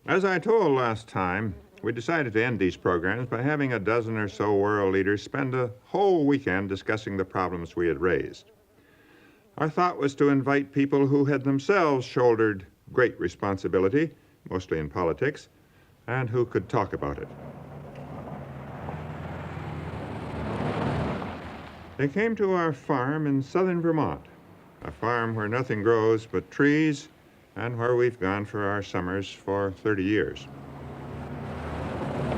As I told last time, we decided to end these programs by having a dozen or so world leaders spend a whole weekend discussing the problems we had raised. Our thought was to invite people who had themselves shouldered great responsibility, mostly in politics, and who could talk about it. They came to our farm in southern Vermont, a farm where nothing grows but trees and where we've gone for our summers for 30 years.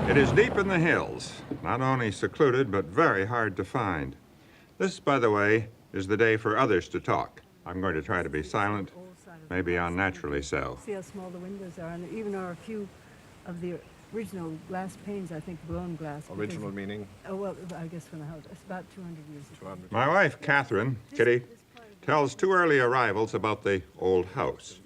It is deep in the hills, not only secluded but very hard to find. This, by the way, is the day for others to talk. I'm going to try to be silent, maybe unnaturally so. See how small the windows are, and even are a few of the original glass panes, I think, blown glass. Original meaning? Oh, well, I guess from the house. It's about 200 years ago. My wife, Catherine, Kitty, tells two early arrivals about the old house.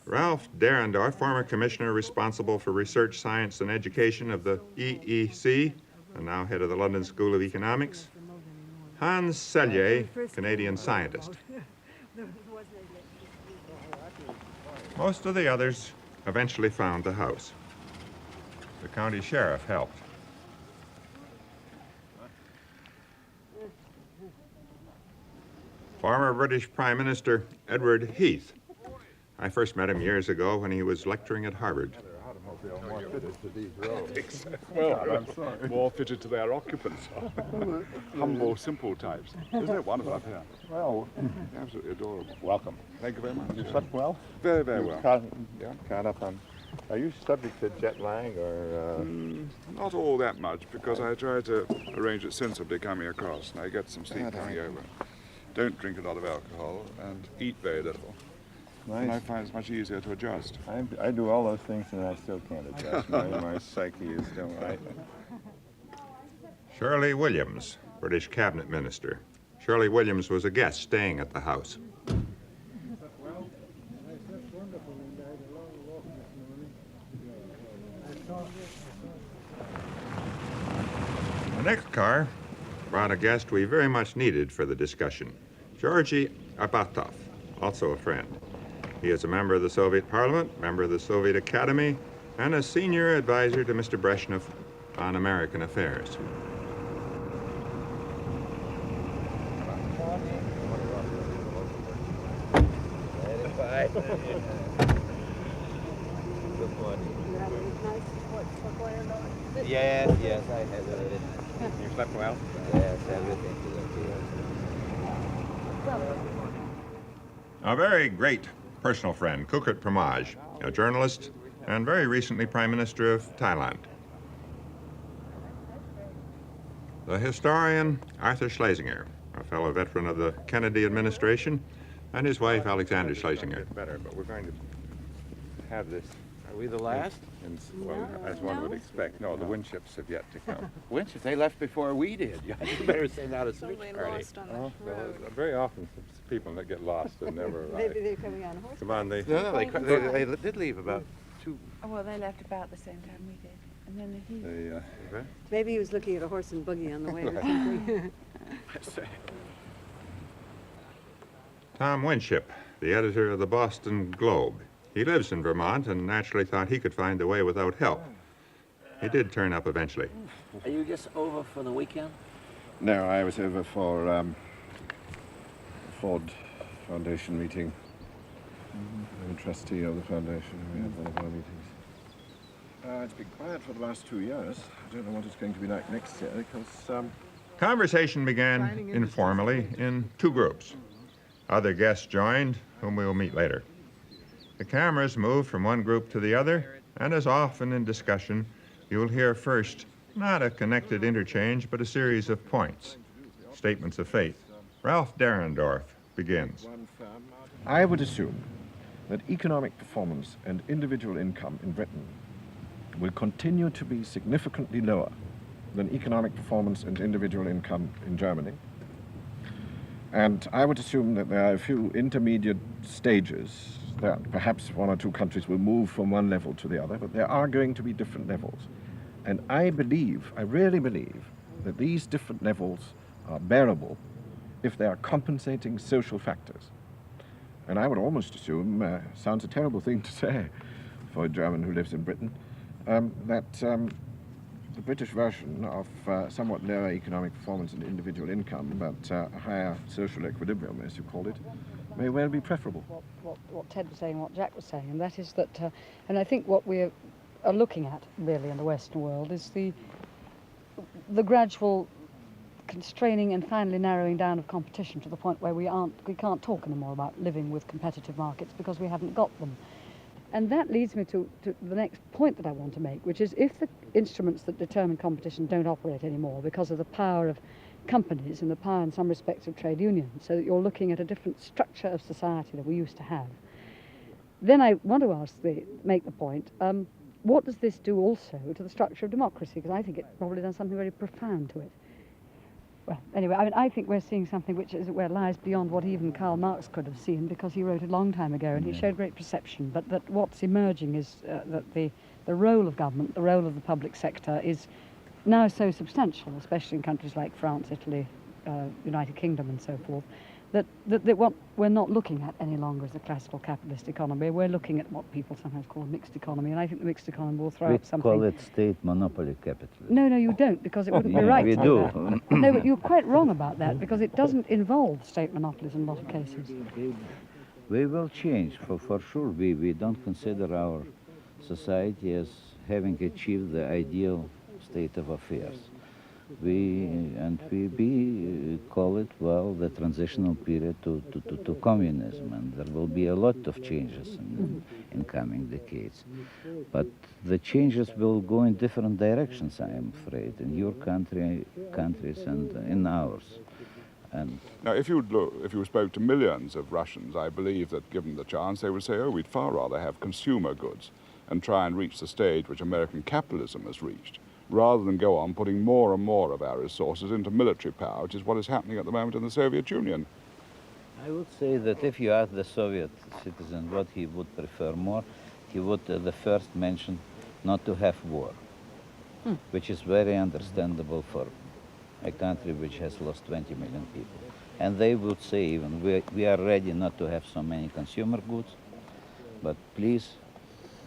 Ralph Derendorf, former commissioner responsible for research, science, and education of the EEC, and now head of the London School of Economics. Hans Selye, Canadian scientist. Most of the others eventually found the house. The county sheriff helped. Former British Prime Minister Edward Heath. I first met him years ago when he was lecturing at Harvard. Well, I'm sorry. More fitted to their occupants. Humble, simple types. Isn't it wonderful up here? Well, Absolutely adorable. welcome. Thank you very much. You slept well? Very, very well. Caught up on. Are you subject to jet lag or? Not all that much, because I try to arrange it sensibly coming across, and I get some sleep coming over. Don't drink a lot of alcohol, and eat very little. And I find it's much easier to adjust. I do all those things and I still can't adjust. My psyche is still right. Shirley Williams, British cabinet minister. Shirley Williams was a guest staying at the house. The next car brought a guest we very much needed for the discussion, Georgy Abatov, also a friend. He is a member of the Soviet Parliament, member of the Soviet Academy, and a senior advisor to Mr. Brezhnev on American affairs. Yes, I have it. You slept well? Yes, everything is okay. A very great personal friend, Kukrit Pramaj, a journalist and very recently Prime Minister of Thailand. The historian Arthur Schlesinger, a fellow veteran of the Kennedy administration, and his wife Alexander Schlesinger. Better, but we're going to have this. Are we the last? Well, as one would expect. No, the Winships have yet to come. Winches, they left before we did. You better send out a search party. Well, very often people that get lost and never arrive. Maybe they're coming on horse. Come on, No, they did leave about 2. Oh, well, they left about the same time we did. And then he... Maybe he was looking at a horse and buggy on the way or something. Tom Winship, the editor of the Boston Globe. He lives in Vermont and naturally thought he could find the way without help. He did turn up eventually. Are you just over for the weekend? No, I was over for a Ford Foundation meeting. I'm a trustee of the foundation. We had one of our meetings. It's been quiet for the last 2 years. I don't know what it's going to be like next year because... Conversation began informally in two groups. Other guests joined, whom we will meet later. The cameras moved from one group to the other, and as often in discussion, you will hear first not a connected interchange, but a series of points, statements of faith. Ralph Derendorf begins. I would assume that economic performance and individual income in Britain will continue to be significantly lower than economic performance and individual income in Germany. And I would assume that there are a few intermediate stages that perhaps one or two countries will move from one level to the other, but there are going to be different levels. And I really believe, that these different levels are bearable if there are compensating social factors. And I would almost assume, sounds a terrible thing to say, for a German who lives in Britain, that the British version of somewhat lower economic performance and individual income, but a higher social equilibrium, as you called it, may well be preferable. What Ted was saying, what Jack was saying, and that is that, and I think what we are looking at really in the Western world is the gradual constraining and finally narrowing down of competition to the point where we can't talk anymore about living with competitive markets because we haven't got them. And that leads me to the next point that I want to make, which is if the instruments that determine competition don't operate anymore because of the power of companies and the power in some respects of trade unions, so that you're looking at a different structure of society than we used to have, then I want to make the point, what does this do also to the structure of democracy? Because I think it's probably done something very profound to it. Well, anyway, I mean, I think we're seeing something which, as it were, lies beyond what even Karl Marx could have seen, because he wrote a long time ago and he showed great perception. But that what's emerging is that the role of government, the role of the public sector is now so substantial, especially in countries like France, Italy, United Kingdom and so forth, that what we're not looking at any longer is a classical capitalist economy. We're looking at what people sometimes call a mixed economy, and I think the mixed economy will throw up something. We call it state monopoly capitalism. No, you don't, because it wouldn't be right we to do. that. No, but you're quite wrong about that, because it doesn't involve state monopolies in a lot of cases. We will change, for sure. We don't consider our society as having achieved the ideal state of affairs. We call it, well, the transitional period to communism, and there will be a lot of changes in coming decades. But the changes will go in different directions, I am afraid, in your countries and in ours. And now, if you spoke to millions of Russians, I believe that given the chance, they would say, oh, we'd far rather have consumer goods and try and reach the stage which American capitalism has reached, rather than go on putting more and more of our resources into military power, which is what is happening at the moment in the Soviet Union. I would say that if you ask the Soviet citizen what he would prefer more, he would the first mention not to have war, which is very understandable for a country which has lost 20 million people. And they would say even, we are ready not to have so many consumer goods, but please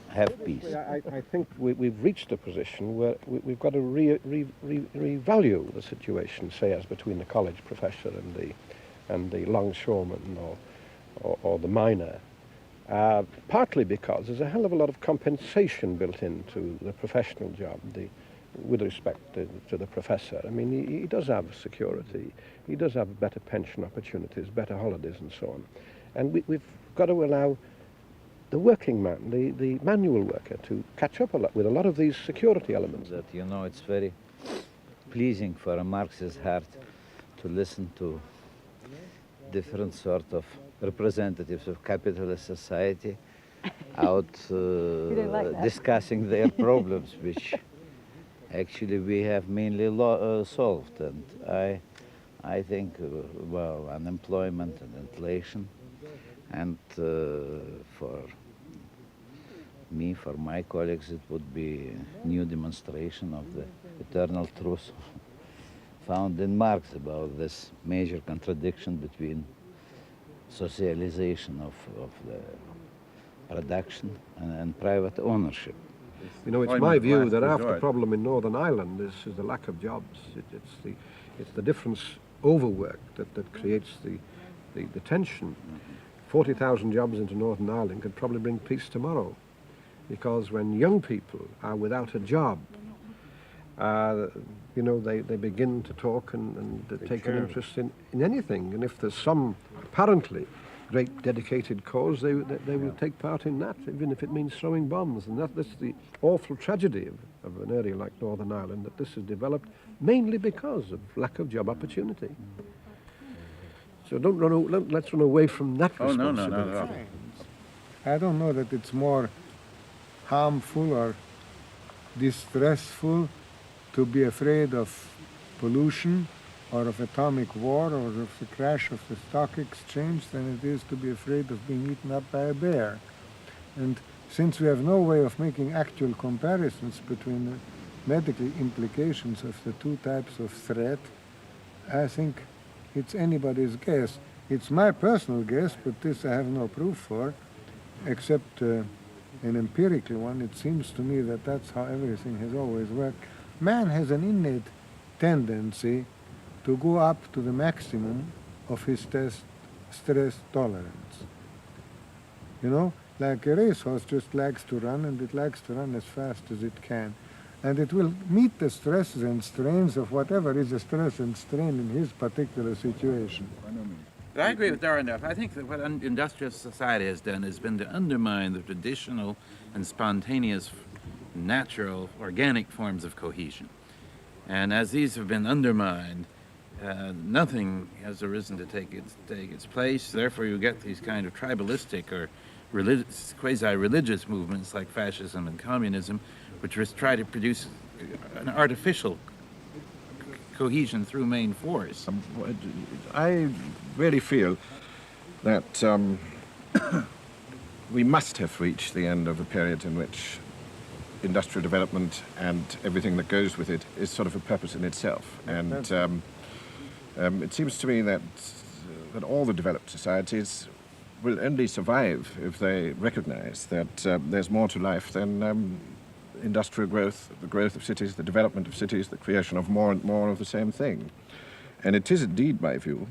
have peace. I think we've reached a position where we've got to revalue the situation, say, as between the college professor and the longshoreman or the miner, partly because there's a hell of a lot of compensation built into the professional job with respect to the professor. I mean, he does have security, he does have better pension opportunities, better holidays and so on. And we've got to allow the working man, the manual worker, to catch up with a lot of these security elements. That, you know, it's very pleasing for a Marxist heart to listen to different sort of representatives of capitalist society out discussing their problems, which actually we have mainly solved. And I think, well, unemployment and inflation, and for me, for my colleagues, it would be a new demonstration of the eternal truth found in Marx about this major contradiction between socialization of the production and private ownership. You know, it's my view that half the problem in Northern Ireland is the lack of jobs. It's the difference overwork that creates the tension. 40,000 jobs into Northern Ireland could probably bring peace tomorrow, because when young people are without a job, you know, they begin to talk and take an interest in anything. And if there's some apparently great dedicated cause, they will take part in that, even if it means throwing bombs. And that's the awful tragedy of an area like Northern Ireland, that this has developed mainly because of lack of job opportunity. So let's run away from that responsibility. No. I don't know that it's more harmful or distressful to be afraid of pollution or of atomic war or of the crash of the stock exchange than it is to be afraid of being eaten up by a bear. And since we have no way of making actual comparisons between the medical implications of the two types of threat, I think it's anybody's guess. It's my personal guess, but this I have no proof for, except an empirical one, it seems to me that that's how everything has always worked. Man has an innate tendency to go up to the maximum of his stress tolerance. You know, like a racehorse just likes to run, and it likes to run as fast as it can. And it will meet the stresses and strains of whatever is a stress and strain in his particular situation. But I agree with Darendorf. I think that what industrial society has done has been to undermine the traditional and spontaneous, natural, organic forms of cohesion. And as these have been undermined, nothing has arisen to take its place. Therefore, you get these kind of tribalistic or quasi-religious movements like fascism and communism, which try to produce an artificial cohesion through main force. I really feel that we must have reached the end of a period in which industrial development and everything that goes with it is sort of a purpose in itself. And it seems to me that all the developed societies will only survive if they recognize that there's more to life than industrial growth, the growth of cities, the development of cities, the creation of more and more of the same thing. And it is indeed my view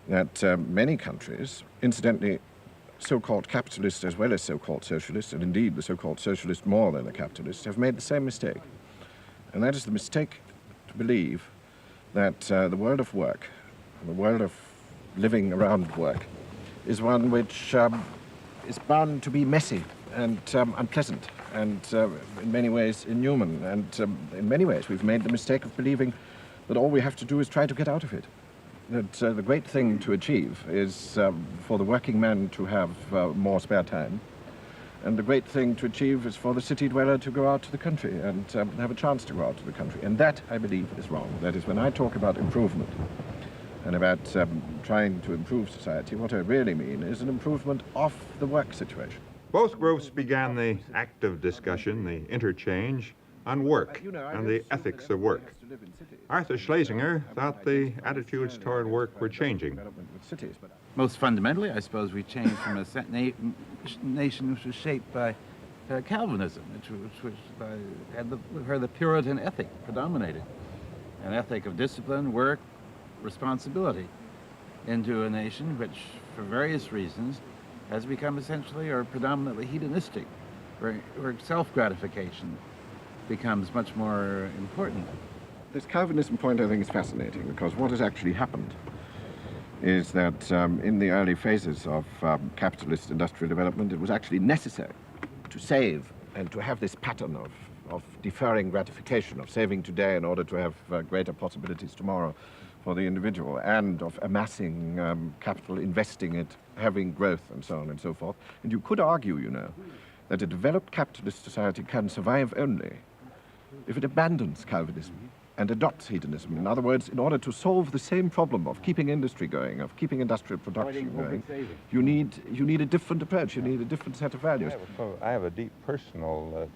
that many countries, incidentally, so-called capitalists as well as so-called socialists, and indeed the so-called socialists more than the capitalists, have made the same mistake. And that is the mistake to believe that the world of work, the world of living around work, is one which is bound to be messy and unpleasant and in many ways inhuman. And in many ways we've made the mistake of believing that all we have to do is try to get out of it. That the great thing to achieve is for the working man to have more spare time, and the great thing to achieve is for the city dweller to go out to the country and have a chance to go out to the country. And that, I believe, is wrong. That is, when I talk about improvement and about trying to improve society, what I really mean is an improvement of the work situation. Both groups began the active discussion, the interchange, on work and the ethics of work. Arthur Schlesinger thought the attitudes toward work were changing. Most fundamentally, I suppose, we changed from a nation which was shaped by Calvinism, which had where the Puritan ethic predominated, an ethic of discipline, work, responsibility, into a nation which, for various reasons, has become essentially or predominantly hedonistic, where self-gratification becomes much more important. This Calvinism point, I think, is fascinating, because what has actually happened is that in the early phases of capitalist industrial development, it was actually necessary to save and to have this pattern of deferring gratification, of saving today in order to have greater possibilities tomorrow for the individual, and of amassing capital, investing it, having growth, and so on and so forth. And you could argue, you know, that a developed capitalist society can survive only if it abandons Calvinism and adopts hedonism. In other words, in order to solve the same problem of keeping industry going, of keeping industrial production going, you need a different approach, you need a different set of values. I have a deep personal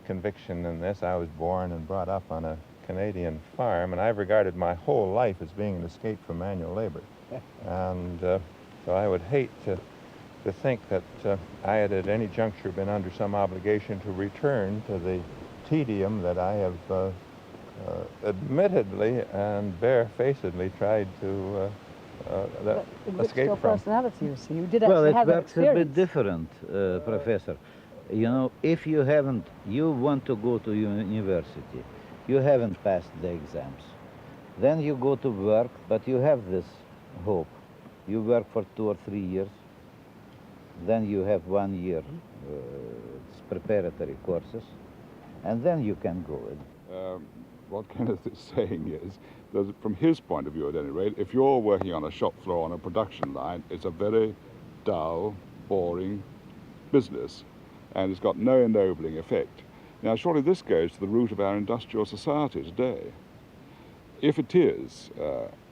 conviction in this. I was born and brought up on a Canadian farm, and I've regarded my whole life as being an escape from manual labor. And so I would hate to think that I had at any juncture been under some obligation to return to the tedium that I have admittedly and barefacedly tried to escape your from. personality, you see. You did Well, actually it have that works a experience. bit different, Professor. You know, if you want to go to university, you haven't passed the exams. Then you go to work, but you have this hope. You work for 2 or 3 years. Then you have 1 year preparatory courses, and then you can go in. What Kenneth is saying is that from his point of view at any rate, if you're working on a shop floor on a production line, it's a very dull, boring business, and it's got no ennobling effect. Now surely this goes to the root of our industrial society today. If it is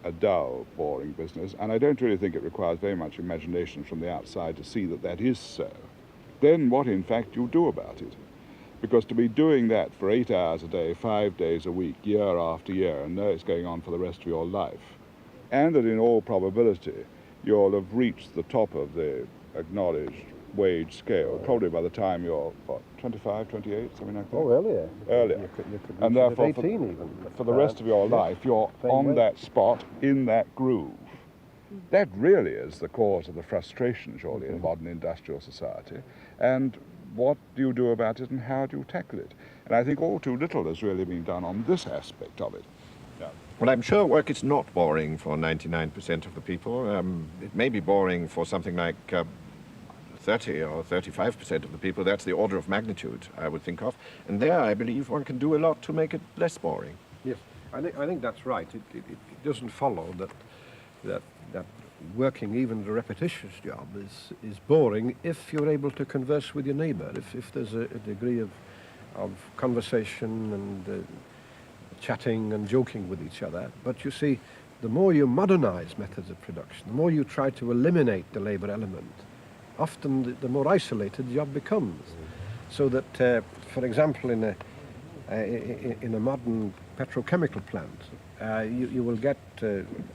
a dull, boring business, and I don't really think it requires very much imagination from the outside to see that that is so, then what in fact you do about it? Because to be doing that for 8 hours a day, 5 days a week, year after year, and know it's going on for the rest of your life, and that in all probability you'll have reached the top of the acknowledged wage scale, probably by the time you're, what, 25, 28, something like that? Oh, earlier. Earlier. You could And reach it therefore, at 18 even. for the rest of your life, you're on that spot, in that groove. That really is the cause of the frustration, surely, in modern industrial society. And what do you do about it, and how do you tackle it? And I think all too little has really been done on this aspect of it. Well, I'm sure work is not boring for 99% of the people. It may be boring for something like 30 or 35% of the people. That's the order of magnitude I would think of. And there, I believe one can do a lot to make it less boring. Yes, I think that's right. It doesn't follow that working even the repetitious job is boring if you're able to converse with your neighbor, if there's a degree of conversation and chatting and joking with each other. But you see, the more you modernize methods of production, the more you try to eliminate the labor element, often the more isolated the job becomes. So that, for example, in a modern petrochemical plant, you will get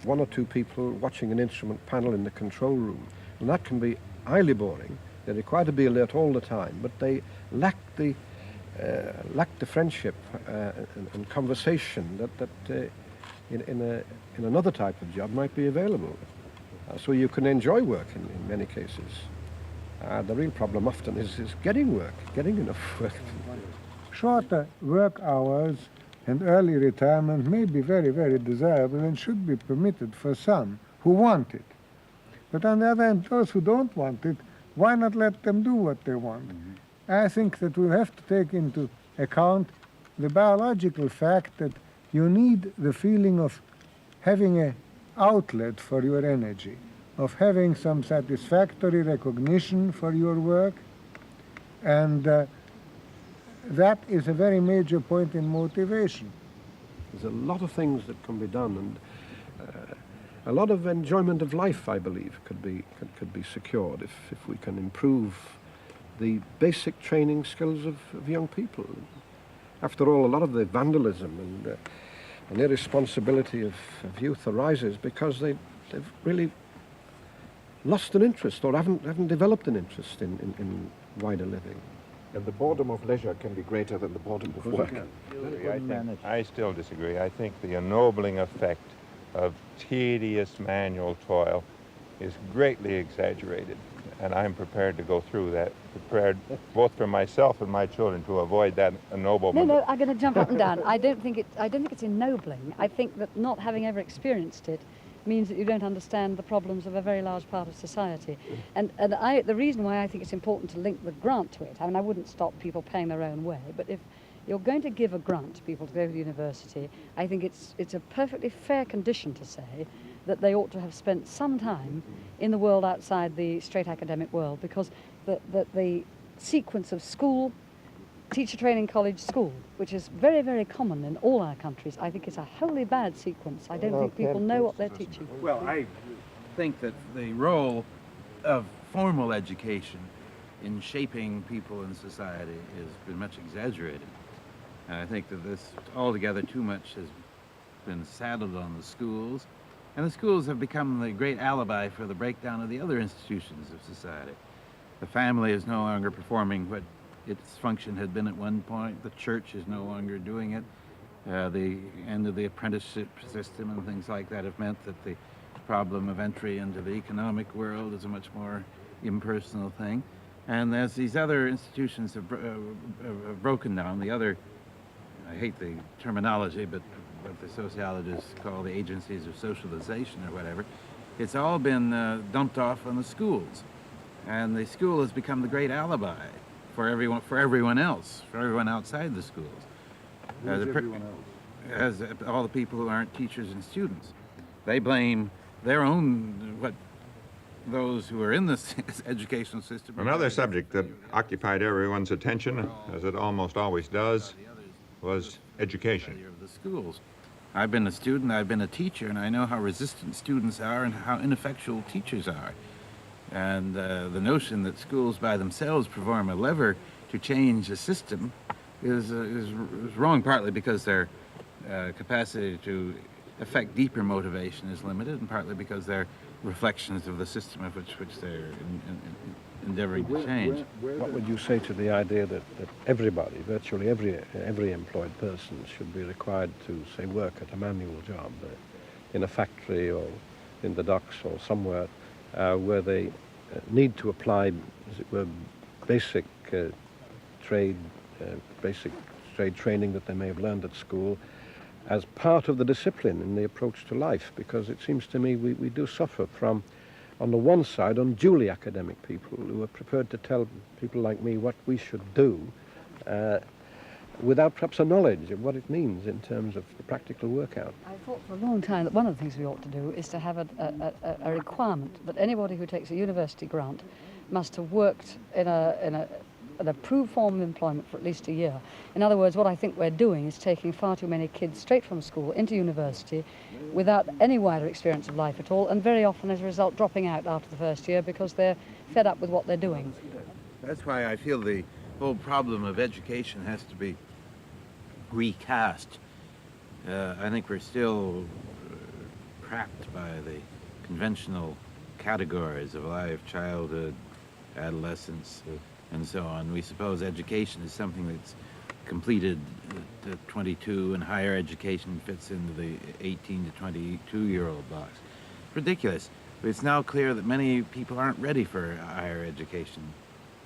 one or two people watching an instrument panel in the control room. And that can be highly boring. They require to be alert all the time, but they lack the friendship and conversation that in another type of job might be available. So you can enjoy work in many cases. The real problem often is getting work, getting enough work. Shorter work hours and early retirement may be very, very desirable and should be permitted for some who want it. But on the other hand, those who don't want it, why not let them do what they want? I think that we have to take into account the biological fact that you need the feeling of having an outlet for your energy, of having some satisfactory recognition for your work, and that is a very major point in motivation. There's a lot of things that can be done, and a lot of enjoyment of life, I believe, could be secured if we can improve the basic training skills of young people. After all, a lot of the vandalism and irresponsibility of youth arises because they've really lost an interest or haven't developed an interest in wider living. And the boredom of leisure can be greater than the boredom of work. I still disagree. I think the ennobling effect of tedious manual toil is greatly exaggerated, and I'm prepared to go through that, prepared both for myself and my children to avoid that ennoblement. No, I'm going to jump up and down. I don't think it's ennobling. I think that not having ever experienced it means that you don't understand the problems of a very large part of society. And the reason why I think it's important to link the grant to it, I mean, I wouldn't stop people paying their own way, but if you're going to give a grant to people to go to university, I think it's a perfectly fair condition to say that they ought to have spent some time in the world outside the straight academic world, because the sequence of school, teacher training college, school, which is very, very common in all our countries, I think is a wholly bad sequence. I don't think people know what they're teaching. Well, I think that the role of formal education in shaping people in society has been much exaggerated. And I think that this altogether too much has been saddled on the schools. And the schools have become the great alibi for the breakdown of the other institutions of society. The family is no longer performing what its function had been at one point. The church is no longer doing it. The end of the apprenticeship system and things like that have meant that the problem of entry into the economic world is a much more impersonal thing. And as these other institutions have broken down, the other, I hate the terminology, but what the sociologists call the agencies of socialization or whatever, it's all been dumped off on the schools. And the school has become the great alibi for everyone else, for everyone outside the schools. Everyone else? As all the people who aren't teachers and students. They blame their own, those who are in this educational system. Another subject that occupied everyone's attention, as it almost always does, was education. The schools. I've been a student, I've been a teacher, and I know how resistant students are and how ineffectual teachers are. And the notion that schools by themselves perform a lever to change a system is wrong, partly because their capacity to affect deeper motivation is limited, and partly because they're reflections of the system of which they're endeavoring to change. What would you say to the idea that everybody, virtually every employed person, should be required to, say, work at a manual job in a factory or in the docks or somewhere where they need to apply, as it were, basic trade training that they may have learned at school as part of the discipline in the approach to life? Because it seems to me we do suffer from, on the one side, unduly academic people who are prepared to tell people like me what we should do without perhaps a knowledge of what it means in terms of the practical workout. I thought for a long time that one of the things we ought to do is to have a requirement that anybody who takes a university grant must have worked in an approved form of employment for at least a year. In other words, what I think we're doing is taking far too many kids straight from school into university without any wider experience of life at all, and very often as a result dropping out after the first year because they're fed up with what they're doing. That's why I feel the whole problem of education has to be recast. I think we're still trapped by the conventional categories of life, childhood, adolescence, and so on. We suppose education is something that's completed at 22, and higher education fits into the 18 to 22-year-old box. Ridiculous. But it's now clear that many people aren't ready for higher education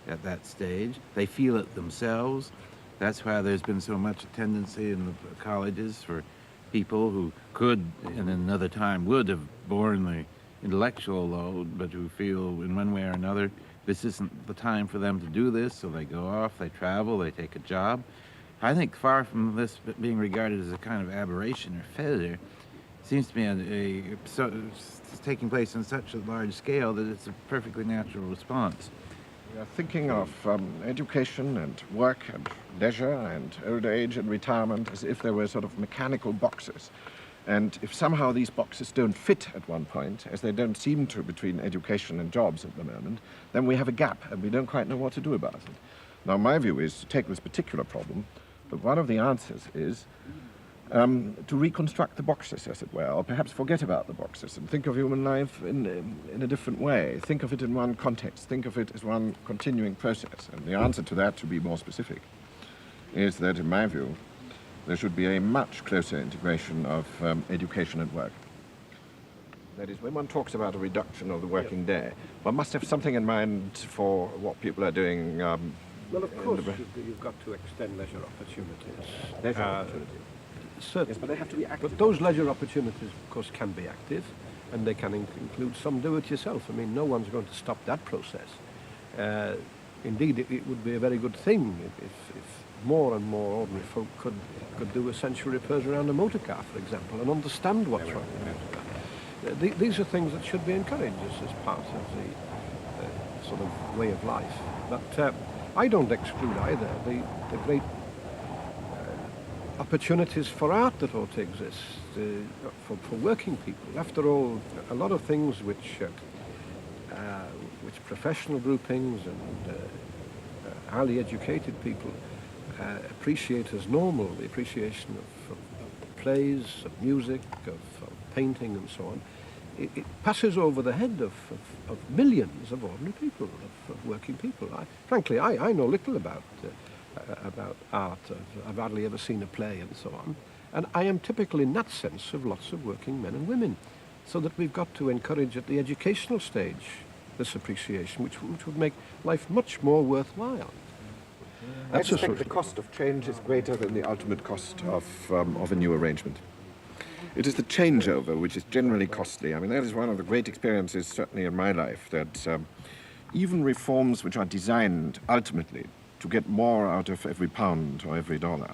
at that stage. They feel it themselves. That's why there's been so much tendency in the colleges for people who could, in another time, would have borne the intellectual load, but who feel in one way or another this isn't the time for them to do this, so they go off, they travel, they take a job. I think far from this being regarded as a kind of aberration or failure, it seems to me it's taking place on such a large scale that it's a perfectly natural response. We are thinking of education and work and leisure and old age and retirement as if they were sort of mechanical boxes. And if somehow these boxes don't fit at one point, as they don't seem to between education and jobs at the moment, then we have a gap and we don't quite know what to do about it. Now, my view is to take this particular problem, but one of the answers is to reconstruct the boxes, as it were, or perhaps forget about the boxes and think of human life in a different way. Think of it in one context. Think of it as one continuing process. And the answer to that, to be more specific, is that, in my view, there should be a much closer integration of education and work. That is, when one talks about a reduction of the working day, one must have something in mind for what people are doing. Well, of course, you've got to extend leisure opportunities. Leisure opportunities. Certainly. Yes, but they have to be active. But those leisure opportunities, of course, can be active, and they can include some do-it-yourself. I mean, no one's going to stop that process. Indeed, it would be a very good thing if more and more ordinary folk could do essential repairs around a motor car, for example, and understand what's wrong with a motor car. These are things that should be encouraged as part of the sort of way of life. But I don't exclude either the great opportunities for art that ought to exist for working people. After all, a lot of things which professional groupings and highly educated people appreciate as normal, the appreciation of plays, of music, of painting and so on, it passes over the head of millions of ordinary people, of working people. Frankly, I know little about art. I've hardly ever seen a play and so on. And I am typical in that sense of lots of working men and women. So that we've got to encourage at the educational stage this appreciation, which would make life much more worthwhile. I suspect the cost of change is greater than the ultimate cost of a new arrangement. It is the changeover which is generally costly. I mean, that is one of the great experiences, certainly in my life, that even reforms which are designed ultimately to get more out of every pound or every dollar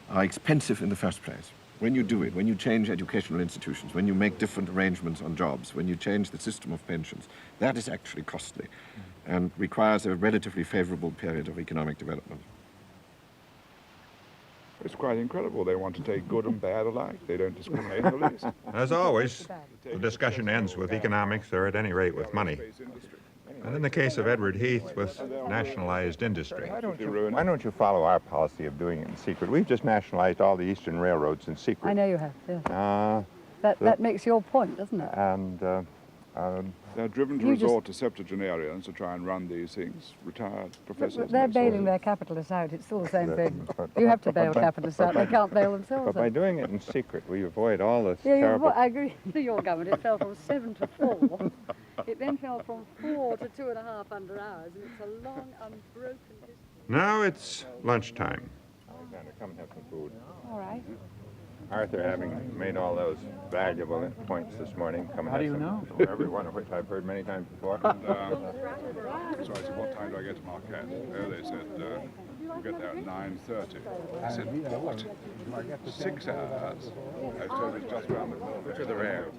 are expensive in the first place. When you do it, when you change educational institutions, when you make different arrangements on jobs, when you change the system of pensions, that is actually costly and requires a relatively favorable period of economic development. It's quite incredible. They want to take good and bad alike. They don't discriminate in the least. As always, the discussion ends with economics, or at any rate with money. And in the case of Edward Heath, with nationalized industry. Why don't you follow our policy of doing it in secret? We've just nationalized all the Eastern railroads in secret. I know you have, yes. That makes your point, doesn't it? And They're driven to resort to septuagenarians to try and run these things, retired professors. They're bailing their capitalists out. It's still the same thing. You have to bail capitalists out. They can't bail themselves But by out. doing it in secret, we avoid all this Yeah, terrible... I agree. Your government, it fell from 7 to 4. It then fell from 4 to 2.5 under ours, and it's a long, unbroken history. Now it's lunchtime. Alexander, come and have some food. All right. Arthur, having made all those valuable points this morning, come and have some, every one of which I've heard many times before. Sorry, so what time do I get to Marquette? Oh, they said, we'll get there at 9:30. I said, what? 6 hours? I told it's just around the corner. To the rear.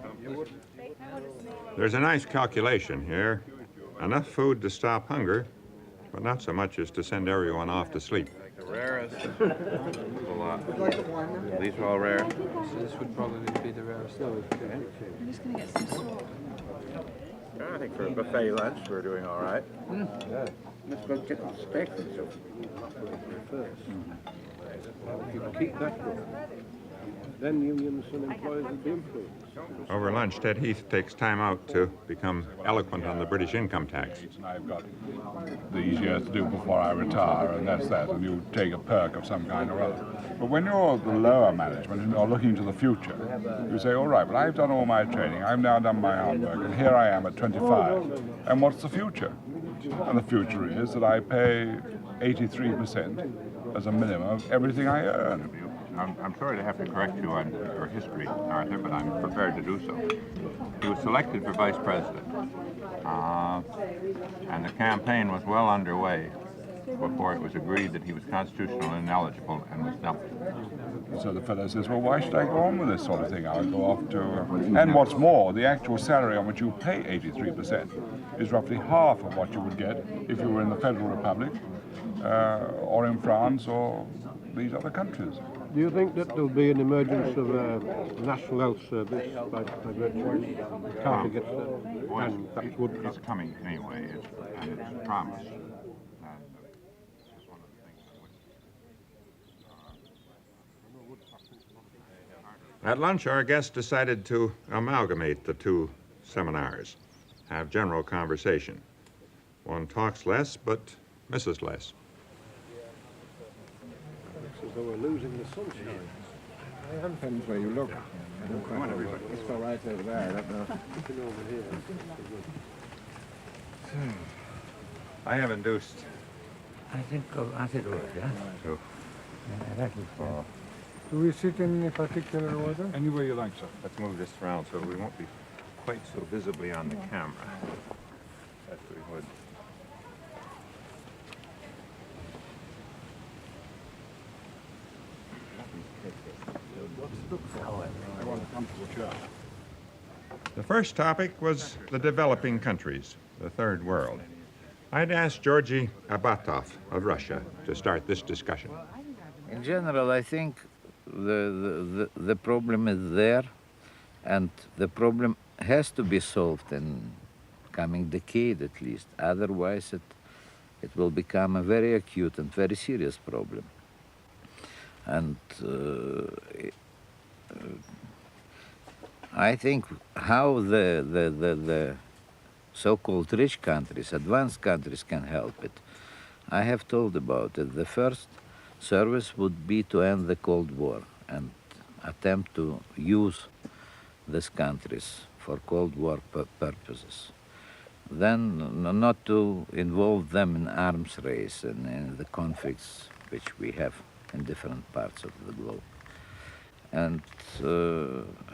There's a nice calculation here. Enough food to stop hunger, but not so much as to send everyone off to sleep. The rarest. A lot. These are all rare. So this would probably be the rarest. I'm just going to get some salt. I think for a buffet lunch, we're doing all right. Let's go get some steak and so First. If you keep that going, then unions and employers will be influenced. Over lunch, Ted Heath takes time out to become eloquent on the British income tax. I've got these years to do before I retire, and that's that, and you take a perk of some kind or other. But when you're the lower management and you're looking to the future, you say, all right, well, I've done all my training, I've now done my hard work, and here I am at 25, and what's the future? And the future is that I pay 83% as a minimum of everything I earn. I'm sorry to have to correct you on your history, Arthur, but I'm prepared to do so. He was selected for vice president, and the campaign was well underway before it was agreed that he was constitutionally ineligible and was dumped. So the fellow says, well, why should I go on with this sort of thing? I'll go off to... And what's more, the actual salary on which you pay 83% is roughly half of what you would get if you were in the Federal Republic, or in France, or these other countries. Do you think that there'll be an emergence of a national health service by virtue of Carter gets that? Well, And that would it's coming anyway, and it's promised. At lunch, our guests decided to amalgamate the two seminars, have general conversation. One talks less, but misses less. looks as though we're losing the sunshine. It depends where you look. Come on, everybody. Let's go right over there. I don't know. Looking over here. I have induced. I think it would, yeah. So, That would fall. Do we sit in any particular order? Anywhere you like, sir. Let's move this around so we won't be quite so visibly on the camera as we would. I want a comfortable chair. the first topic was the developing countries, the third world. I'd asked Georgy Abatov of Russia to start this discussion. In general, I think the problem is there, and the problem has to be solved in coming decade at least. Otherwise, it will become a very acute and very serious problem. And I think how the so-called rich countries, advanced countries can help it. I have told about it. The first service would be to end the Cold War and attempt to use these countries for Cold War purposes. Then not to involve them in arms race and in the conflicts which we have in different parts of the globe. And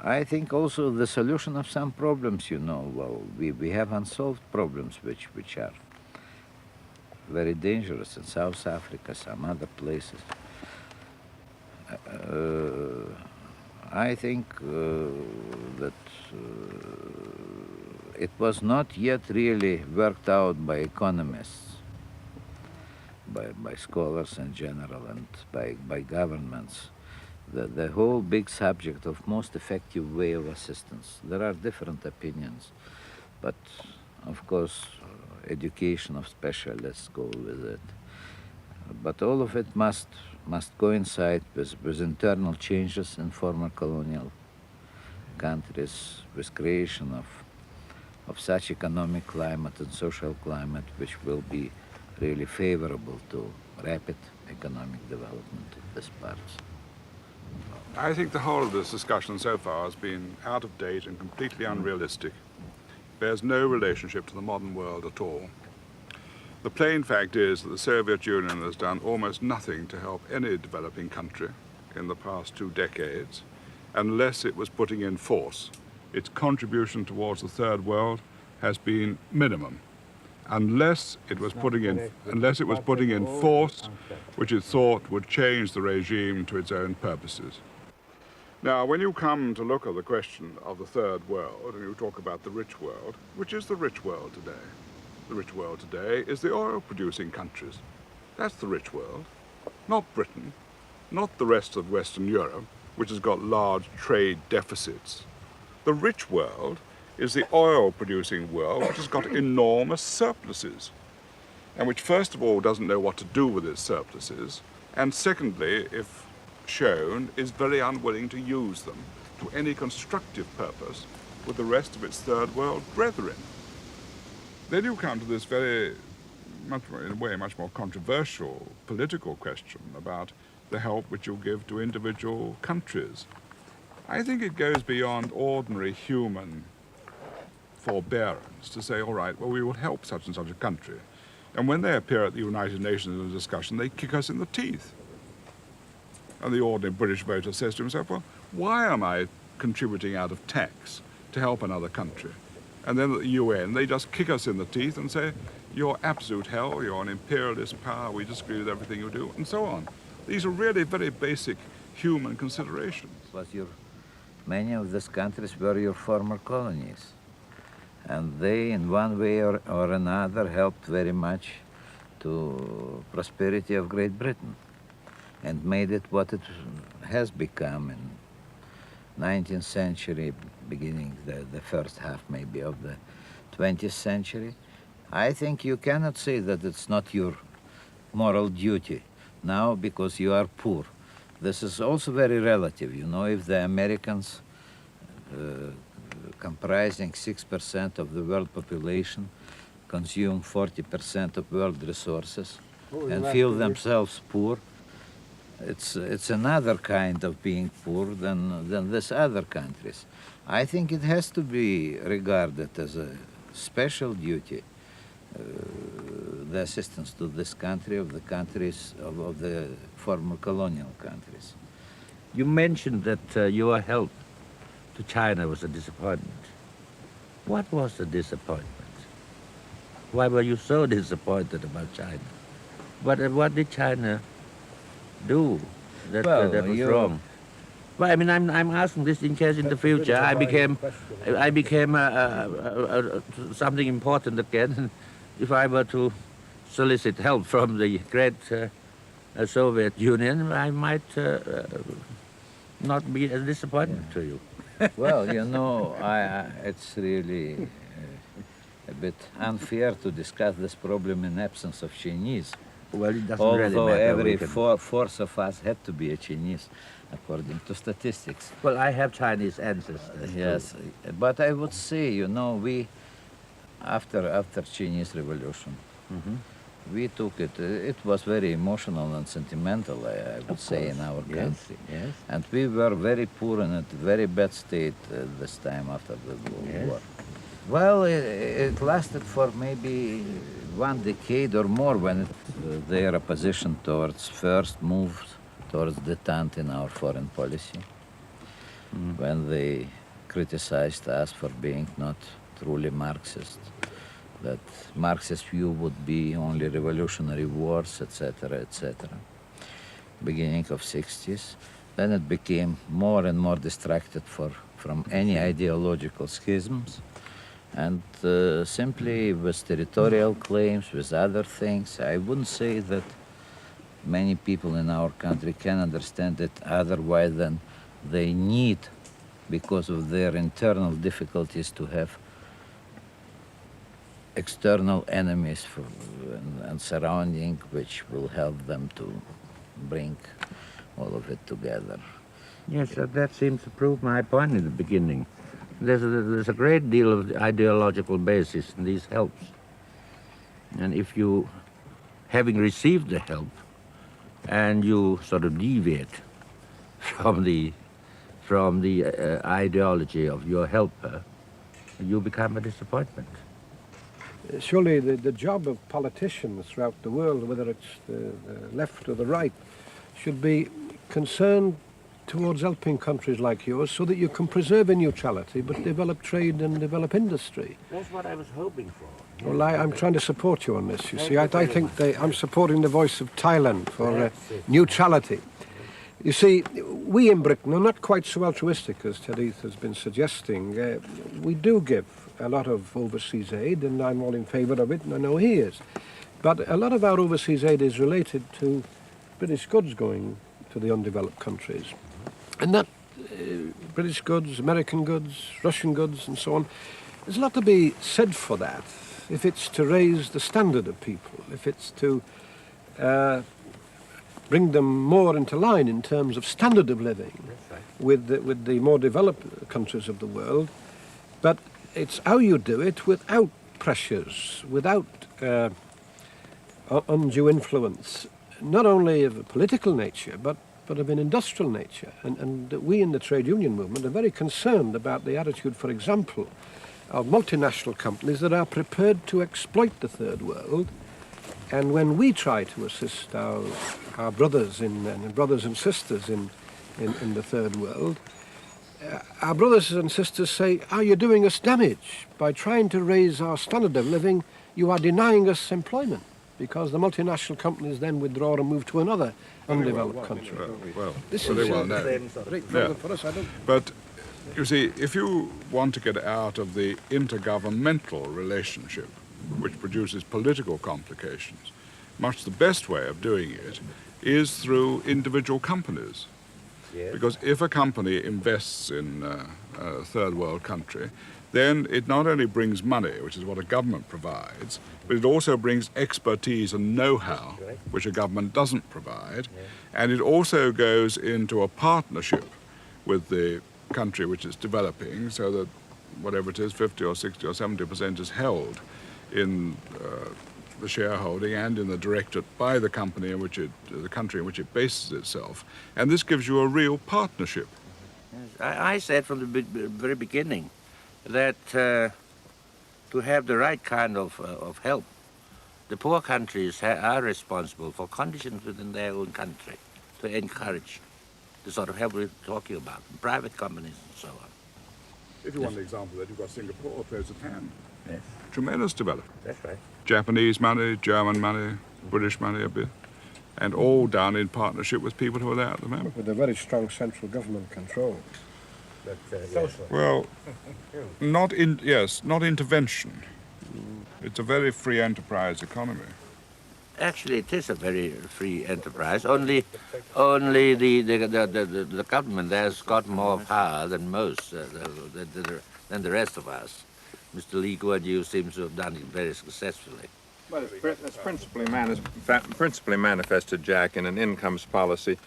I think also the solution of some problems, you know, well, we have unsolved problems which are very dangerous in South Africa, some other places. I think that it was not yet really worked out by economists, by scholars in general, and by governments. The whole big subject of most effective way of assistance. There are different opinions, but of course education of specialists go with it. But all of it must coincide with internal changes in former colonial countries, with creation of of such economic climate and social climate which will be really favorable to rapid economic development of these parts. I think the whole of this discussion so far has been out of date and completely unrealistic. Bears no relationship to the modern world at all. The plain fact is that the Soviet Union has done almost nothing to help any developing country in the past 2 decades, unless it was putting in force. Its contribution towards the third world has been minimum, unless it was putting in force which it thought would change the regime to its own purposes. Now, when you come to look at the question of the third world, and you talk about the rich world, which is the rich world today? The rich world today is the oil-producing countries. That's the rich world, not Britain, not the rest of Western Europe, which has got large trade deficits. The rich world is the oil-producing world, which has got enormous surpluses, and which first of all doesn't know what to do with its surpluses, and secondly, if shown, is very unwilling to use them to any constructive purpose with the rest of its third world brethren. Then you come to this very, in a way, much more controversial political question about the help which you give to individual countries. I think it goes beyond ordinary human forbearance to say, all right, well, we will help such and such a country. And when they appear at the United Nations in a discussion, they kick us in the teeth. And the ordinary British voter says to himself, well, why am I contributing out of tax to help another country? And then at the UN, they just kick us in the teeth and say, you're absolute hell, you're an imperialist power, we disagree with everything you do, and so on. These are really very basic human considerations. Many of these countries were your former colonies, and they, in one way or another, helped very much to prosperity of Great Britain and made it what it has become in 19th century, beginning the first half maybe of the 20th century. I think you cannot say that it's not your moral duty now because you are poor. This is also very relative. You know, if the Americans, comprising 6% of the world population, consume 40% of world resources and feel themselves poor, it's another kind of being poor than these other countries. I think it has to be regarded as a special duty, the assistance to this country, of the countries, of the former colonial countries. You mentioned that your help to China was a disappointment. What was the disappointment? Why were you so disappointed about China? What did China do that was wrong? Well, I mean, I'm asking this in case in the future I became something important again. If I were to solicit help from the great Soviet Union, I might not be a disappointment to you. Well, you know, it's really a bit unfair to discuss this problem in absence of Chinese. Well, it doesn't Although really matter. every fourth of us had to be a Chinese, according to statistics. Well, I have Chinese ancestors. Yes, but I would say, you know, we, after Chinese Revolution, we took it. It was very emotional and sentimental, I would say, in our country. Yes. And we were very poor and in a very bad state this time after the war. Well, it lasted for maybe 1 decade or more when their opposition towards first moved towards detente in our foreign policy, when they criticized us for being not truly Marxist, that Marxist view would be only revolutionary wars, etc., etc. Beginning of 60s, then it became more and more distracted from any ideological schisms, and simply with territorial claims, with other things. I wouldn't say that many people in our country can understand it otherwise than they need, because of their internal difficulties, to have external enemies and surrounding which will help them to bring all of it together. Yes, that seems to prove my point in the beginning. there's a great deal of ideological basis in these helps. And if you, having received the help, and you sort of deviate from the ideology of your helper, you become a disappointment. Surely the job of politicians throughout the world, whether it's the left or the right, should be concerned towards helping countries like yours so that you can preserve a neutrality but develop trade and develop industry. That's what I was hoping for. Well, I'm trying to support you on this, you see. I think I'm supporting the voice of Thailand for neutrality. You see, we in Britain are not quite so altruistic as Ted Heath has been suggesting. We do give a lot of overseas aid, and I'm all in favour of it, and I know he is. But a lot of our overseas aid is related to British goods going to the undeveloped countries. And that British goods, American goods, Russian goods, and so on, there's a lot to be said for that. If it's to raise the standard of people, if it's to bring them more into line in terms of standard of living with the more developed countries of the world, but it's how you do it without pressures, without undue influence, not only of a political nature, but of an industrial nature. And we in the trade union movement are very concerned about the attitude, for example, of multinational companies that are prepared to exploit the third world. And when we try to assist our brothers and sisters in the third world, our brothers and sisters say, you're doing us damage. By trying to raise our standard of living, you are denying us employment, because the multinational companies then withdraw and move to another undeveloped country. This is a great problem for us. But you see, if you want to get out of the intergovernmental relationship, which produces political complications, much the best way of doing it is through individual companies. Yes. Because if a company invests in a third world country, then it not only brings money, which is what a government provides, but it also brings expertise and know-how, which a government doesn't provide, and it also goes into a partnership with the country which is developing, so that whatever it is, 50 or 60 or 70% is held in the shareholding and in the directorate by the company in which the country in which it bases itself, and this gives you a real partnership. Yes, I said from the very beginning that to have the right kind of help, the poor countries are responsible for conditions within their own country to encourage the sort of help we're talking about, private companies and so on. If you want an example, that you've got Singapore close at hand. Yes. Tremendous development. That's right. Japanese money, German money, British money a bit, and all done in partnership with people who are there at the moment. With a very strong central government control. But, well, not intervention. It's a very free enterprise economy. Actually, it is a very free enterprise. Only the government has got more power than most, than the rest of us. Mr. Lee Kuan Yew seems to have done it very successfully. Well, it's principally manifested, Jack, in an incomes policy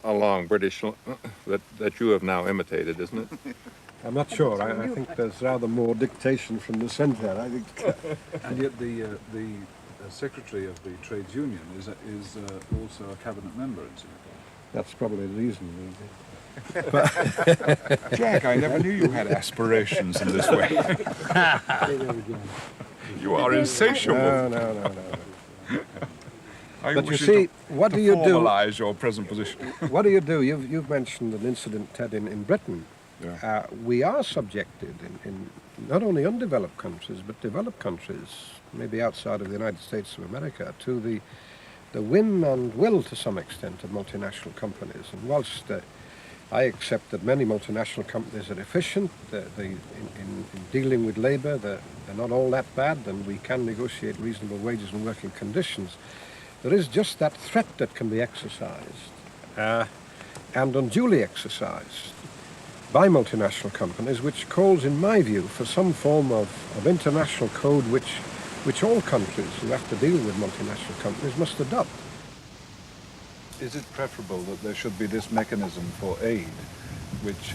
along British that you have now imitated, isn't it? I'm not sure. I think there's rather more dictation from the centre. I think. And yet the secretary of the trades union is also a cabinet member in Singapore. That's probably the reason. Jack, I never knew you had aspirations in this way. You are insatiable. No. But you see, what do you do? Formalize your present position. What do you do? You've mentioned an incident, Ted, in Britain. Yeah. We are subjected in not only undeveloped countries, but developed countries, maybe outside of the United States of America, to the whim and will, to some extent, of multinational companies. And whilst I accept that many multinational companies are efficient in dealing with labour, they're not all that bad, and we can negotiate reasonable wages and working conditions, there is just that threat that can be exercised, and unduly exercised, by multinational companies, which calls, in my view, for some form of international code which all countries who have to deal with multinational companies must adopt. Is it preferable that there should be this mechanism for aid, which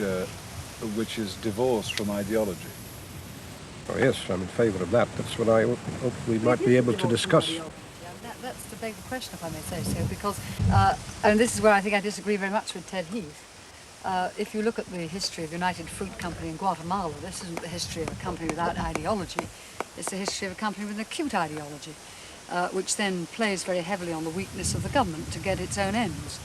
which is divorced from ideology. Oh yes, I'm in favour of that. That's what I hope we might be able to discuss. That's the big question, if I may say so, because, and this is where I think I disagree very much with Ted Heath. If you look at the history of United Fruit Company in Guatemala, this isn't the history of a company without ideology. It's the history of a company with an acute ideology, which then plays very heavily on the weakness of the government to get its own ends.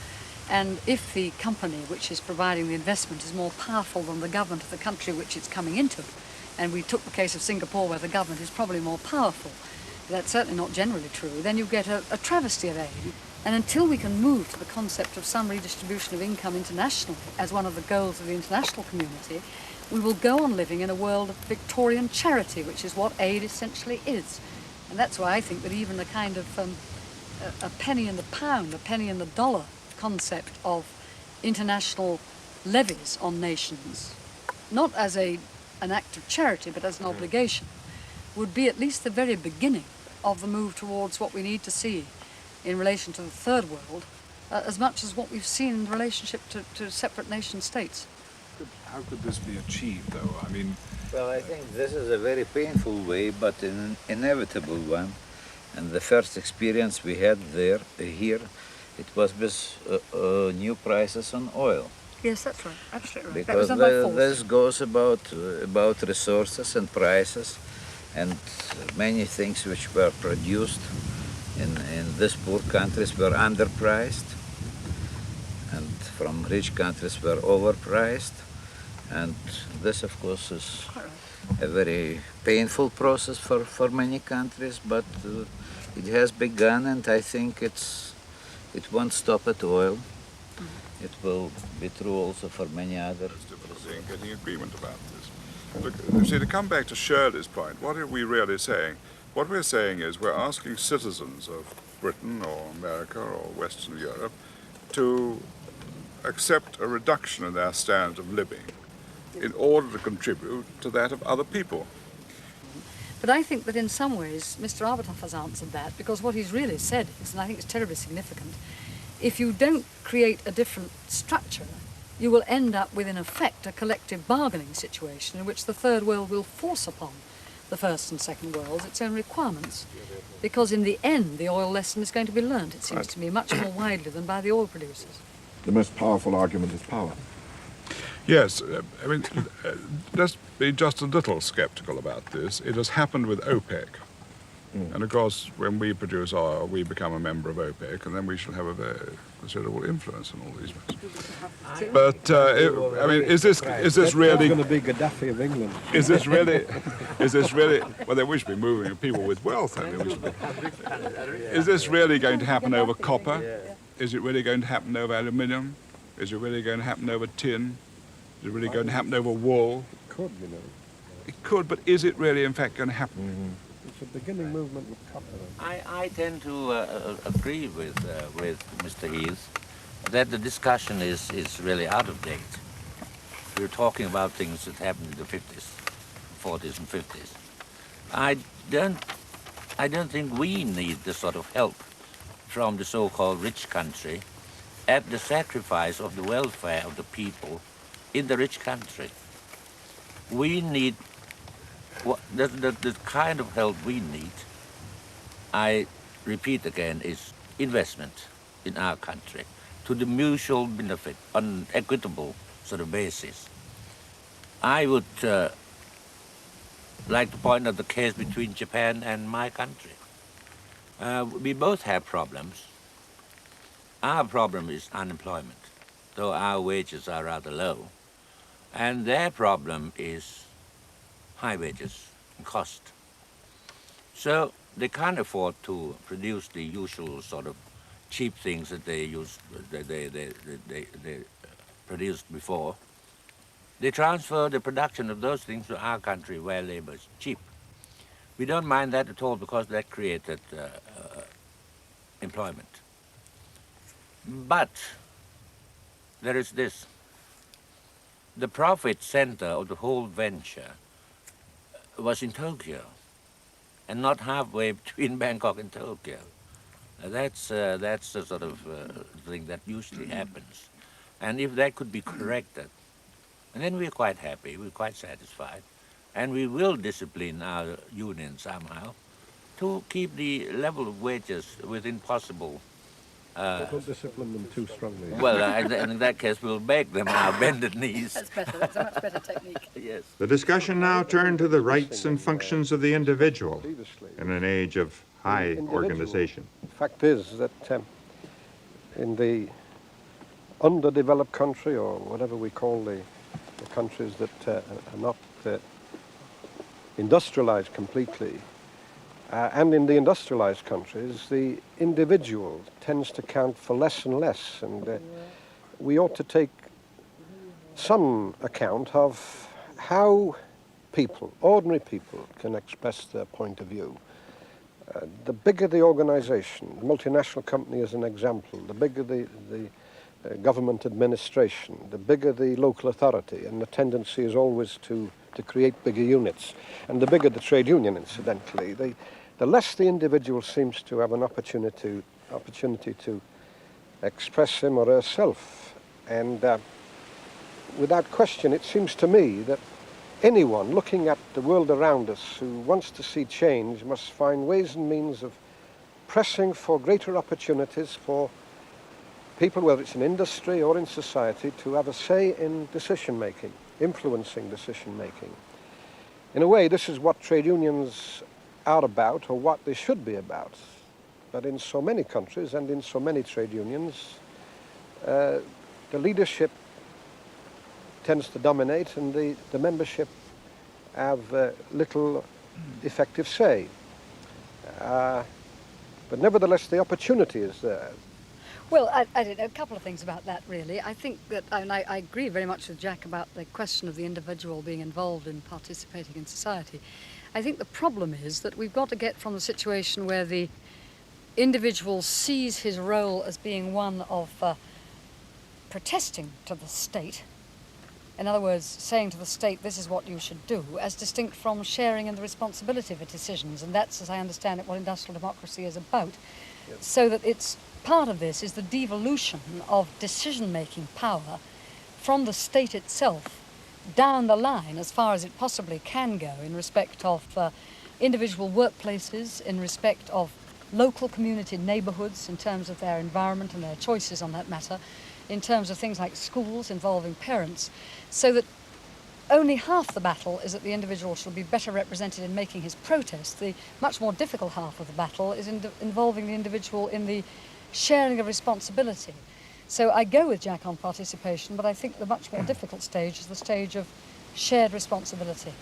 And if the company which is providing the investment is more powerful than the government of the country which it's coming into, and we took the case of Singapore where the government is probably more powerful, that's certainly not generally true, then you get a travesty of aid. And until we can move to the concept of some redistribution of income internationally as one of the goals of the international community, we will go on living in a world of Victorian charity, which is what aid essentially is. And that's why I think that even the kind of a penny in the pound, a penny in the dollar concept of international levies on nations, not as an act of charity but as an obligation, would be at least the very beginning of the move towards what we need to see in relation to the third world, as much as what we've seen in relationship to separate nation states. How could this be achieved, though? I mean... Well, I think this is a very painful way, but an inevitable one. And the first experience we had here, it was with new prices on oil. Yes, that's right, absolutely right. Because that was done by force. this goes about resources and prices, and many things which were produced in these poor countries were underpriced, and from rich countries were overpriced. And this, of course, is a very painful process for many countries, but it has begun, and I think it won't stop at oil. It will be true also for many other. It's difficult getting agreement about this. Look, you see, to come back to Shirley's point, what are we really saying? What we're saying is we're asking citizens of Britain or America or Western Europe to accept a reduction in their standard of living in order to contribute to that of other people. But I think that in some ways Mr. Arbutoff has answered that, because what he's really said is, and I think it's terribly significant, if you don't create a different structure, you will end up with, in effect, a collective bargaining situation in which the third world will force upon the first and second worlds its own requirements. Because in the end, the oil lesson is going to be learned, it seems to me, much more widely than by the oil producers. The most powerful argument is power. Yes, I mean, let's be just a little sceptical about this. It has happened with OPEC. And of course, when we produce oil, we become a member of OPEC, and then we shall have a very considerable influence in all these matters. But I mean, is this really going to be Gaddafi of England? Is this really? Well, then we should be moving people with wealth. I mean, is this really going to happen over copper? Is it really going to happen over aluminium? Is it really going to happen over tin? Is it really going to happen over wool? It could, you know. It could, but is it really, in fact, going to happen? It's a beginning movement with copper. I tend to agree with Mr. Heath that the discussion is really out of date. We're talking about things that happened in the 50s, 40s and 50s. I don't think we need the sort of help from the so-called rich country at the sacrifice of the welfare of the people in the rich country. We need the kind of help we need, I repeat again, is investment in our country to the mutual benefit on equitable sort of basis. I would like to point out the case between Japan and my country. We both have problems. Our problem is unemployment, though our wages are rather low. And their problem is high wages and cost. So they can't afford to produce the usual sort of cheap things that they produced before. They transfer the production of those things to our country where labor is cheap. We don't mind that at all because that created employment. But there is this. The profit center of the whole venture was in Tokyo and not halfway between Bangkok and Tokyo. That's the sort of thing that usually happens. And if that could be corrected, And then we're quite happy, we're quite satisfied. And we will discipline our union somehow to keep the level of wages within possible. Don't discipline them too strongly. Well, in that case, we'll beg them on our bended knees. That's better. That's a much better technique. Yes. The discussion now turned to the rights and functions of the individual in an age of high organization. The fact is that in the underdeveloped country, or whatever we call the countries that are not industrialized completely, and in the industrialized countries, the individual tends to count for less and less, and we ought to take some account of how people, ordinary people, can express their point of view. The bigger the organization, the multinational company as an example, the bigger the government administration, the bigger the local authority, and the tendency is always to create bigger units. And the bigger the trade union, incidentally, the less the individual seems to have an opportunity to express him or herself. And without question, it seems to me that anyone looking at the world around us who wants to see change must find ways and means of pressing for greater opportunities for people, whether it's in industry or in society, to have a say in decision-making, influencing decision-making. In a way, this is what trade unions are about, or what they should be about. But in so many countries and in so many trade unions, the leadership tends to dominate and the membership have little effective say. But nevertheless, the opportunity is there. Well, I don't know, a couple of things about that, really. I think that, and I agree very much with Jack about the question of the individual being involved in participating in society. I think the problem is that we've got to get from the situation where the individual sees his role as being one of protesting to the state, in other words, saying to the state, this is what you should do, as distinct from sharing in the responsibility for decisions. And that's, as I understand it, what industrial democracy is about. Yep. So that it's part of this is the devolution of decision-making power from the state itself down the line as far as it possibly can go in respect of individual workplaces, in respect of local community neighborhoods in terms of their environment and their choices on that matter, in terms of things like schools involving parents, so that only half the battle is that the individual shall be better represented in making his protest. The much more difficult half of the battle is involving the individual in the sharing of responsibility. So I go with Jack on participation, but I think the much more difficult stage is the stage of shared responsibility.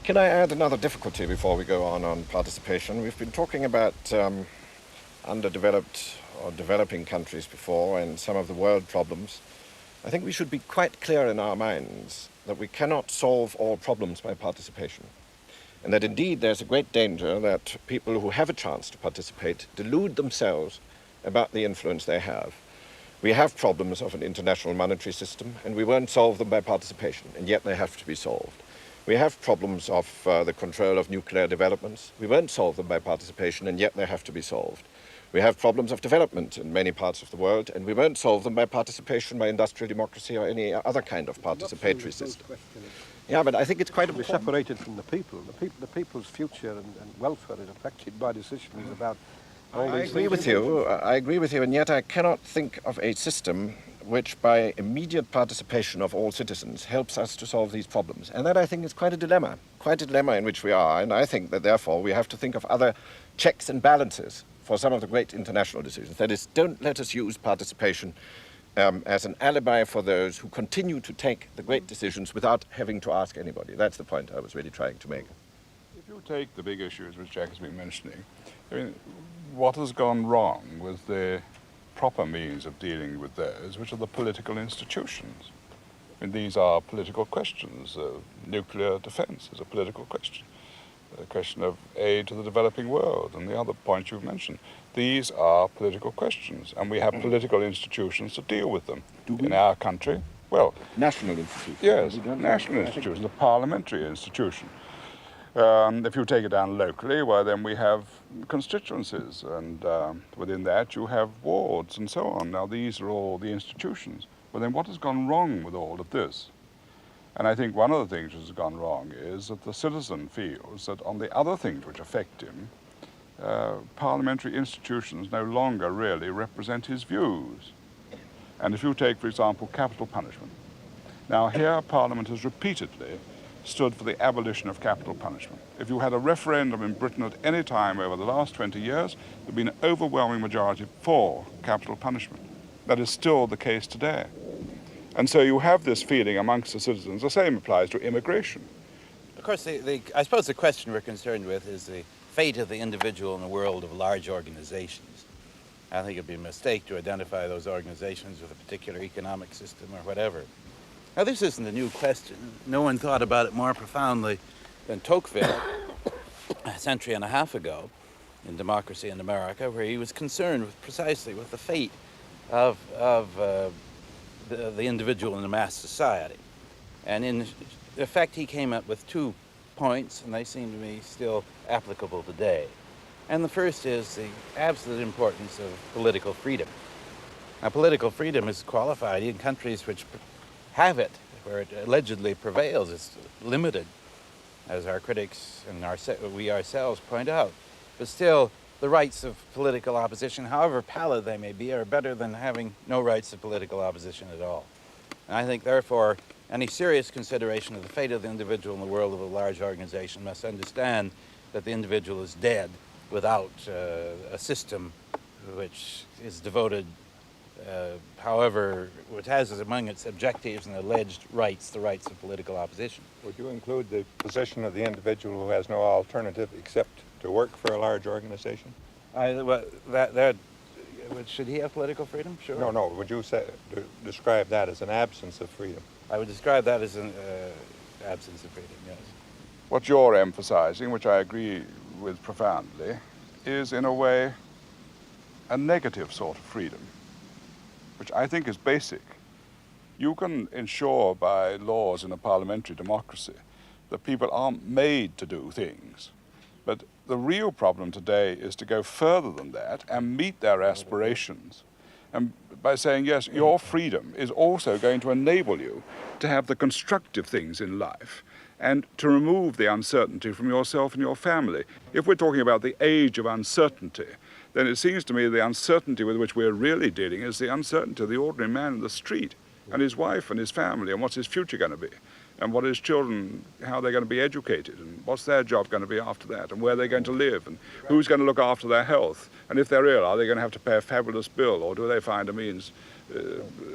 Can I add another difficulty before we go on participation? We've been talking about underdeveloped or developing countries before and some of the world problems. I think we should be quite clear in our minds that we cannot solve all problems by participation. And that indeed there's a great danger that people who have a chance to participate delude themselves about the influence they have. We have problems of an international monetary system, and we won't solve them by participation, and yet they have to be solved. We have problems of the control of nuclear developments. We won't solve them by participation, and yet they have to be solved. We have problems of development in many parts of the world, and we won't solve them by participation, by industrial democracy, or any other kind of participatory system. Yeah, but I think it's quite to be separated from the people. The people's future and welfare is affected by decisions about all these things. I agree with you, and yet I cannot think of a system which, by immediate participation of all citizens, helps us to solve these problems. And that, I think, is quite a dilemma in which we are. And I think that, therefore, we have to think of other checks and balances for some of the great international decisions. That is, don't let us use participation as an alibi for those who continue to take the great decisions without having to ask anybody. That's the point I was really trying to make. If you take the big issues which Jack has been mentioning, I mean, what has gone wrong with the proper means of dealing with those, which are the political institutions? I mean, these are political questions. Nuclear defense is a political question. The question of aid to the developing world and the other points you've mentioned. These are political questions, and we have political institutions to deal with them. In our country, well... National institutions. Yes, national institutions, the parliamentary institution. If you take it down locally, well, then we have constituencies, and within that you have wards and so on. Now, these are all the institutions. Well, then what has gone wrong with all of this? And I think one of the things that has gone wrong is that the citizen feels that on the other things which affect him, parliamentary institutions no longer really represent his views. And if you take, for example, capital punishment. Now, here Parliament has repeatedly stood for the abolition of capital punishment. If you had a referendum in Britain at any time over the last 20 years, there would be an overwhelming majority for capital punishment. That is still the case today. And so you have this feeling amongst the citizens. The same applies to immigration. Of course, I suppose the question we're concerned with is the fate of the individual in the world of large organizations. I think it'd be a mistake to identify those organizations with a particular economic system or whatever. Now, this isn't a new question. No one thought about it more profoundly than Tocqueville a century and a half ago in Democracy in America, where he was concerned precisely with the fate of the individual in a mass society. And in effect, he came up with 2 points, and they seem to me still applicable today. And the first is the absolute importance of political freedom. Now, political freedom is qualified in countries which have it, where it allegedly prevails. It's limited, as our critics and we ourselves point out. But still, the rights of political opposition, however pallid they may be, are better than having no rights of political opposition at all. And I think, therefore, any serious consideration of the fate of the individual in the world of a large organization must understand that the individual is dead without a system which is devoted, which has as among its objectives and alleged rights the rights of political opposition. Would you include the position of the individual who has no alternative except to work for a large organization? Should he have political freedom? Sure. No. Would you describe that as an absence of freedom? I would describe that as an absence of freedom, yes. What you're emphasizing, which I agree with profoundly, is in a way a negative sort of freedom, which I think is basic. You can ensure by laws in a parliamentary democracy that people aren't made to do things. But the real problem today is to go further than that and meet their aspirations. And by saying, yes, your freedom is also going to enable you to have the constructive things in life and to remove the uncertainty from yourself and your family. If we're talking about the age of uncertainty, then it seems to me the uncertainty with which we're really dealing is the uncertainty of the ordinary man in the street and his wife and his family and what's his future going to be and what his children, how they're going to be educated and what's their job going to be after that and where they're going to live and who's going to look after their health. And if they're ill, are they going to have to pay a fabulous bill or do they find a means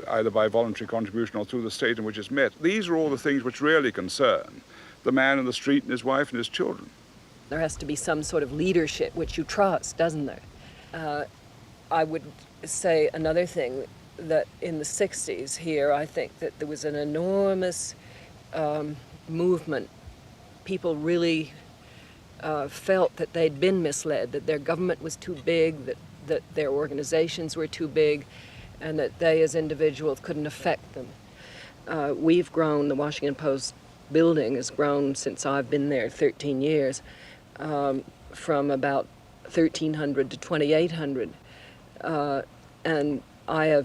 either by voluntary contribution or through the state in which it's met? These are all the things which really concern the man in the street and his wife and his children. There has to be some sort of leadership which you trust, doesn't there? I would say another thing, that in the 60s here, I think that there was an enormous movement. People really felt that they'd been misled, that their government was too big, that their organizations were too big, and that they as individuals couldn't affect them. We've grown, the Washington Post building has grown since I've been there 13 years, from about 1,300 to 2,800. And I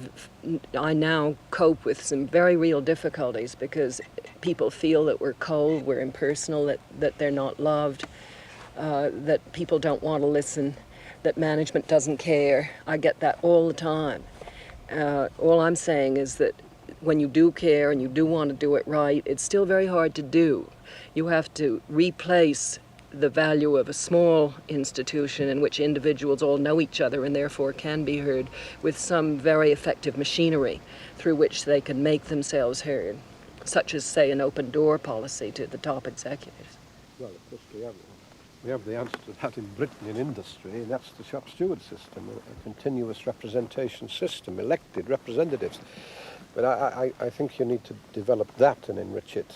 now cope with some very real difficulties because people feel that we're cold, we're impersonal, that they're not loved, that people don't want to listen, that management doesn't care. I get that all the time. All I'm saying is that when you do care and you do want to do it right, it's still very hard to do. You have to replace the value of a small institution in which individuals all know each other and therefore can be heard with some very effective machinery through which they can make themselves heard, such as, say, an open door policy to the top executives. Well, of course, we have the answer to that in Britain in industry, and that's the shop steward system, a continuous representation system, elected representatives. But I think you need to develop that and enrich it.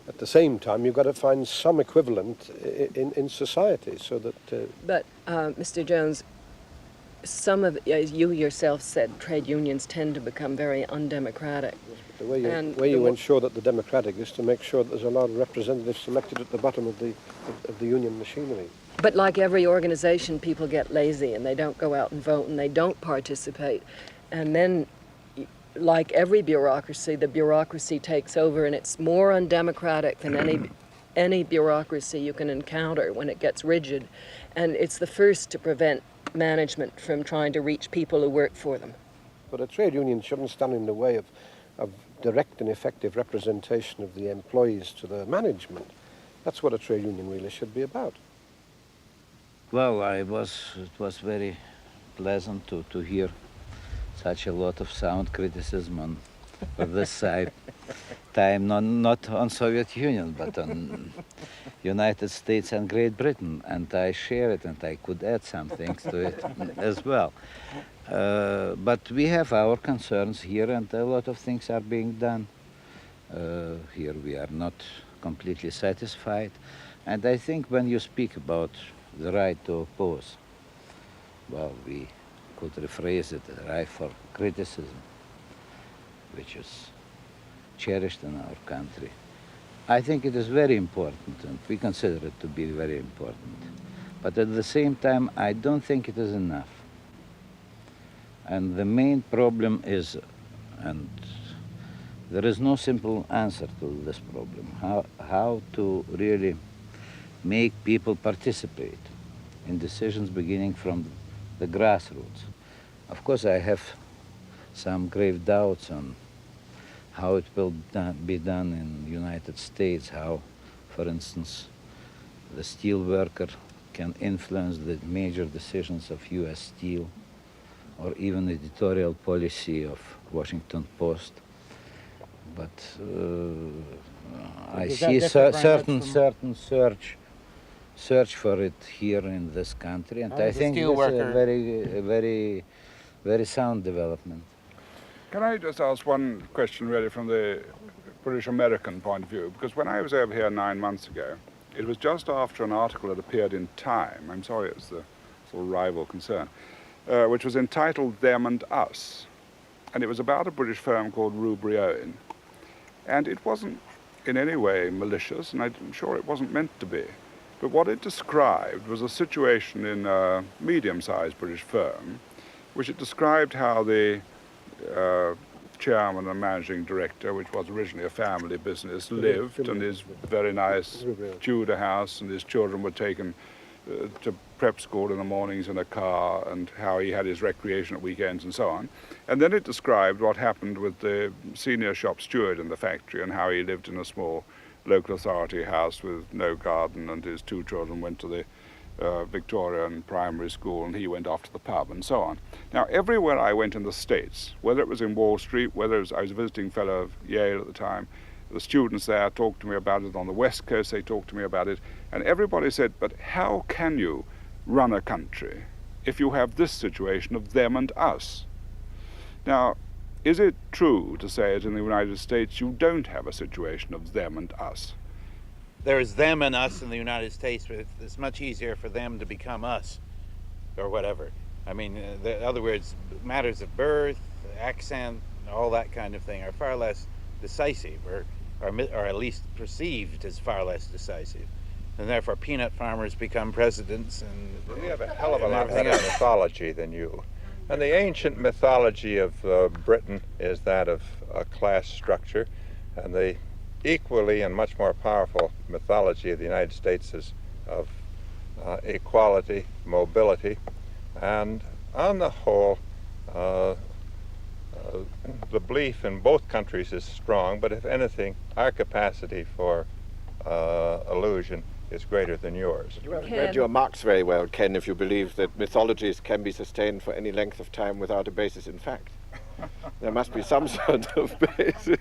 At the same time, you've got to find some equivalent in society so that... But, Mr. Jones, some of, as you yourself said, trade unions tend to become very undemocratic. The way you ensure that they're democratic is to make sure that there's a lot of representatives selected at the bottom of the union machinery. But like every organization, people get lazy and they don't go out and vote and they don't participate. And then, like every bureaucracy, the bureaucracy takes over, and it's more undemocratic than any bureaucracy you can encounter when it gets rigid. And it's the first to prevent management from trying to reach people who work for them. But a trade union shouldn't stand in the way of direct and effective representation of the employees to the management. That's what a trade union really should be about. Well, it was very pleasant to hear such a lot of sound criticism on this side. Time not on Soviet Union, but on United States and Great Britain, and I share it, and I could add some things to it as well. But we have our concerns here, and a lot of things are being done. Here we are not completely satisfied, and I think when you speak about the right to oppose, well, we could rephrase it, the right for criticism, which is cherished in our country. I think it is very important, and we consider it to be very important. But at the same time, I don't think it is enough. And the main problem is, and there is no simple answer to this problem, how to really make people participate in decisions beginning from the grassroots. Of course, I have some grave doubts on how it will be done in the United States, how, for instance, the steel worker can influence the major decisions of U.S. Steel, or even editorial policy of Washington Post. But I see certain search for it here in this country, and I think it's a very sound development. Can I just ask one question really from the British-American point of view? Because when I was over here 9 months ago, it was just after an article that appeared in Time, I'm sorry it's the sort of rival concern, which was entitled Them and Us. And it was about a British firm called Rubery Owen. And it wasn't in any way malicious, and I'm sure it wasn't meant to be. But what it described was a situation in a medium-sized British firm, which it described how the chairman and managing director, which was originally a family business, lived in his very nice Tudor house, and his children were taken to prep school in the mornings in a car, and how he had his recreation at weekends and so on. And then it described what happened with the senior shop steward in the factory, and how he lived in a small local authority house with no garden, and his 2 children went to the Victorian primary school, and he went off to the pub, and so on. Now, everywhere I went in the States, whether it was in Wall Street, whether I was a visiting fellow of Yale at the time, the students there talked to me about it. On the West Coast, they talked to me about it, and everybody said, but how can you run a country if you have this situation of them and us? Now, is it true to say that in the United States you don't have a situation of them and us? There's them and us in the United States, but it's much easier for them to become us, or whatever. I mean, in other words, matters of birth, accent, all that kind of thing are far less decisive, or at least perceived as far less decisive. And therefore peanut farmers become presidents, and we have a hell of a lot better mythology than you. And the ancient mythology of Britain is that of a class structure, and the equally and much more powerful mythology of the United States is of equality, mobility, and on the whole, the belief in both countries is strong, but if anything, our capacity for illusion is greater than yours. You haven't read your Marx very well, Ken, if you believe that mythologies can be sustained for any length of time without a basis in fact. There must be some sort of basis.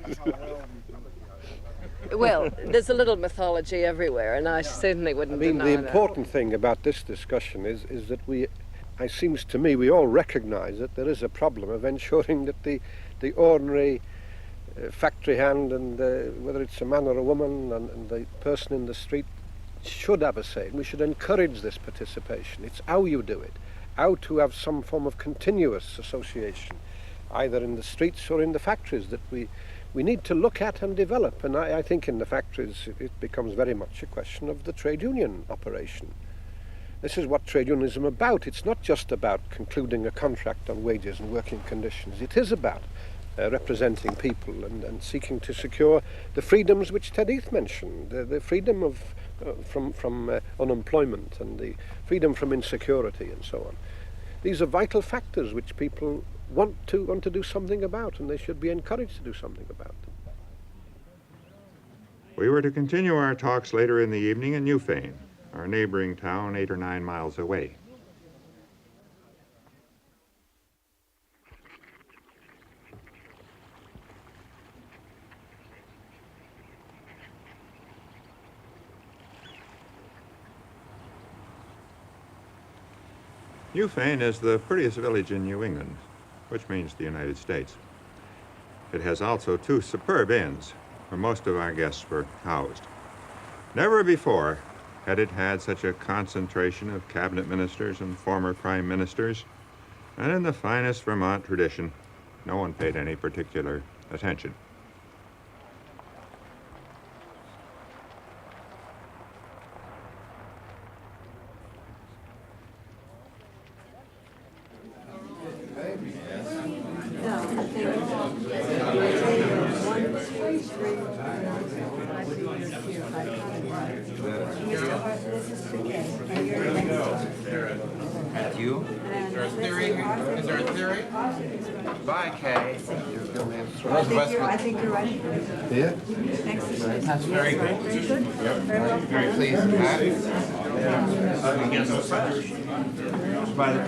Well, there's a little mythology everywhere, and I certainly wouldn't deny the that. important thing about this discussion is that it seems to me we all recognize that there is a problem of ensuring that the ordinary factory hand, and whether it's a man or a woman, and the person in the street should have a say. We should encourage this participation. It's how you do it. how to have some form of continuous association, either in the streets or in the factories, that we need to look at and develop. And I think in the factories it becomes very much a question of the trade union operation. This is what trade unionism is about. It's not just about concluding a contract on wages and working conditions. It is about representing people and seeking to secure the freedoms which Ted Heath mentioned, the freedom of from unemployment and the freedom from insecurity and so on. These are vital factors which people want to do something about, and they should be encouraged to do something about them. We were to continue our talks later in the evening in Newfane, our neighboring town 8 or 9 miles away. Newfane is the prettiest village in New England, which means the United States. It has also 2 superb inns where most of our guests were housed. Never before had it had such a concentration of cabinet ministers and former prime ministers, and in the finest Vermont tradition, no one paid any particular attention. That's you? Is there a theory? Is there a theory? Bye, Kay. I think you're right. Yeah? That's very good. Very good. Very well. Very pleased with that.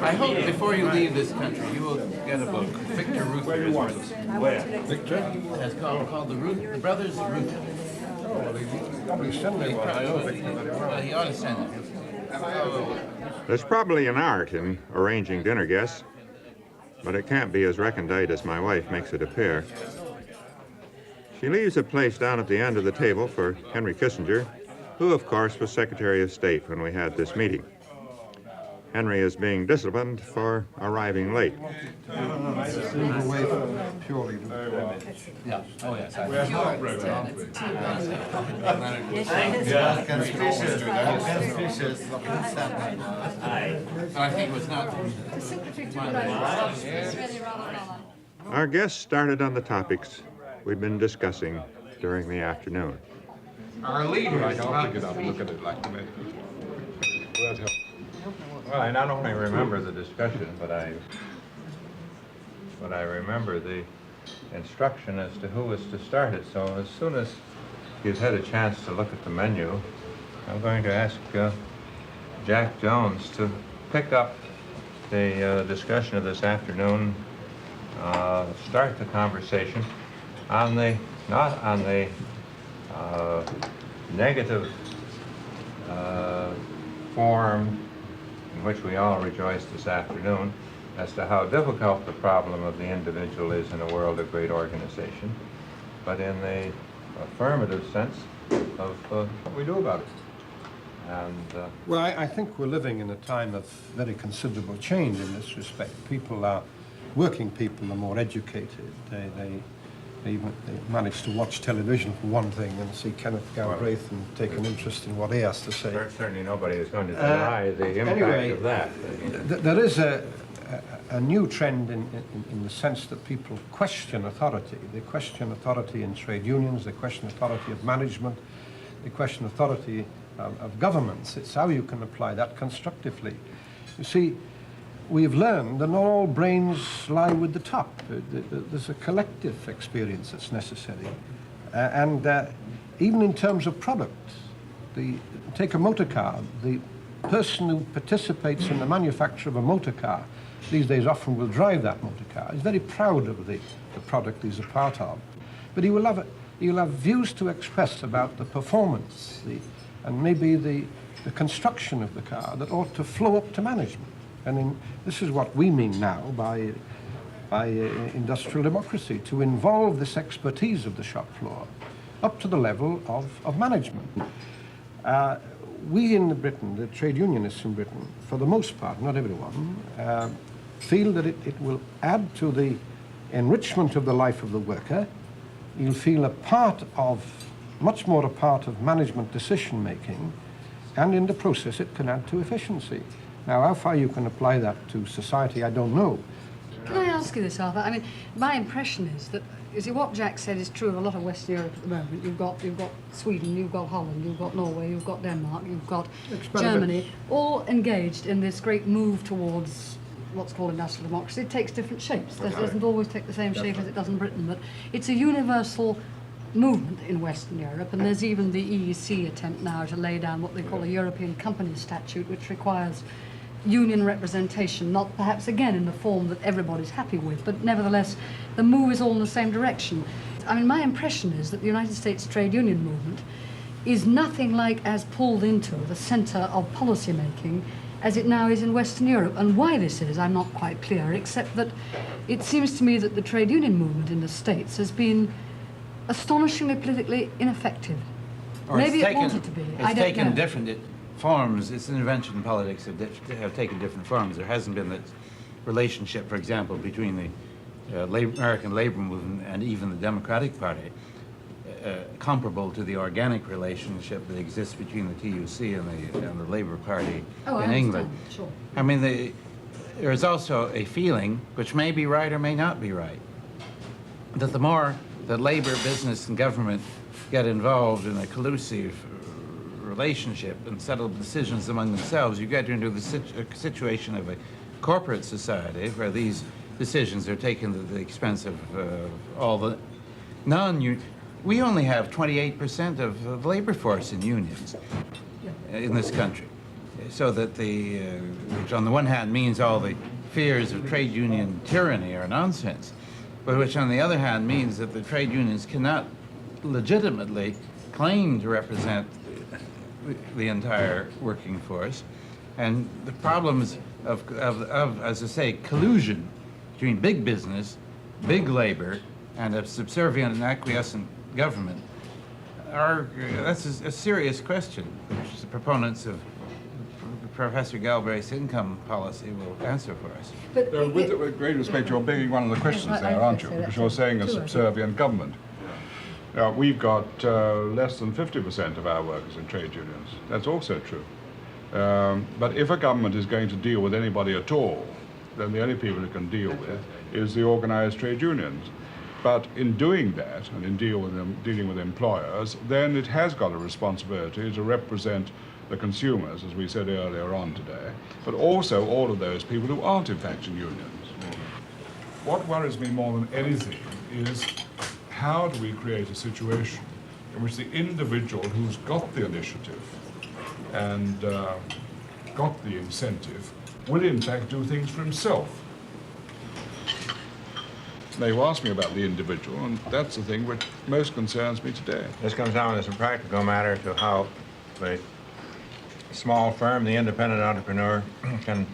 I hope before you leave this country, you will get a book. Victor Ruther is one of them. Where? Victor? It's called the Brothers Ruther. Probably send me one. I know Victor very well. He ought to send it. There's probably an art in arranging dinner guests, but it can't be as recondite as my wife makes it appear. She leaves a place down at the end of the table for Henry Kissinger, who, of course, was Secretary of State when we had this meeting. Henry is being disciplined for arriving late. Move away from purely. Yeah. Oh, yes. I think it was not. Our guests started on the topics we've been discussing during the afternoon. Our leader is about to get up and look at it like the man. Well, I not only remember the discussion, but I remember the instruction as to who was to start it. So as soon as you've had a chance to look at the menu, I'm going to ask Jack Jones to pick up the discussion of this afternoon, start the conversation on the, not on the negative form in which we all rejoice this afternoon as to how difficult the problem of the individual is in a world of great organization, but in the affirmative sense of what we do about it. And well, I think we're living in a time of very considerable change in this respect. Working people are more educated. They manage to watch television for one thing and see Kenneth Galbraith and take an interest in what he has to say. Certainly nobody is going to deny the impact of that. There is a new trend in the sense that people question authority. They question authority in trade unions, they question authority of management, they question authority of governments. It's how you can apply that constructively. You see, we've learned that not all brains lie with the top. There's a collective experience that's necessary. And even in terms of product, take a motor car. The person who participates in the manufacture of a motor car these days often will drive that motor car. He's very proud of the product he's a part of. But he will have views to express about the performance and maybe the construction of the car that ought to flow up to management. And this is what we mean now by industrial democracy, to involve this expertise of the shop floor up to the level of management. we in Britain, the trade unionists in Britain, for the most part, not everyone, feel that it will add to the enrichment of the life of the worker. You'll feel much more a part of management decision making, and in the process it can add to efficiency. Now, how far you can apply that to society, I don't know. Can I ask you this, Arthur? I mean, my impression is that, you see, what Jack said is true of a lot of Western Europe at the moment. You've got Sweden, you've got Holland, you've got Norway, you've got Denmark, you've got Germany, all engaged in this great move towards what's called industrial democracy. It takes different shapes. It doesn't always take the same shape as it does in Britain, but it's a universal movement in Western Europe, and there's even the EEC attempt now to lay down what they call a European Companies Statute, which requires union representation, not perhaps again in the form that everybody's happy with, but nevertheless the move is all in the same direction. I mean, my impression is that the United States trade union movement is nothing like as pulled into the centre of policy making as it now is in Western Europe. And why this is, I'm not quite clear, except that it seems to me that the trade union movement in the States has been astonishingly politically ineffective. Or Maybe it wanted to be. It's taken different forms. Its intervention in politics have taken different forms. There hasn't been that relationship, for example, between the American labor movement and even the Democratic Party, comparable to the organic relationship that exists between the TUC and the Labor Party in England. Sure. I mean, there is also a feeling, which may be right or may not be right, that the more that labor, business, and government get involved in a collusive relationship and settle decisions among themselves, you get into the situation of a corporate society where these decisions are taken at the expense of all the non-union. We only have 28% of the labor force in unions in this country, so that which on the one hand means all the fears of trade union tyranny are nonsense, but which on the other hand means that the trade unions cannot legitimately claim to represent the entire working force. And the problems of, as I say, collusion between big business, big labor, and a subservient and acquiescent government that's a serious question, which the proponents of Professor Galbraith's income policy will answer for us. With great respect, you're begging one of the questions there, aren't you? Because you're saying a subservient government. Now, we've got less than 50% of our workers in trade unions. That's also true. But if a government is going to deal with anybody at all, then the only people it can deal with is the organized trade unions. But in doing that, and in dealing with employers, then it has got a responsibility to represent the consumers, as we said earlier on today, but also all of those people who aren't in fact in unions. What worries me more than anything is how do we create a situation in which the individual who's got the initiative and got the incentive will in fact do things for himself. Now, you asked me about the individual, and that's the thing which most concerns me today. This comes down as a practical matter to how the small firm, the independent entrepreneur, can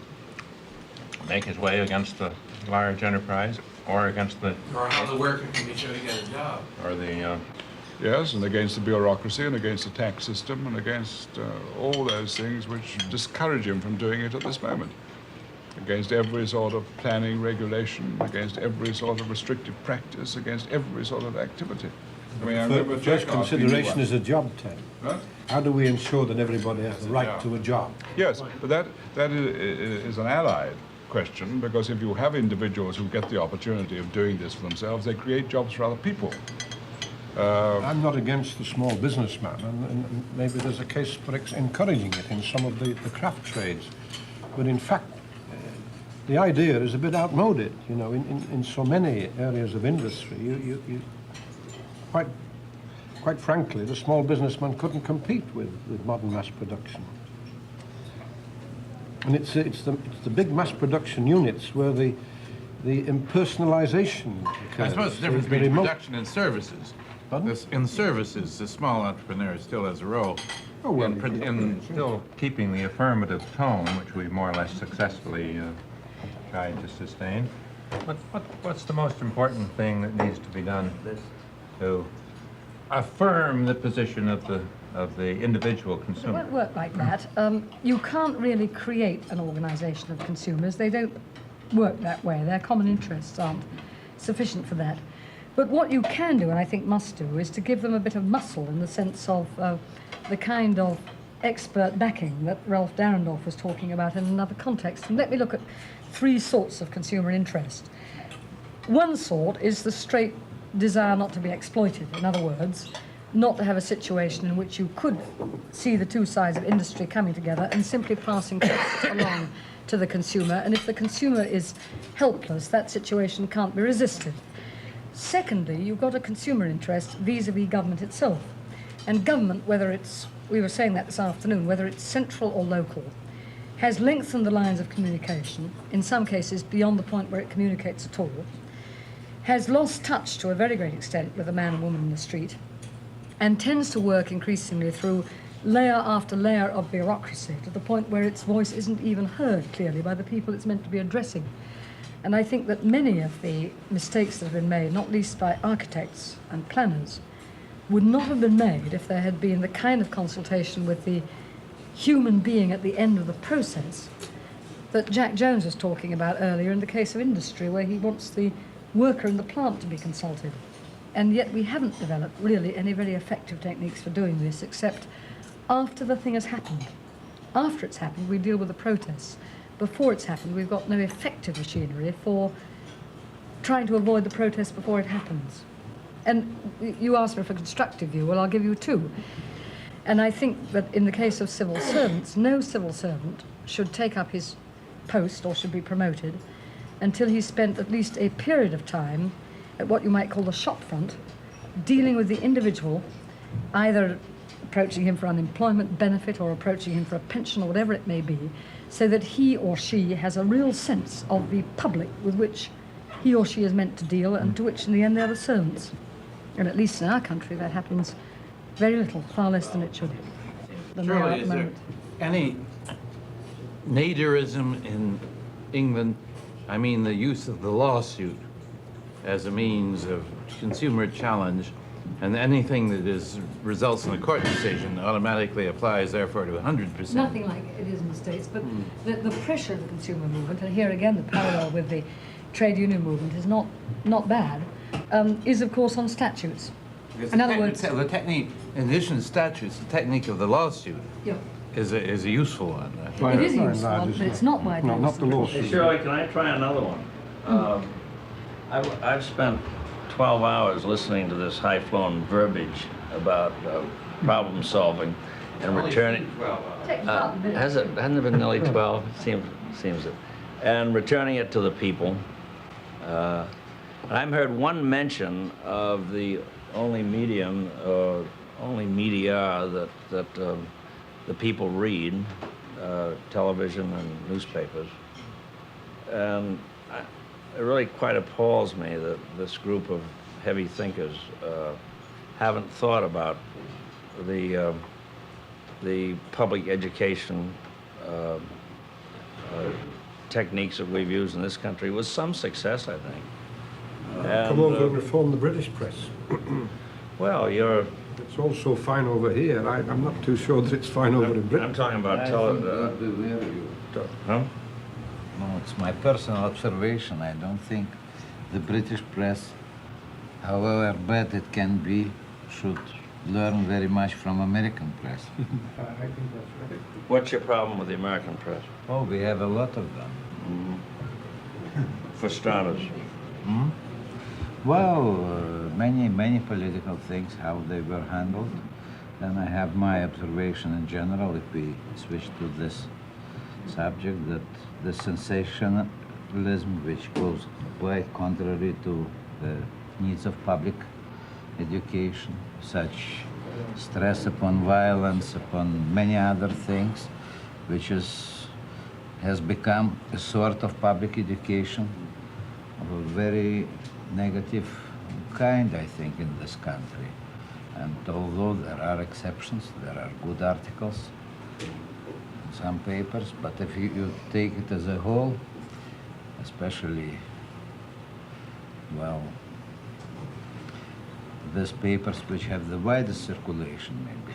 make his way against the large enterprise or against the... Or how the worker can be sure to get a job. Or the... Yes, and against the bureaucracy and against the tax system and against all those things which discourage him from doing it at this moment. Against every sort of planning regulation, against every sort of restrictive practice, against every sort of activity. I mean, first consideration is a job, Ted. Huh? How do we ensure that everybody has the right to a job? Yes, but that is an allied question, because if you have individuals who get the opportunity of doing this for themselves, they create jobs for other people. I'm not against the small businessman, and maybe there's a case for encouraging it in some of the craft trades. But in fact, the idea is a bit outmoded. You know, in so many areas of industry, you quite frankly, the small businessman couldn't compete with modern mass production. And it's the big mass production units where the impersonalization occurs. I suppose the difference between production and services. In services, the small entrepreneur still has a role. Oh, well, in still keeping the affirmative tone, which we've more or less successfully tried to sustain. What's the most important thing that needs to be done to affirm the position of the individual It consumer. won't work like that. You can't really create an organisation of consumers. They don't work that way. Their common interests aren't sufficient for that. But what you can do, and I think must do, is to give them a bit of muscle in the sense of the kind of expert backing that Ralph Dahrendorf was talking about in another context. And let me look at three sorts of consumer interest. One sort is the straight desire not to be exploited. In other words, not to have a situation in which you could see the two sides of industry coming together and simply passing costs along to the consumer. And if the consumer is helpless, that situation can't be resisted. Secondly, you've got a consumer interest vis-à-vis government itself. And government, whether it's, we were saying that this afternoon, whether it's central or local, has lengthened the lines of communication, in some cases beyond the point where it communicates at all, has lost touch to a very great extent with the man and woman in the street, and tends to work increasingly through layer after layer of bureaucracy to the point where its voice isn't even heard clearly by the people it's meant to be addressing. And I think that many of the mistakes that have been made, not least by architects and planners, would not have been made if there had been the kind of consultation with the human being at the end of the process that Jack Jones was talking about earlier in the case of industry, where he wants the worker in the plant to be consulted. And yet we haven't developed really any very effective techniques for doing this, except after the thing has happened. After it's happened, we deal with the protests. Before it's happened, we've got no effective machinery for trying to avoid the protest before it happens. And you asked me for a constructive view. Well, I'll give you two. And I think that in the case of civil servants, no civil servant should take up his post or should be promoted until he's spent at least a period of time at what you might call the shop front, dealing with the individual, either approaching him for unemployment benefit or approaching him for a pension or whatever it may be, so that he or she has a real sense of the public with which he or she is meant to deal and to which in the end they're the servants. And at least in our country that happens very little, far less than it should. Shirley, is there any nadirism in England? I mean, the use of the lawsuit as a means of consumer challenge, and anything that results in a court decision automatically applies, therefore, to 100%. Nothing like it is in the States, but the pressure of the consumer movement, and here again the parallel with the trade union movement is not bad, is of course on statutes. In other words, the technique, in addition to statutes, the technique of the lawsuit is a useful one. It is a useful one, but it's not widely used. Not the lawsuit. Hey, Shirley, can I try another one? I've spent 12 hours listening to this high-flown verbiage about problem solving and returning. Hasn't it been nearly 12? Seems it. And returning it to the people. And I've heard one mention of the only medium, only media that the people read, television and newspapers. And it really quite appalls me that this group of heavy thinkers haven't thought about the public education techniques that we've used in this country with some success, I think. Come over and reform the British press. Well, It's also fine over here. I'm not too sure that it's fine over in Britain. I'm talking about Huh? No, it's my personal observation. I don't think the British press, however bad it can be, should learn very much from American press. I think that's right. What's your problem with the American press? Oh, we have a lot of them. For starters. Well, many political things, how they were handled. Then I have my observation in general, if we switch to this subject, that the sensationalism, which goes quite contrary to the needs of public education, such stress upon violence, upon many other things, which has become a sort of public education of a very negative kind, I think, in this country. And although there are exceptions, there are good articles in some papers, but if you take it as a whole, especially, well, these papers which have the widest circulation, maybe.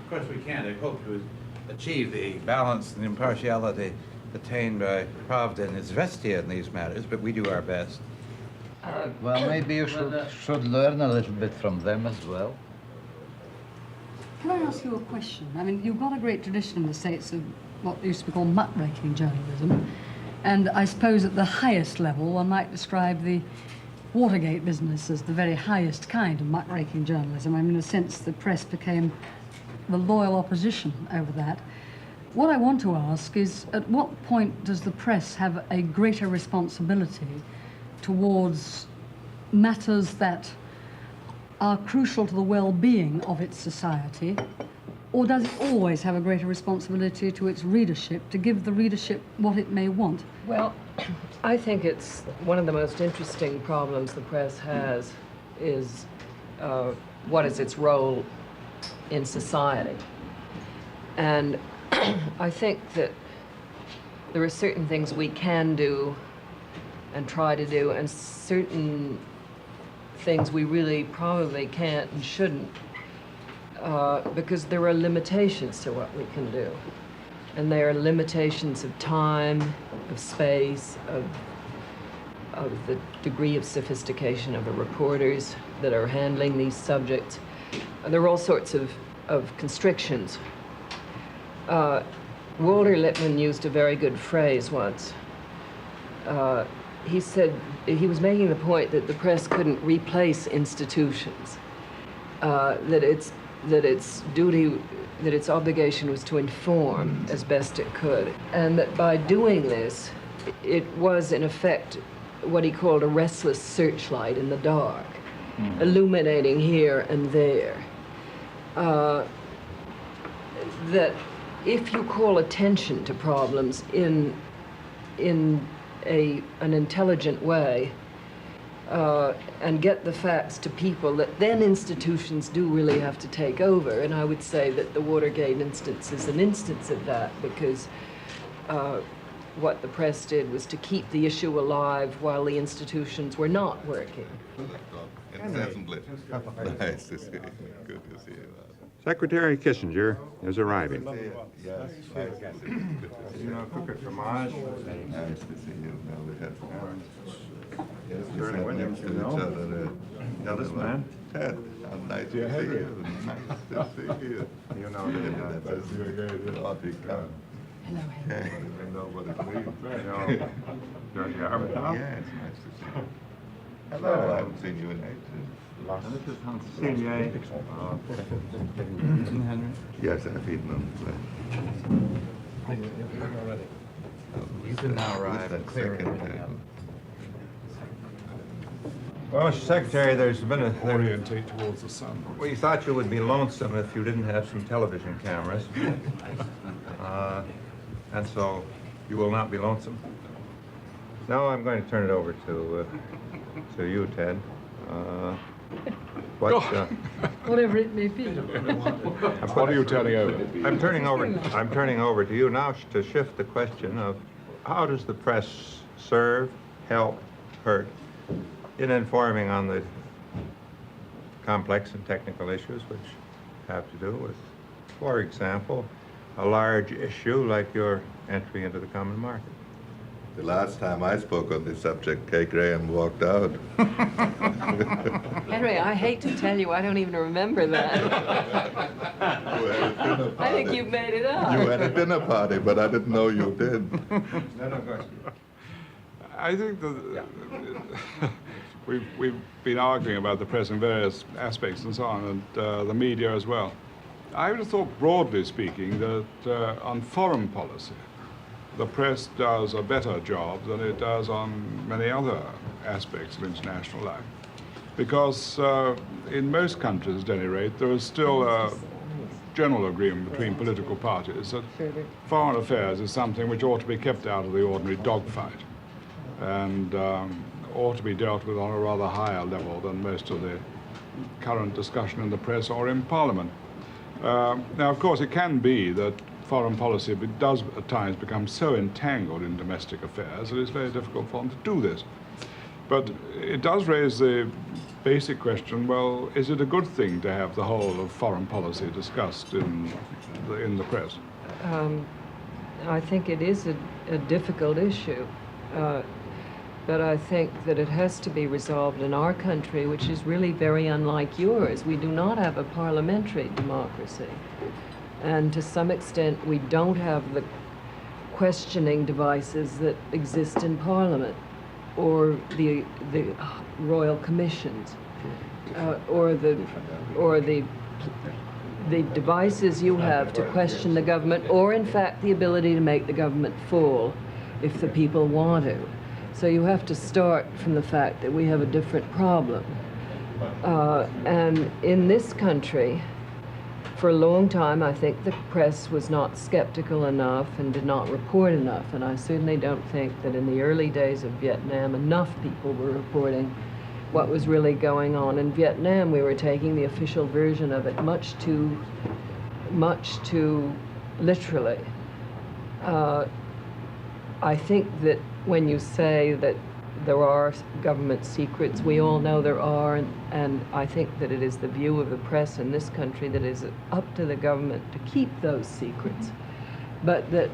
Of course we can't. I hope to achieve the balance and impartiality attained by Pravda and Izvestia in these matters, but we do our best. Well, maybe you should learn a little bit from them as well. Can I ask you a question? I mean, you've got a great tradition in the States of what used to be called muckraking journalism, and I suppose at the highest level one might describe the Watergate business as the very highest kind of muckraking journalism. I mean, in a sense, the press became the loyal opposition over that. What I want to ask is, at what point does the press have a greater responsibility towards matters that are crucial to the well-being of its society, or does it always have a greater responsibility to its readership to give the readership what it may want? Well, I think it's one of the most interesting problems the press has is what is its role in society. And I think that there are certain things we can do and try to do, and certain things we really probably can't and shouldn't, because there are limitations to what we can do. And there are limitations of time, of space, of the degree of sophistication of the reporters that are handling these subjects. There are all sorts of constrictions. Walter Lippmann used a very good phrase once. He said, he was making the point that the press couldn't replace institutions, that its duty, that its obligation was to inform as best it could, and that by doing this, it was in effect what he called a restless searchlight in the dark, illuminating here and there. That if you call attention to problems in an intelligent way and get the facts to people, that then institutions do really have to take over. And I would say that the Watergate instance is an instance of that, because what the press did was to keep the issue alive while the institutions were not working. Nice to see you. Good to see you. Secretary Kissinger is arriving. Yes. You know, cook at Vermont. Nice to see you. No, we had Turn Williams, you know. Now this man, Ted. How nice to see you. Nice to see you. You know that. That's good. Audrey, come. Hello, hello. I know what it means. George Galbraith. Yes, nice to see you. Hello, I haven't seen you in ages. This is Hansier. Yes, I've eaten them. You can now arrive clear. Well, Mr. Secretary, there's been a... Orientate towards the sun. We thought you would be lonesome if you didn't have some television cameras. And so you will not be lonesome. Now I'm going to turn it over to you, Ted. Whatever it may be. What are you turning over? I'm turning over to you now to shift the question of how does the press serve, help, hurt in informing on the complex and technical issues which have to do with, for example, a large issue like your entry into the common market. The last time I spoke on this subject, Kay Graham walked out. Henry, I hate to tell you, I don't even remember that. I think you made it up. You had a dinner party, but I didn't know you did. I think that we've been arguing about the press in various aspects and so on, and the media as well. I would have thought, broadly speaking, that on foreign policy, the press does a better job than it does on many other aspects of international life. Because in most countries, at any rate, there is still a general agreement between political parties that foreign affairs is something which ought to be kept out of the ordinary dogfight and ought to be dealt with on a rather higher level than most of the current discussion in the press or in Parliament. Now, of course, it can be that foreign policy does at times become so entangled in domestic affairs that it's very difficult for them to do this. But it does raise the basic question, well, is it a good thing to have the whole of foreign policy discussed in the press? I think it is a difficult issue, but I think that it has to be resolved in our country, which is really very unlike yours. We do not have a parliamentary democracy, and to some extent we don't have the questioning devices that exist in Parliament, or the royal commissions, or the devices you have to question the government, or in fact the ability to make the government fall if the people want to. So you have to start from the fact that we have a different problem. And in this country, for a long time, I think the press was not skeptical enough and did not report enough. And I certainly don't think that in the early days of Vietnam, enough people were reporting what was really going on in Vietnam. We were taking the official version of it much too literally. I think that when you say that there are government secrets, we all know there are, and I think that it is the view of the press in this country that it is up to the government to keep those secrets. But that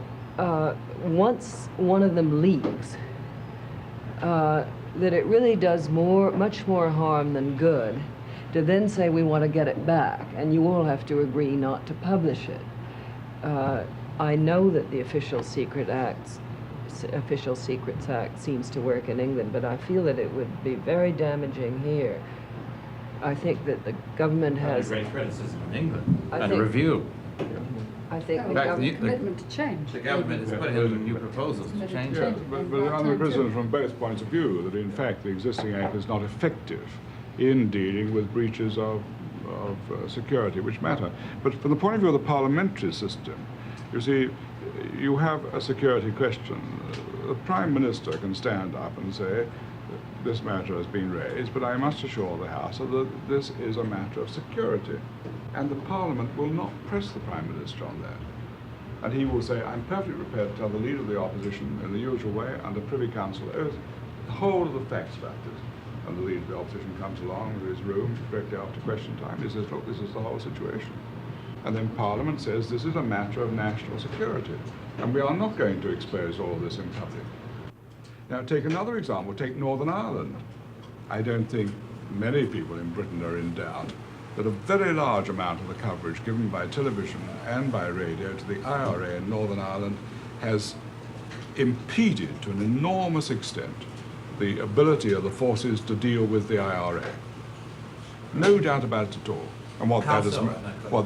once one of them leaks, that it really does much more harm than good to then say we want to get it back, and you all have to agree not to publish it. I know that the Official Secrets Act seems to work in England, but I feel that it would be very damaging here. I think that the government has great criticism in England and a review. I think the commitment to change. The government is putting in new proposals to change Yeah, it. but I'm the President from both points of view, that in fact the existing Act is not effective in dealing with breaches of security which matter. But from the point of view of the parliamentary system, you see, you have a security question. The Prime Minister can stand up and say, this matter has been raised, but I must assure the House that this is a matter of security. And the Parliament will not press the Prime Minister on that. And he will say, I'm perfectly prepared to tell the Leader of the Opposition in the usual way, under Privy Council oath, the whole of the facts about this. And the Leader of the Opposition comes along to his room directly after question time. He says, look, this is the whole situation. And then Parliament says this is a matter of national security, and we are not going to expose all of this in public. Now, take another example. Take Northern Ireland. I don't think many people in Britain are in doubt that a very large amount of the coverage given by television and by radio to the IRA in Northern Ireland has impeded to an enormous extent the ability of the forces to deal with the IRA. No doubt about it at all. And what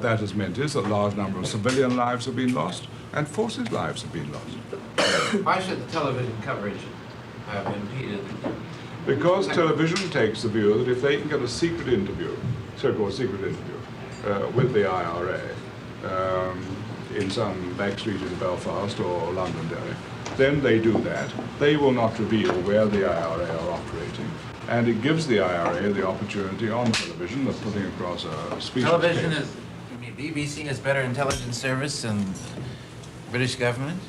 that has meant is that a large number of civilian lives have been lost and forces' lives have been lost. Why should the television coverage have impeded? Because television takes the view that if they can get a secret interview, so-called secret interview, with the IRA in some back street in Belfast or Londonderry, then they do that. They will not reveal where the IRA are operating. And it gives the IRA the opportunity on television of putting across a speech. Television is, I mean, BBC is better intelligence service than British government?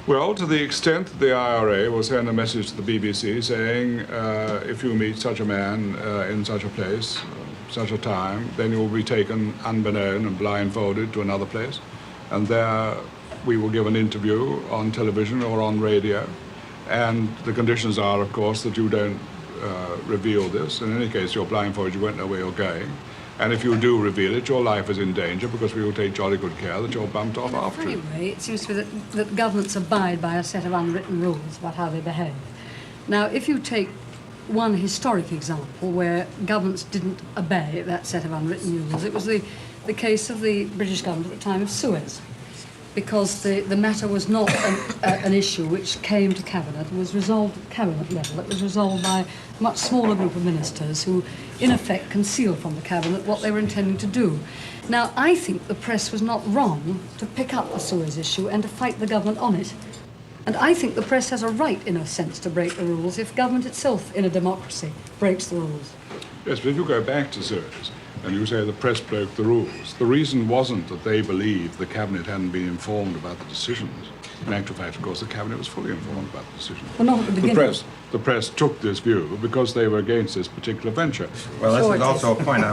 Well, to the extent that the IRA will send a message to the BBC saying, if you meet such a man in such a place, such a time, then you will be taken unbeknown and blindfolded to another place. And there we will give an interview on television or on radio. And the conditions are, of course, that you don't reveal this. In any case, you're blindfolded, you won't know where you're going. And if you do reveal it, your life is in danger because we will take jolly good care that you're bumped off after it. Anyway, it seems to me that governments abide by a set of unwritten rules about how they behave. Now, if you take one historic example where governments didn't obey that set of unwritten rules, it was the case of the British government at the time of Suez, because the matter was not an issue which came to Cabinet and was resolved at Cabinet level. It was resolved by a much smaller group of ministers who, in effect, concealed from the Cabinet what they were intending to do. Now, I think the press was not wrong to pick up the Suez issue and to fight the government on it. And I think the press has a right, in a sense, to break the rules if government itself, in a democracy, breaks the rules. Yes, but if you go back to Suez, and you say the press broke the rules. The reason wasn't that they believed the cabinet hadn't been informed about the decisions. In actual fact, of course, the cabinet was fully informed about the decisions. Well, not at the beginning. The press took this view because they were against this particular venture. Well, this is also a point.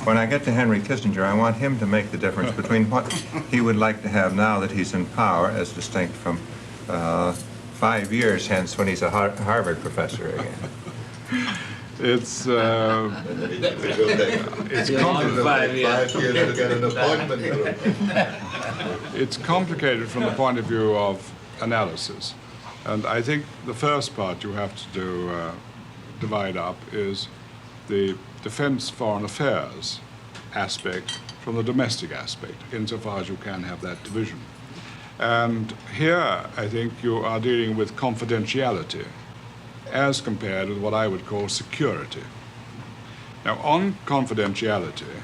When I get to Henry Kissinger, I want him to make the difference between what he would like to have now that he's in power, as distinct from 5 years hence when he's a Harvard professor again. It's it's complicated from the point of view of analysis. And I think the first part you have to divide up is the defense foreign affairs aspect from the domestic aspect, insofar as you can have that division. And here, I think you are dealing with confidentiality as compared with what I would call security. Now, on confidentiality,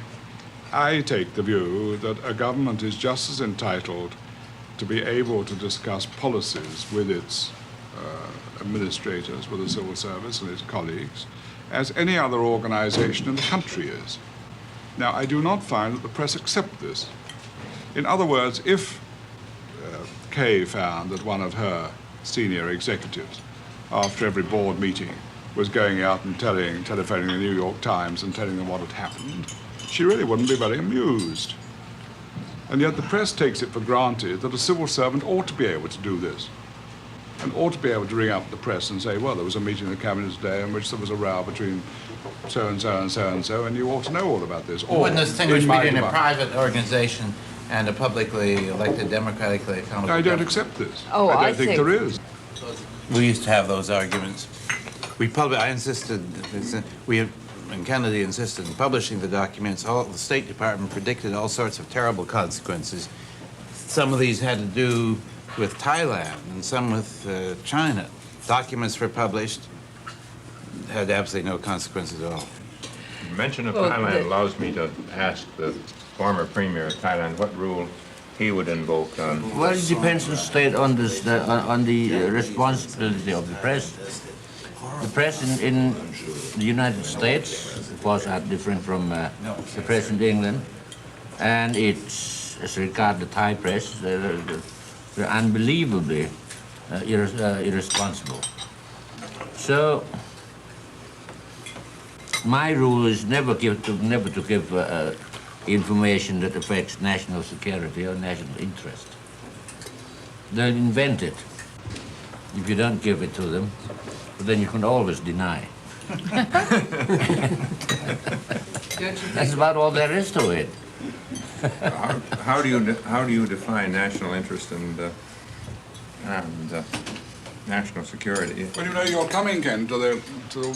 I take the view that a government is just as entitled to be able to discuss policies with its administrators, with the civil service and its colleagues, as any other organization in the country is. Now, I do not find that the press accept this. In other words, if Kay found that one of her senior executives, after every board meeting, was going out and telephoning the New York Times and telling them what had happened, she really wouldn't be very amused. And yet the press takes it for granted that a civil servant ought to be able to do this, and ought to be able to ring up the press and say, well, there was a meeting in the cabinet today in which there was a row between so-and-so and so-and-so, and you ought to know all about this. You wouldn't distinguish between a private organization and a publicly elected, democratically accountable I don't government. accept this. Oh, I don't think there is. We used to have those arguments. I insisted, and Kennedy insisted in publishing the documents. The State Department predicted all sorts of terrible consequences. Some of these had to do with Thailand and some with China. Documents were published, had absolutely no consequences at all. Mention of Thailand allows me to ask the former premier of Thailand what rule he would invoke on. Well, it depends on the responsibility of the press. The press in the United States, of course, are different from the press in England, and it's, as regards the Thai press, they're unbelievably irresponsible. So my rule is never to give information that affects national security or national interest. They'll invent it if you don't give it to them, but then you can always deny. That's about all there is to it. How do you define national interest and national security? Well, you know, you're coming, Ken, to the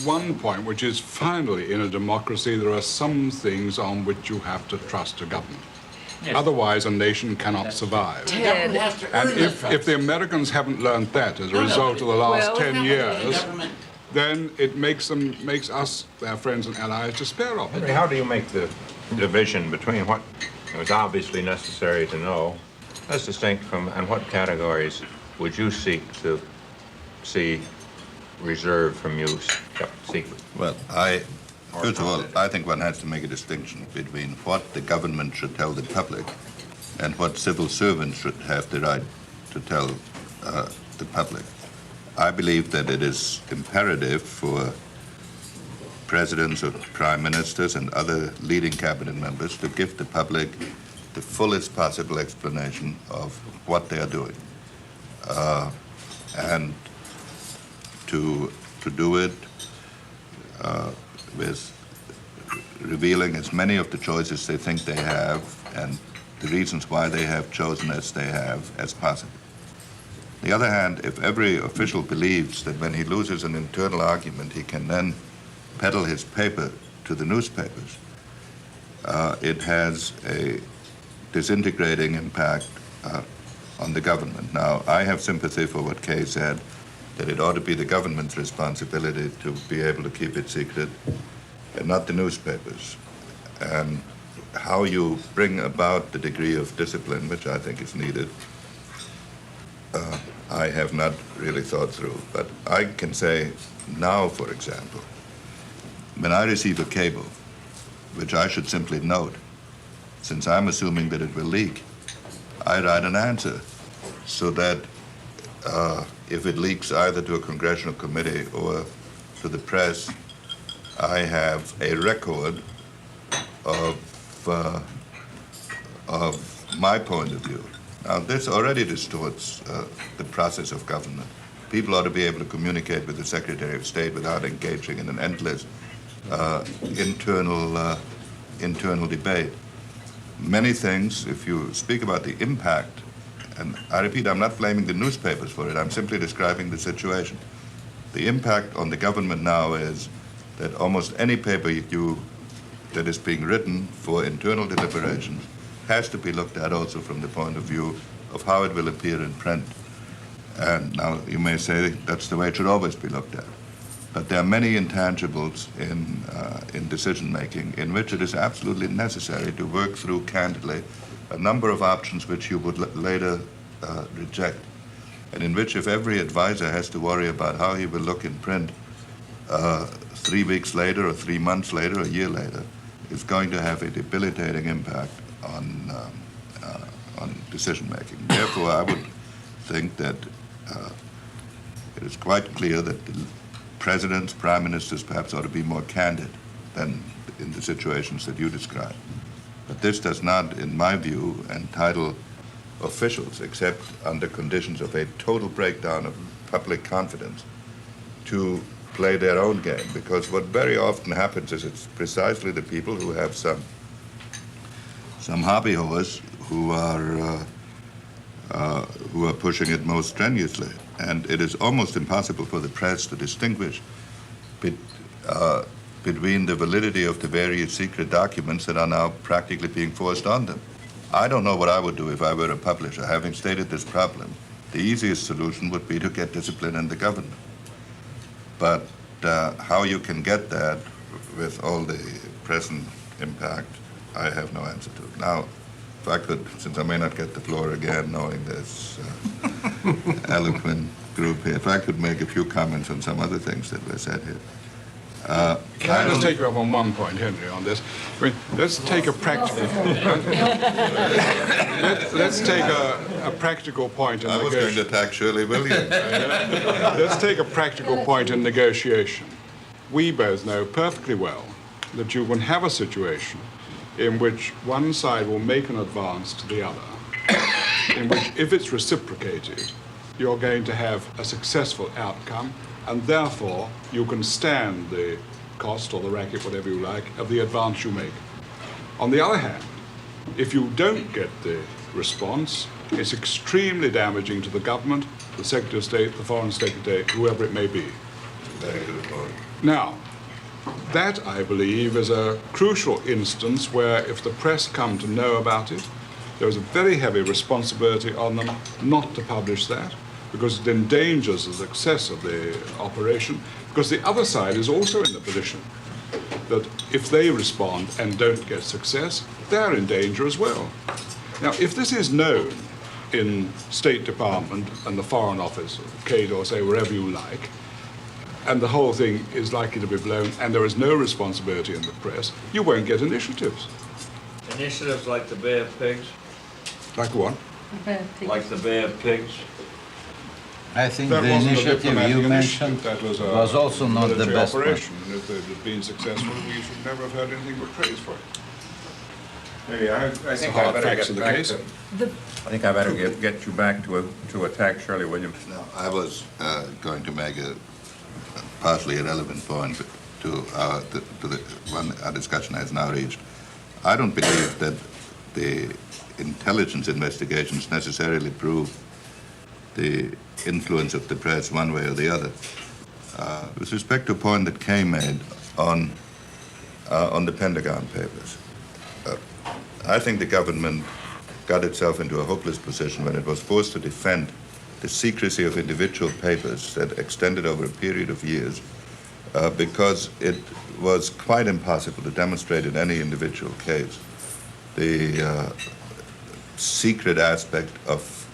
one point, which is finally, in a democracy, there are some things on which you have to trust a government. Yes. Otherwise, a nation cannot survive. Ted. And if the Americans haven't learned that as a result of the last 10 years, then it makes us, their friends and allies, despair of it. How do you make the division between what is obviously necessary to know, as distinct from, and what categories would you seek to see reserved from use, kept secret? Well, first of all, I think one has to make a distinction between what the government should tell the public and what civil servants should have the right to tell the public. I believe that it is imperative for presidents or prime ministers and other leading cabinet members to give the public the fullest possible explanation of what they are doing. And to do it with revealing as many of the choices they think they have and the reasons why they have chosen as they have as possible. On the other hand, if every official believes that when he loses an internal argument, he can then peddle his paper to the newspapers, it has a disintegrating impact on the government. Now, I have sympathy for what Kay said, that it ought to be the government's responsibility to be able to keep it secret and not the newspapers. And how you bring about the degree of discipline, which I think is needed, I have not really thought through. But I can say now, for example, when I receive a cable which I should simply note, since I'm assuming that it will leak, I write an answer so that if it leaks either to a congressional committee or to the press, I have a record of my point of view. Now, this already distorts the process of government. People ought to be able to communicate with the Secretary of State without engaging in an endless internal debate. Many things, if you speak about the impact, and I repeat, I'm not blaming the newspapers for it, I'm simply describing the situation. The impact on the government now is that almost any paper that is being written for internal deliberations has to be looked at also from the point of view of how it will appear in print. And now you may say that's the way it should always be looked at. But there are many intangibles in decision-making in which it is absolutely necessary to work through candidly a number of options which you would later reject, and in which if every advisor has to worry about how he will look in print 3 weeks later or 3 months later or a year later, is going to have a debilitating impact on decision-making. Therefore, I would think that it is quite clear that the presidents, prime ministers perhaps ought to be more candid than in the situations that you describe. But this does not, in my view, entitle officials, except under conditions of a total breakdown of public confidence, to play their own game. Because what very often happens is it's precisely the people who have some hobby horse who are pushing it most strenuously. And it is almost impossible for the press to distinguish between the validity of the various secret documents that are now practically being forced on them. I don't know what I would do if I were a publisher. Having stated this problem, the easiest solution would be to get discipline in the government. But how you can get that with all the present impact, I have no answer to. Now, if I could, since I may not get the floor again, knowing this eloquent group here, if I could make a few comments on some other things that were said here. Can I just take you up on one point, Henry, on this? I mean, let's take a practical. let's take a practical point in I was going to attack Shirley Williams. Let's take a practical point in negotiation. We both know perfectly well that you can have a situation in which one side will make an advance to the other, in which, if it's reciprocated, you're going to have a successful outcome, and therefore you can stand the cost or the racket, whatever you like, of the advance you make. On the other hand, if you don't get the response, it's extremely damaging to the government, the Secretary of State, the Foreign Secretary, whoever it may be. Very good point. Now, that, I believe, is a crucial instance where if the press come to know about it, there is a very heavy responsibility on them not to publish that, because it endangers the success of the operation, because the other side is also in the position that if they respond and don't get success, they're in danger as well. Now, if this is known in State Department and the Foreign Office, CADE or say wherever you like, and the whole thing is likely to be blown and there is no responsibility in the press, you won't get initiatives. Initiatives like the Bay of Pigs? Like what? Like the Bay of Pigs? I think That the wasn't a initiative diplomatic you initiative. mentioned That was was also not the military best one. operation. And if it had been successful, we should never have heard anything but praise for it. Maybe I It's think the I hard better facts get of the back case. I think I better get you back to attack Shirley Williams. No, I was going to make a partially irrelevant point to the one our discussion has now reached. I don't believe that the intelligence investigations necessarily prove the influence of the press one way or the other. With respect to a point that Kay made on the Pentagon Papers, I think the government got itself into a hopeless position when it was forced to defend the secrecy of individual papers that extended over a period of years because it was quite impossible to demonstrate in any individual case the secret aspect of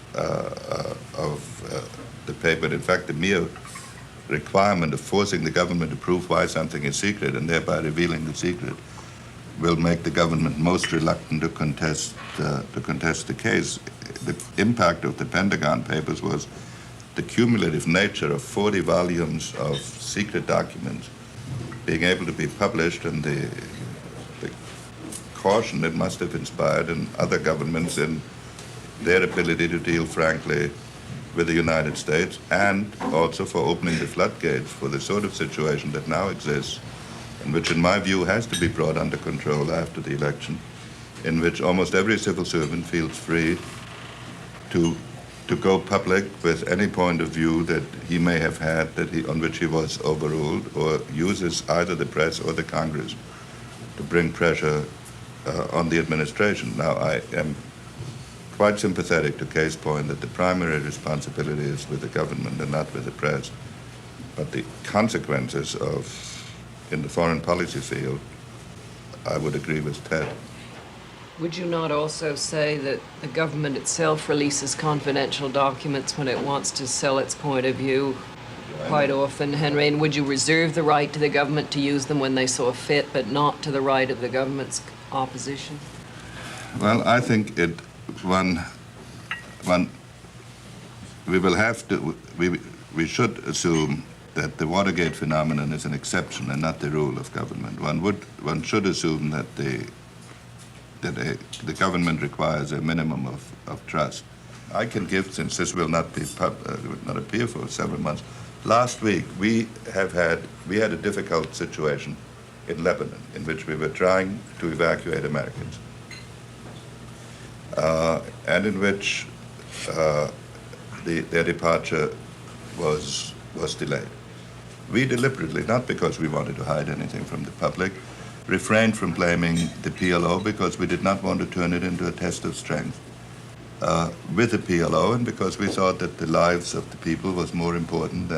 the paper. In fact, the mere requirement of forcing the government to prove why something is secret and thereby revealing the secret will make the government most reluctant to contest the case. The impact of the Pentagon Papers was the cumulative nature of 40 volumes of secret documents being able to be published, and the caution it must have inspired in other governments in their ability to deal frankly with the United States, and also for opening the floodgates for the sort of situation that now exists, and which in my view has to be brought under control after the election, in which almost every civil servant feels free to go public with any point of view that he may have had on which he was overruled, or uses either the press or the Congress to bring pressure on the administration. Now, I am quite sympathetic to Kay's point that the primary responsibility is with the government and not with the press. But the consequences in the foreign policy field, I would agree with Ted. Would you not also say that the government itself releases confidential documents when it wants to sell its point of view quite often, Henry? And would you reserve the right to the government to use them when they saw fit, but not to the right of the government's opposition? Well, I think we should assume that the Watergate phenomenon is an exception and not the rule of government. One should assume that the government requires a minimum of trust. I can give, since this will not appear for several months. Last week we had a difficult situation in Lebanon in which we were trying to evacuate Americans, and in which their departure was delayed. We deliberately, not because we wanted to hide anything from the public, refrained from blaming the PLO because we did not want to turn it into a test of strength with the PLO, and because we thought that the lives of the people was more important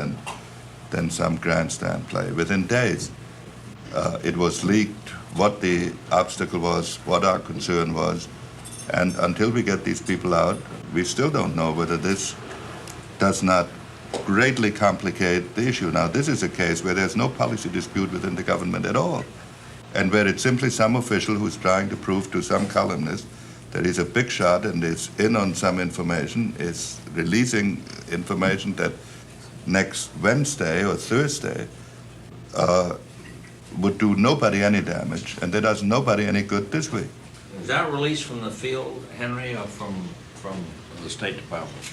than some grandstand play. Within days, it was leaked what the obstacle was, what our concern was, and until we get these people out, we still don't know whether this does not greatly complicate the issue. Now, this is a case where there's no policy dispute within the government at all, and where it's simply some official who's trying to prove to some columnist that he's a big shot and is in on some information, is releasing information that next Wednesday or Thursday would do nobody any damage, and that does nobody any good this week. Is that released from the field, Henry, or from the State Department?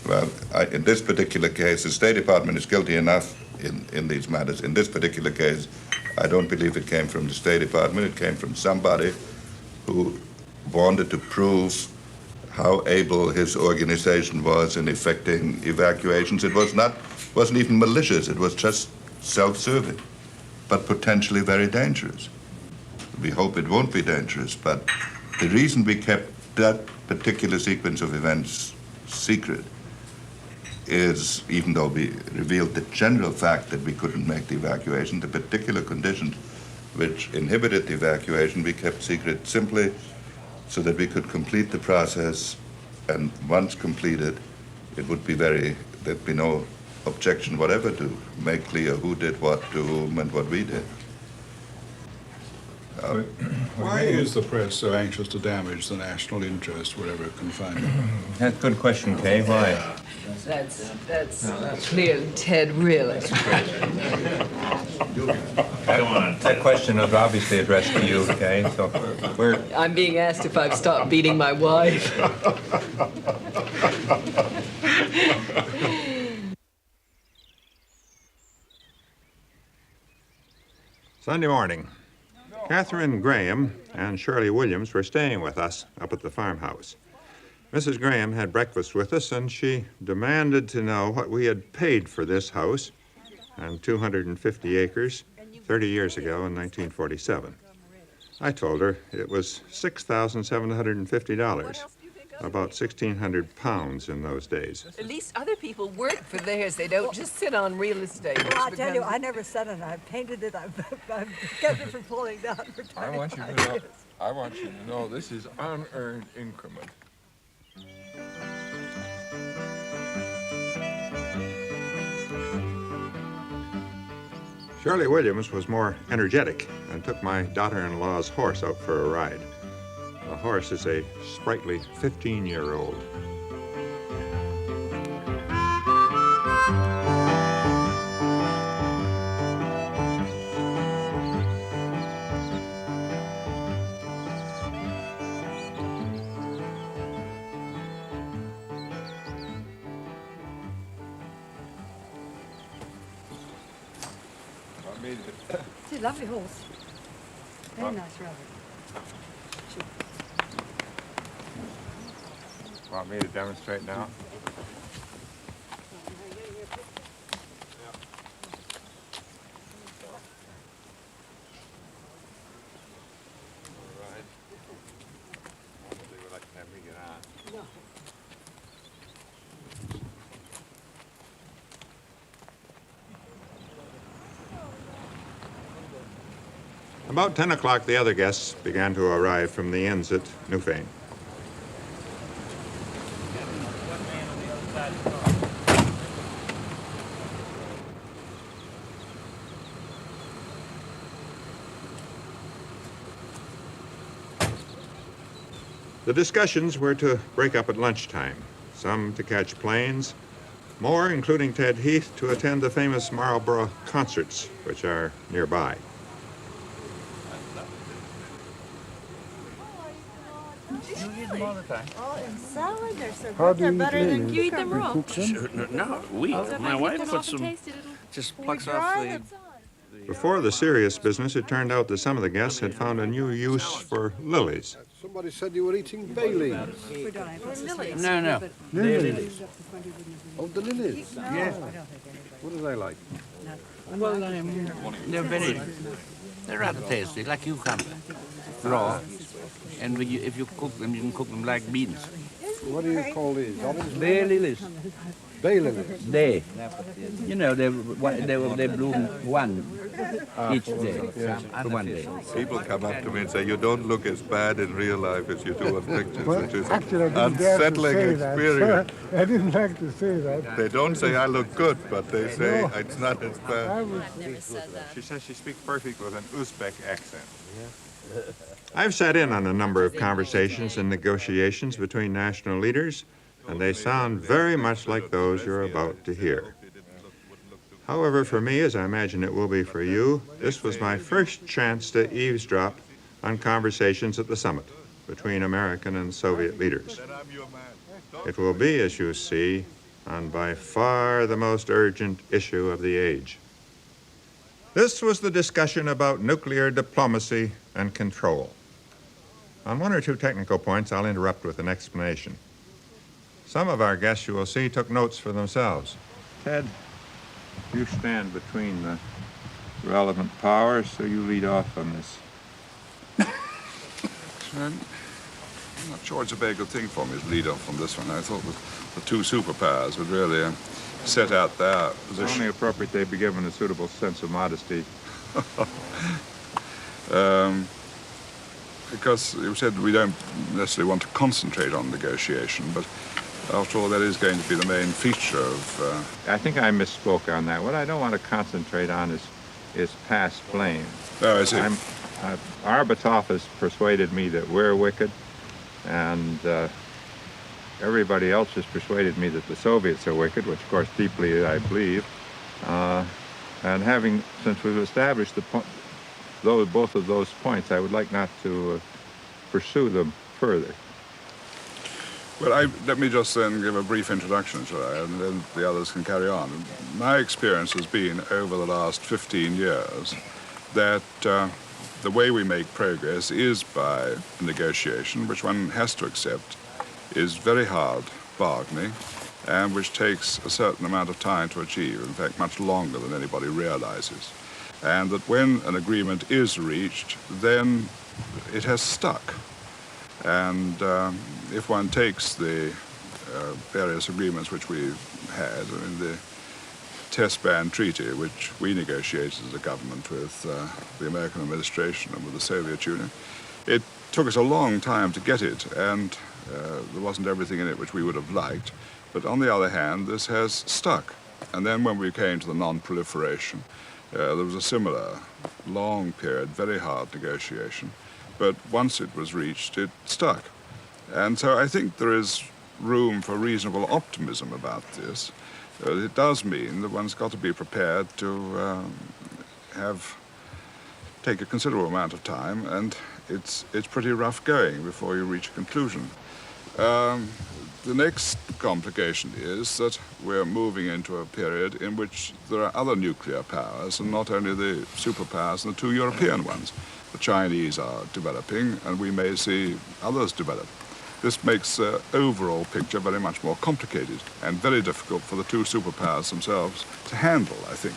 Well, in this particular case, the State Department is guilty enough in these matters. In this particular case, I don't believe it came from the State Department. It came from somebody who wanted to prove how able his organization was in effecting evacuations. It wasn't even malicious. It was just self-serving, but potentially very dangerous. We hope it won't be dangerous, but the reason we kept that particular sequence of events secret is, even though we revealed the general fact that we couldn't make the evacuation, the particular conditions which inhibited the evacuation we kept secret simply so that we could complete the process, and once completed, it would be there'd be no objection whatever to make clear who did what to whom and what we did. Why is the press so anxious to damage the national interest wherever it can find it? That's a good question, Kay. Why? That's clear, Ted, really. Come on. That question is obviously addressed to you, Kay. So I'm being asked if I've stopped beating my wife. Sunday morning. Catherine Graham and Shirley Williams were staying with us up at the farmhouse. Mrs. Graham had breakfast with us, and she demanded to know what we had paid for this house and 250 acres 30 years ago in 1947. I told her it was $6,750, about 1,600 pounds in those days. At least other people work for theirs. They don't just sit on real estate. Well, I tell you, I never said it. I've painted it. I've kept it from falling down for 25 I want you to know this is unearned increment. Shirley Williams was more energetic and took my daughter-in-law's horse out for a ride. The horse is a sprightly 15-year-old. It's a lovely horse. Very nice rabbit. Want me to demonstrate now? About 10 o'clock, the other guests began to arrive from the inns at Newfane. The discussions were to break up at lunchtime, some to catch planes, more, including Ted Heath, to attend the famous Marlborough concerts, which are nearby. Oh, in salad, they're so How good. do They're you better eat than lilies? cucumber. You cook them? Sure, no, my wife puts some, just plucks off the... Before the serious business, it turned out that some of the guests had found a new use for lilies. Somebody said you were eating bay leaves. No. Lilies. Oh, the lilies? Yes. What are they like? Well, they're rather tasty, like cucumber, raw. And if you cook them, you can cook them like beans. What do you call these? Orange Bay lilies. Bay lilies? They. You know, they bloom one each day. Yeah. One day. People come up to me and say, you don't look as bad in real life as you do on pictures, Well, which is actually, I didn't unsettling dare to say experience. That. I didn't like to say that. They don't say I look good, but they say No. it's not as bad. She says she speaks perfect with an Uzbek accent. I've sat in on a number of conversations and negotiations between national leaders, and they sound very much like those you're about to hear. However, for me, as I imagine it will be for you, this was my first chance to eavesdrop on conversations at the summit between American and Soviet leaders. It will be, as you see, on by far the most urgent issue of the age. This was the discussion about nuclear diplomacy and control. On one or two technical points, I'll interrupt with an explanation. Some of our guests, you will see, took notes for themselves. Ted, you stand between the relevant powers, so you lead off on this. I'm not sure it's a very good thing for me to lead off on this one. I thought that the two superpowers would really set out their position. It's only appropriate they be given a suitable sense of modesty. Because you said we don't necessarily want to concentrate on negotiation, but after all, that is going to be the main feature of... I think I misspoke on that. What I don't want to concentrate on is past blame. Oh, I see. Arbatov has persuaded me that we're wicked, and everybody else has persuaded me that the Soviets are wicked, which, of course, deeply I believe. And since we've established both of those points, I would like not to pursue them further. Well, let me just then give a brief introduction, shall I, and then the others can carry on. My experience has been over the last 15 years that the way we make progress is by negotiation, which one has to accept is very hard bargaining, and which takes a certain amount of time to achieve, in fact, much longer than anybody realizes. And that when an agreement is reached, then it has stuck. And if one takes the various agreements which we've had, I mean, the test ban treaty, which we negotiated as a government with the American administration and with the Soviet Union, it took us a long time to get it, and there wasn't everything in it which we would have liked. But on the other hand, this has stuck. And then when we came to the non-proliferation there was a similar long period, very hard negotiation, but once it was reached, it stuck. And so I think there is room for reasonable optimism about this. It does mean that one's got to be prepared to take a considerable amount of time, and it's pretty rough going before you reach a conclusion. The next complication is that we're moving into a period in which there are other nuclear powers, and not only the superpowers and the two European ones. The Chinese are developing, and we may see others develop. This makes the overall picture very much more complicated and very difficult for the two superpowers themselves to handle, I think.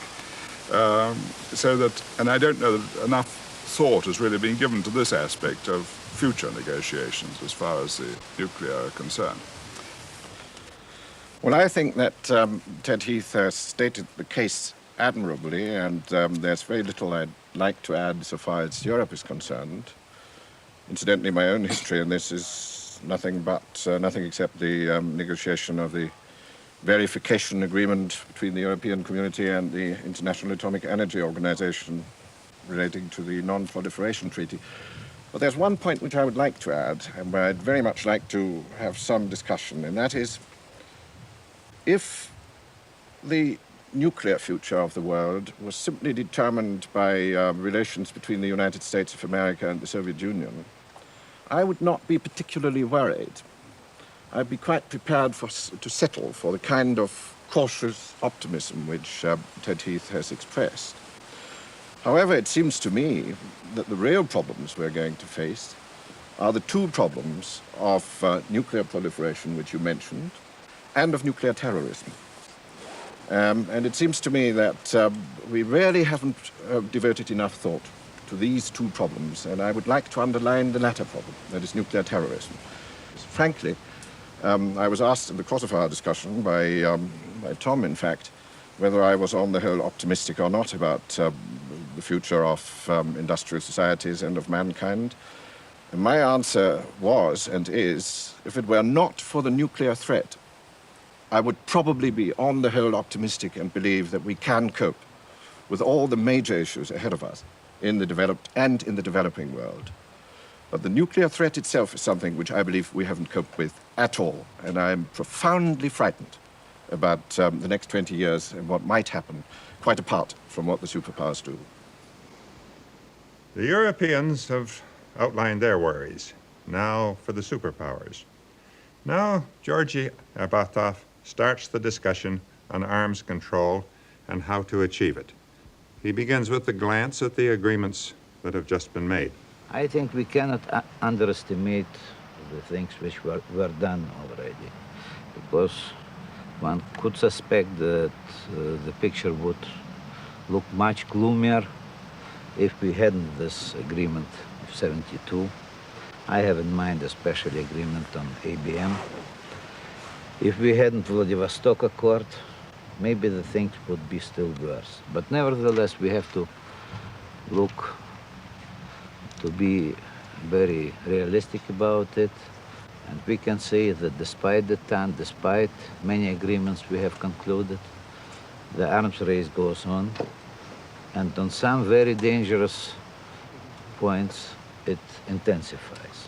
And I don't know that enough thought has really been given to this aspect of future negotiations as far as the nuclear are concerned. Well, I think that Ted Heath has stated the case admirably, and there's very little I'd like to add so far as Europe is concerned. Incidentally, my own history in this is nothing except the negotiation of the verification agreement between the European Community and the International Atomic Energy Organization relating to the Non-Proliferation Treaty. But there's one point which I would like to add, and where I'd very much like to have some discussion, and that is, if the nuclear future of the world was simply determined by relations between the United States of America and the Soviet Union, I would not be particularly worried. I'd be quite prepared to settle for the kind of cautious optimism which Ted Heath has expressed. However, it seems to me that the real problems we're going to face are the two problems of nuclear proliferation, which you mentioned, and of nuclear terrorism. And it seems to me that we really haven't devoted enough thought to these two problems, and I would like to underline the latter problem, that is nuclear terrorism. Frankly, I was asked in the course of our discussion by Tom, in fact, whether I was on the whole optimistic or not about the future of industrial societies and of mankind. And my answer was and is, if it were not for the nuclear threat, I would probably be on the whole optimistic and believe that we can cope with all the major issues ahead of us in the developed and in the developing world. But the nuclear threat itself is something which I believe we haven't coped with at all, and I'm profoundly frightened about the next 20 years and what might happen, quite apart from what the superpowers do. The Europeans have outlined their worries. Now for the superpowers. Now Georgy Abatov starts the discussion on arms control and how to achieve it. He begins with a glance at the agreements that have just been made. I think we cannot underestimate the things which were done already, because one could suspect that the picture would look much gloomier if we hadn't this agreement of 72. I have in mind a special agreement on ABM. If we hadn't Vladivostok Accord, maybe the things would be still worse. But nevertheless, we have to look to be very realistic about it. And we can say that despite the time, despite many agreements we have concluded, the arms race goes on. And on some very dangerous points, it intensifies.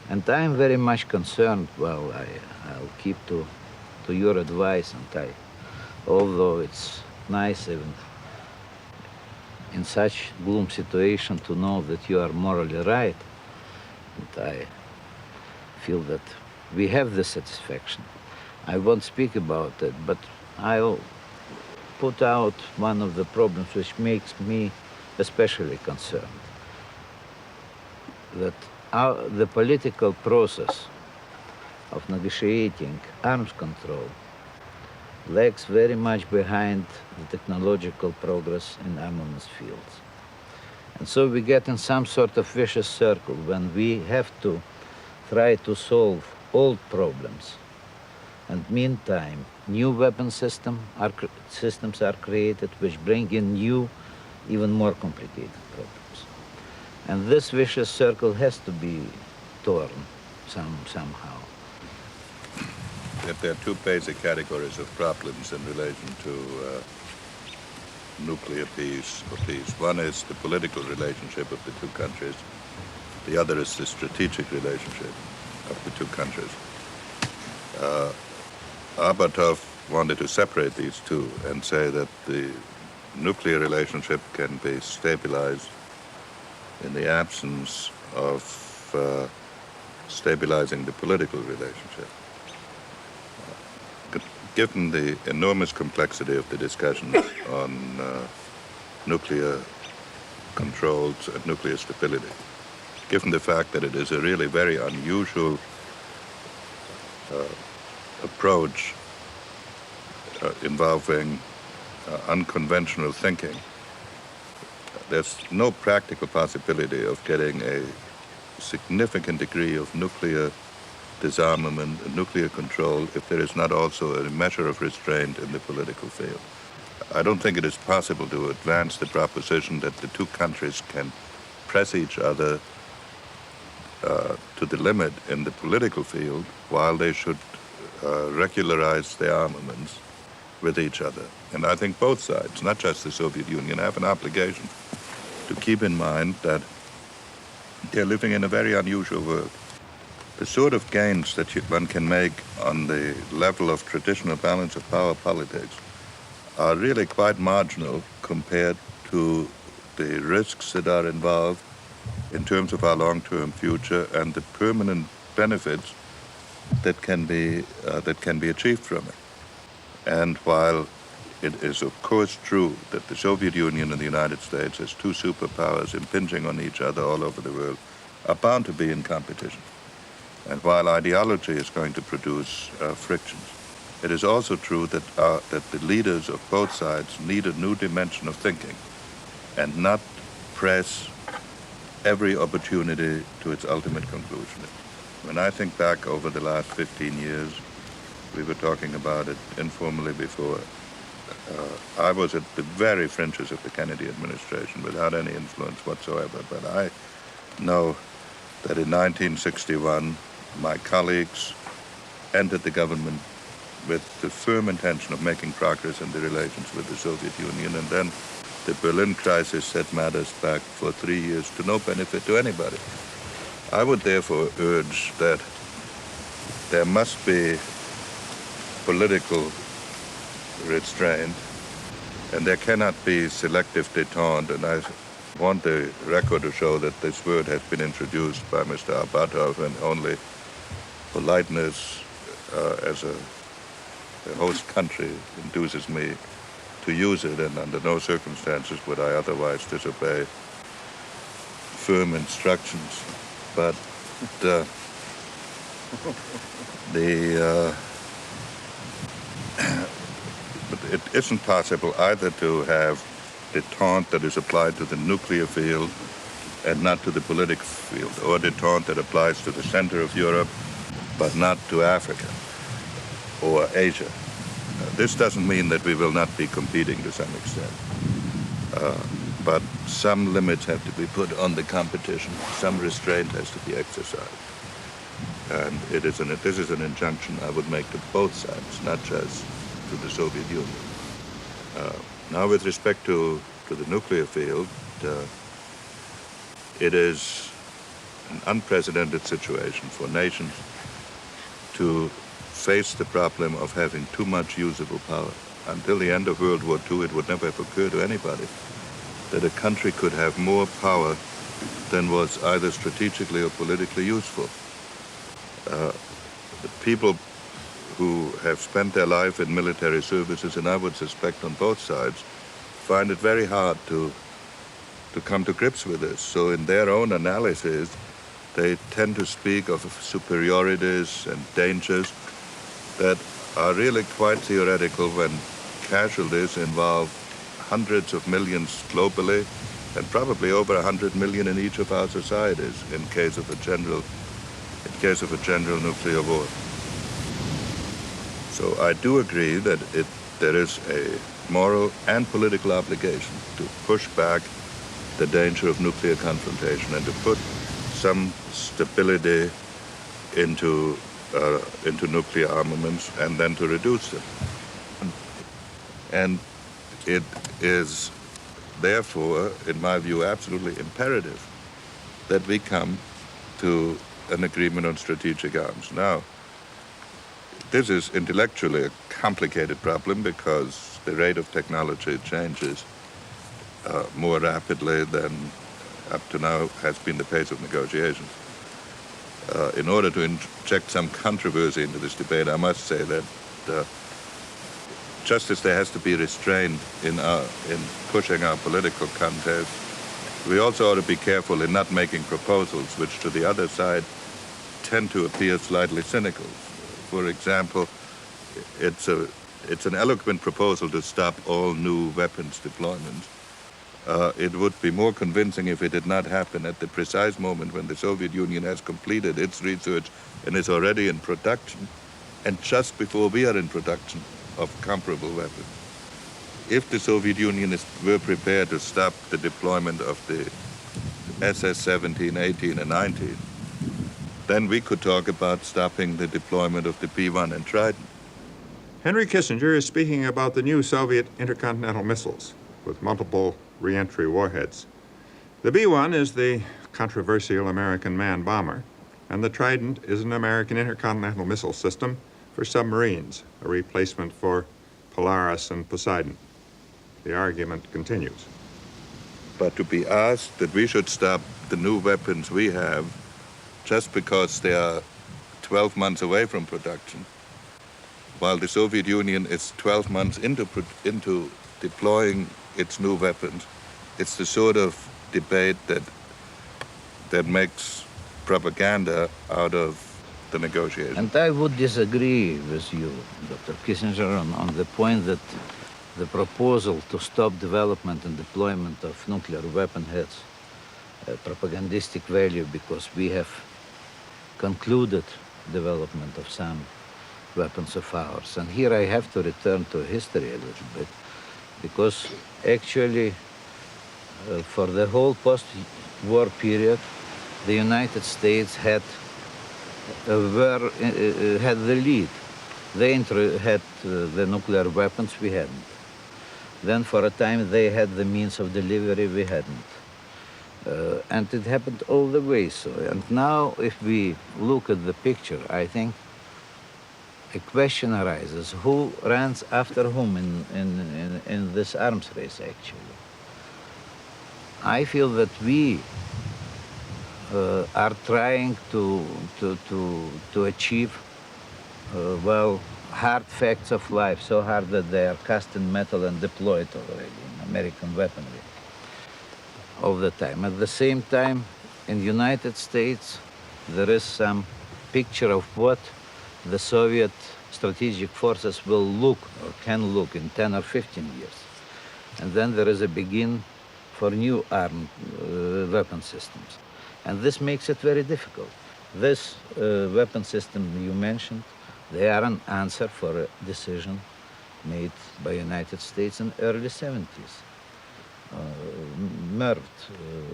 And I am very much concerned, well, I'll keep to your advice, and although it's nice even in such gloom situation to know that you are morally right, and I feel that we have the satisfaction. I won't speak about it, but I'll put out one of the problems which makes me especially concerned. That the political process of negotiating arms control lags very much behind the technological progress in armaments fields. And so we get in some sort of vicious circle when we have to try to solve old problems. And meantime, new weapon systems are created which bring in new, even more complicated problems. And this vicious circle has to be torn somehow. If there are two basic categories of problems in relation to nuclear peace or peace. One is the political relationship of the two countries. The other is the strategic relationship of the two countries. Arbatov wanted to separate these two and say that the nuclear relationship can be stabilized in the absence of stabilizing the political relationship. Given the enormous complexity of the discussions on nuclear controls and nuclear stability, given the fact that it is a really very unusual approach involving unconventional thinking, there's no practical possibility of getting a significant degree of nuclear disarmament and nuclear control if there is not also a measure of restraint in the political field. I don't think it is possible to advance the proposition that the two countries can press each other to the limit in the political field while they should regularize their armaments with each other. And I think both sides, not just the Soviet Union, have an obligation to keep in mind that they're living in a very unusual world. The sort of gains that one can make on the level of traditional balance of power politics are really quite marginal compared to the risks that are involved in terms of our long-term future and the permanent benefits that can be achieved from it. And while it is of course true that the Soviet Union and the United States, as two superpowers impinging on each other all over the world, are bound to be in competition, and while ideology is going to produce frictions, it is also true that the leaders of both sides need a new dimension of thinking and not press every opportunity to its ultimate conclusion. When I think back over the last 15 years, we were talking about it informally before, I was at the very fringes of the Kennedy administration without any influence whatsoever, but I know that in 1961, my colleagues entered the government with the firm intention of making progress in the relations with the Soviet Union, and then the Berlin crisis set matters back for 3 years to no benefit to anybody. I would therefore urge that there must be political restraint, and there cannot be selective détente, and I want the record to show that this word has been introduced by Mr. Arbatov, and only politeness as a host country induces me to use it, and under no circumstances would I otherwise disobey firm instructions. But it isn't possible either to have détente that is applied to the nuclear field and not to the political field, or détente that applies to the center of Europe but not to Africa or Asia. This doesn't mean that we will not be competing to some extent, but some limits have to be put on the competition, some restraint has to be exercised. And this is an injunction I would make to both sides, not just to the Soviet Union. Now, with respect to the nuclear field, it is an unprecedented situation for nations to face the problem of having too much usable power. Until the end of World War II, it would never have occurred to anybody that a country could have more power than was either strategically or politically useful. The people who have spent their life in military services, and I would suspect on both sides, find it very hard to come to grips with this. So in their own analysis, they tend to speak of superiorities and dangers that are really quite theoretical when casualties involve hundreds of millions globally and probably over 100 million in each of our societies in case of a general nuclear war. So I do agree that there is a moral and political obligation to push back the danger of nuclear confrontation and to put some stability into nuclear armaments and then to reduce them. And it is therefore, in my view, absolutely imperative that we come to an agreement on strategic arms. Now, this is intellectually a complicated problem because the rate of technology changes more rapidly than up to now has been the pace of negotiations. In order to inject some controversy into this debate, I must say that just as there has to be restraint in pushing our political contest, we also ought to be careful in not making proposals which to the other side tend to appear slightly cynical. For example, it's an eloquent proposal to stop all new weapons deployments. It would be more convincing if it did not happen at the precise moment when the Soviet Union has completed its research and is already in production, and just before we are in production of comparable weapons. If the Soviet Union were prepared to stop the deployment of the SS-17, 18, and 19, then we could talk about stopping the deployment of the P-1 and Trident. Henry Kissinger is speaking about the new Soviet intercontinental missiles with multiple reentry warheads. The B-1 is the controversial American man bomber, and the Trident is an American intercontinental missile system for submarines, a replacement for Polaris and Poseidon. The argument continues. But to be asked that we should stop the new weapons we have just because they are 12 months away from production, while the Soviet Union is 12 months into deploying its new weapons, it's the sort of debate that makes propaganda out of the negotiation. And I would disagree with you, Dr. Kissinger, on the point that the proposal to stop development and deployment of nuclear weapon has a propagandistic value because we have concluded development of some weapons of ours. And here I have to return to history a little bit, because actually for the whole post-war period, the United States had the lead. They had the nuclear weapons, we hadn't. Then for a time they had the means of delivery, we hadn't. And it happened all the way so. And now if we look at the picture, I think a question arises, who runs after whom in this arms race actually? I feel that we are trying to achieve, well, hard facts of life, so hard that they are cast in metal and deployed already in American weaponry all the time. At the same time, in the United States, there is some picture of what the Soviet strategic forces will look or can look in 10 or 15 years. And then there is a begin for new armed weapon systems. And this makes it very difficult. This weapon system you mentioned, they are an answer for a decision made by the United States in the early 70s, MIRV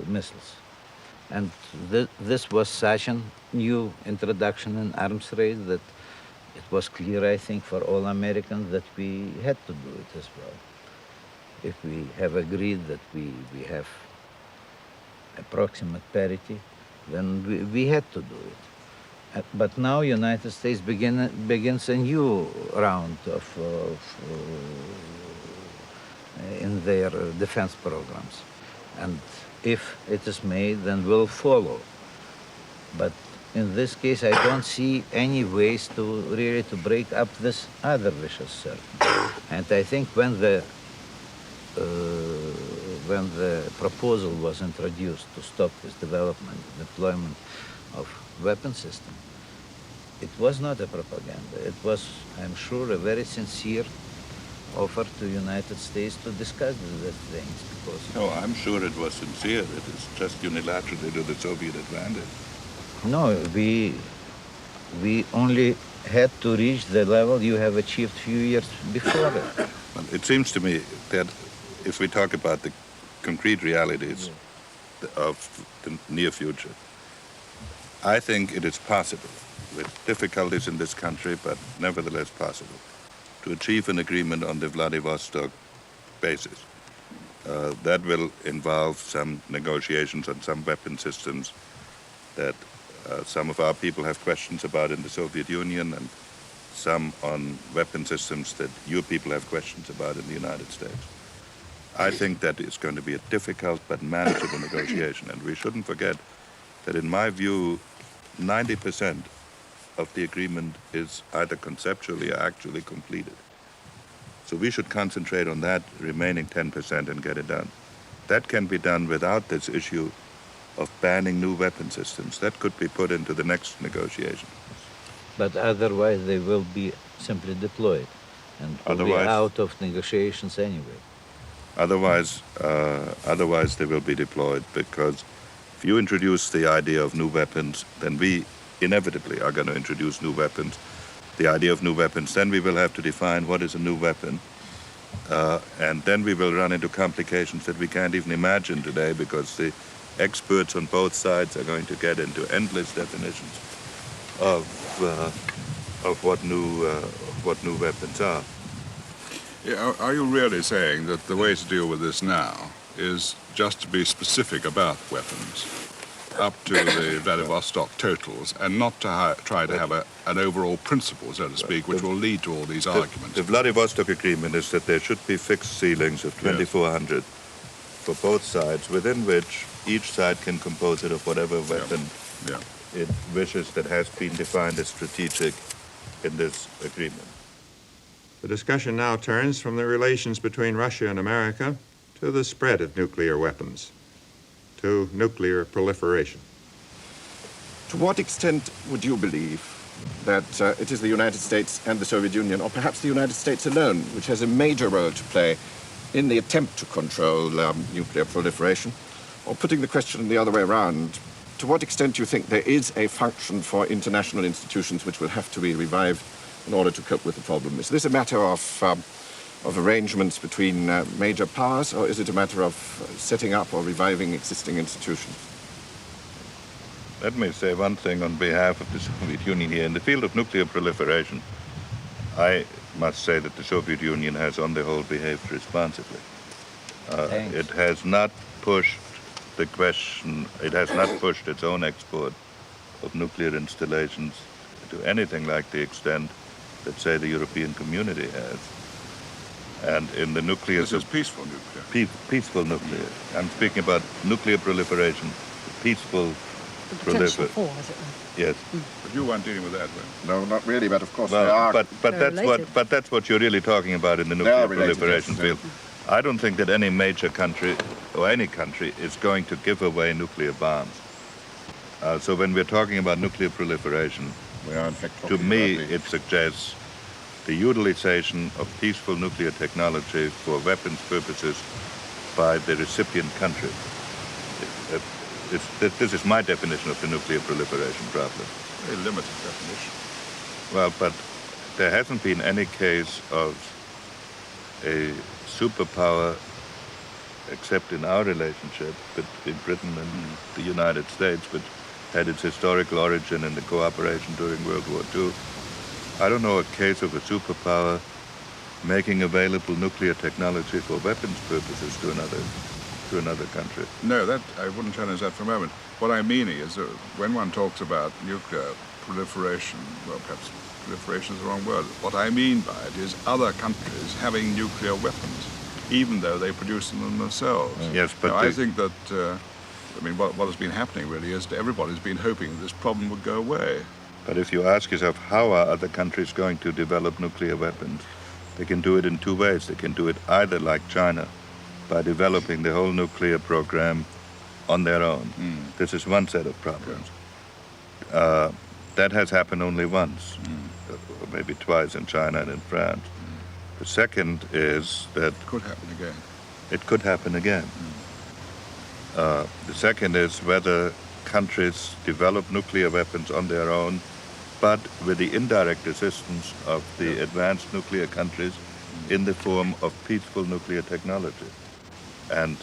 missiles. And this was such a new introduction in arms race that it was clear, I think, for all Americans that we had to do it as well. If we have agreed that we have approximate parity, then we had to do it. But now United States begins a new round in their defense programs. And if it is made, then we'll follow. But in this case, I don't see any ways to really to break up this other vicious circle. And I think when the proposal was introduced to stop this development, deployment of weapon system, it was not a propaganda. It was, I'm sure, a very sincere offer to the United States to discuss these things. Because No, I'm sure it was sincere. It is just unilaterally to the Soviet advantage. no, we only had to reach the level you have achieved a few years before it. Well, it seems to me that if we talk about the concrete realities of the near future, I think it is possible, with difficulties in this country, but nevertheless possible, to achieve an agreement on the Vladivostok basis. That will involve some negotiations on some weapon systems that some of our people have questions about in the Soviet Union, and some on weapon systems that your people have questions about in the United States. I think that is going to be a difficult but manageable negotiation, and we shouldn't forget that, in my view, 90% of the agreement is either conceptually or actually completed. So we should concentrate on that remaining 10% and get it done. That can be done without this issue of banning new weapon systems. That could be put into the next negotiation. But otherwise they will be simply deployed and will be out of negotiations anyway. Otherwise they will be deployed, because if you introduce the idea of new weapons, then we inevitably are going to introduce new weapons. The idea of new weapons, then we will have to define what is a new weapon, and then we will run into complications that we can't even imagine today, because the experts on both sides are going to get into endless definitions of what new weapons are. Yeah, are you really saying that the way to deal with this now is just to be specific about weapons up to the Vladivostok totals, and not to try to have an overall principle, so to speak, which will lead to all these arguments? The Vladivostok Agreement is that there should be fixed ceilings of 2,400 for both sides, within which each side can compose it of whatever weapon it wishes, that has been defined as strategic in this agreement. The discussion now turns from the relations between Russia and America to the spread of nuclear weapons, to nuclear proliferation. To what extent would you believe that it is the United States and the Soviet Union, or perhaps the United States alone, which has a major role to play in the attempt to control nuclear proliferation? Or putting the question the other way around, to what extent do you think there is a function for international institutions which will have to be revived in order to cope with the problem? Is this a matter of arrangements between major powers, or is it a matter of setting up or reviving existing institutions? Let me say one thing on behalf of the Soviet Union here. In the field of nuclear proliferation, I must say that the Soviet Union has, on the whole, behaved responsibly. It has not pushed the question, it has not pushed its own export of nuclear installations to anything like the extent that, say, the European community has. And in the nuclear... This is peaceful nuclear. Peaceful nuclear. I'm speaking about nuclear proliferation, peaceful proliferation. Yes. But you weren't dealing with that, were you? No, not really, but of course well, they are. But that's what you're really talking about in the nuclear proliferation field. I don't think that any major country or any country is going to give away nuclear bombs. So when we're talking about nuclear proliferation, we are in fact to me it suggests the utilization of peaceful nuclear technology for weapons purposes by the recipient country. This is my definition of the nuclear proliferation problem. Very limited definition. Well, but there hasn't been any case of a superpower, except in our relationship between Britain and the United States, which had its historical origin in the cooperation during World War II. I don't know a case of a superpower making available nuclear technology for weapons purposes to another country. No, that I wouldn't challenge that for a moment. What I'm meaning is that when one talks about nuclear proliferation, well, perhaps proliferation is the wrong word. What I mean by it is other countries having nuclear weapons, even though they produce them themselves. Yes, but now, I think that, what has been happening really is that everybody's been hoping this problem would go away. But if you ask yourself, how are other countries going to develop nuclear weapons? They can do it in two ways. They can do it either like China, by developing the whole nuclear program on their own. This is one set of problems. That has happened only once, or maybe twice in China and in France. The second is that... It could happen again. It could happen again. The second is whether countries develop nuclear weapons on their own, but with the indirect assistance of the advanced nuclear countries in the form of peaceful nuclear technology. And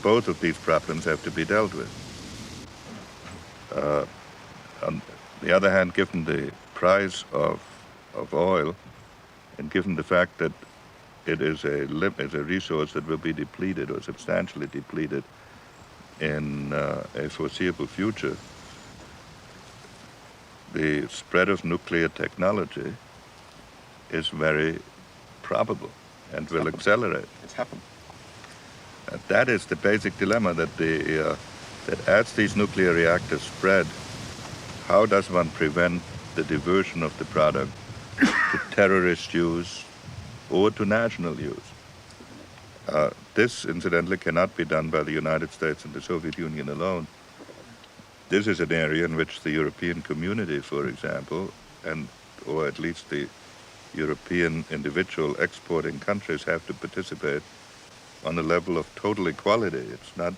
both of these problems have to be dealt with. On the other hand, given the price of oil, and given the fact that it is a resource that will be depleted or substantially depleted in a foreseeable future. The spread of nuclear technology is very probable and will accelerate. It's happened. And that is the basic dilemma, that that as these nuclear reactors spread, how does one prevent the diversion of the product to terrorist use or to national use? This, incidentally, cannot be done by the United States and the Soviet Union alone. This is an area in which the European community, for example, or at least the European individual exporting countries have to participate on a level of total equality. It's not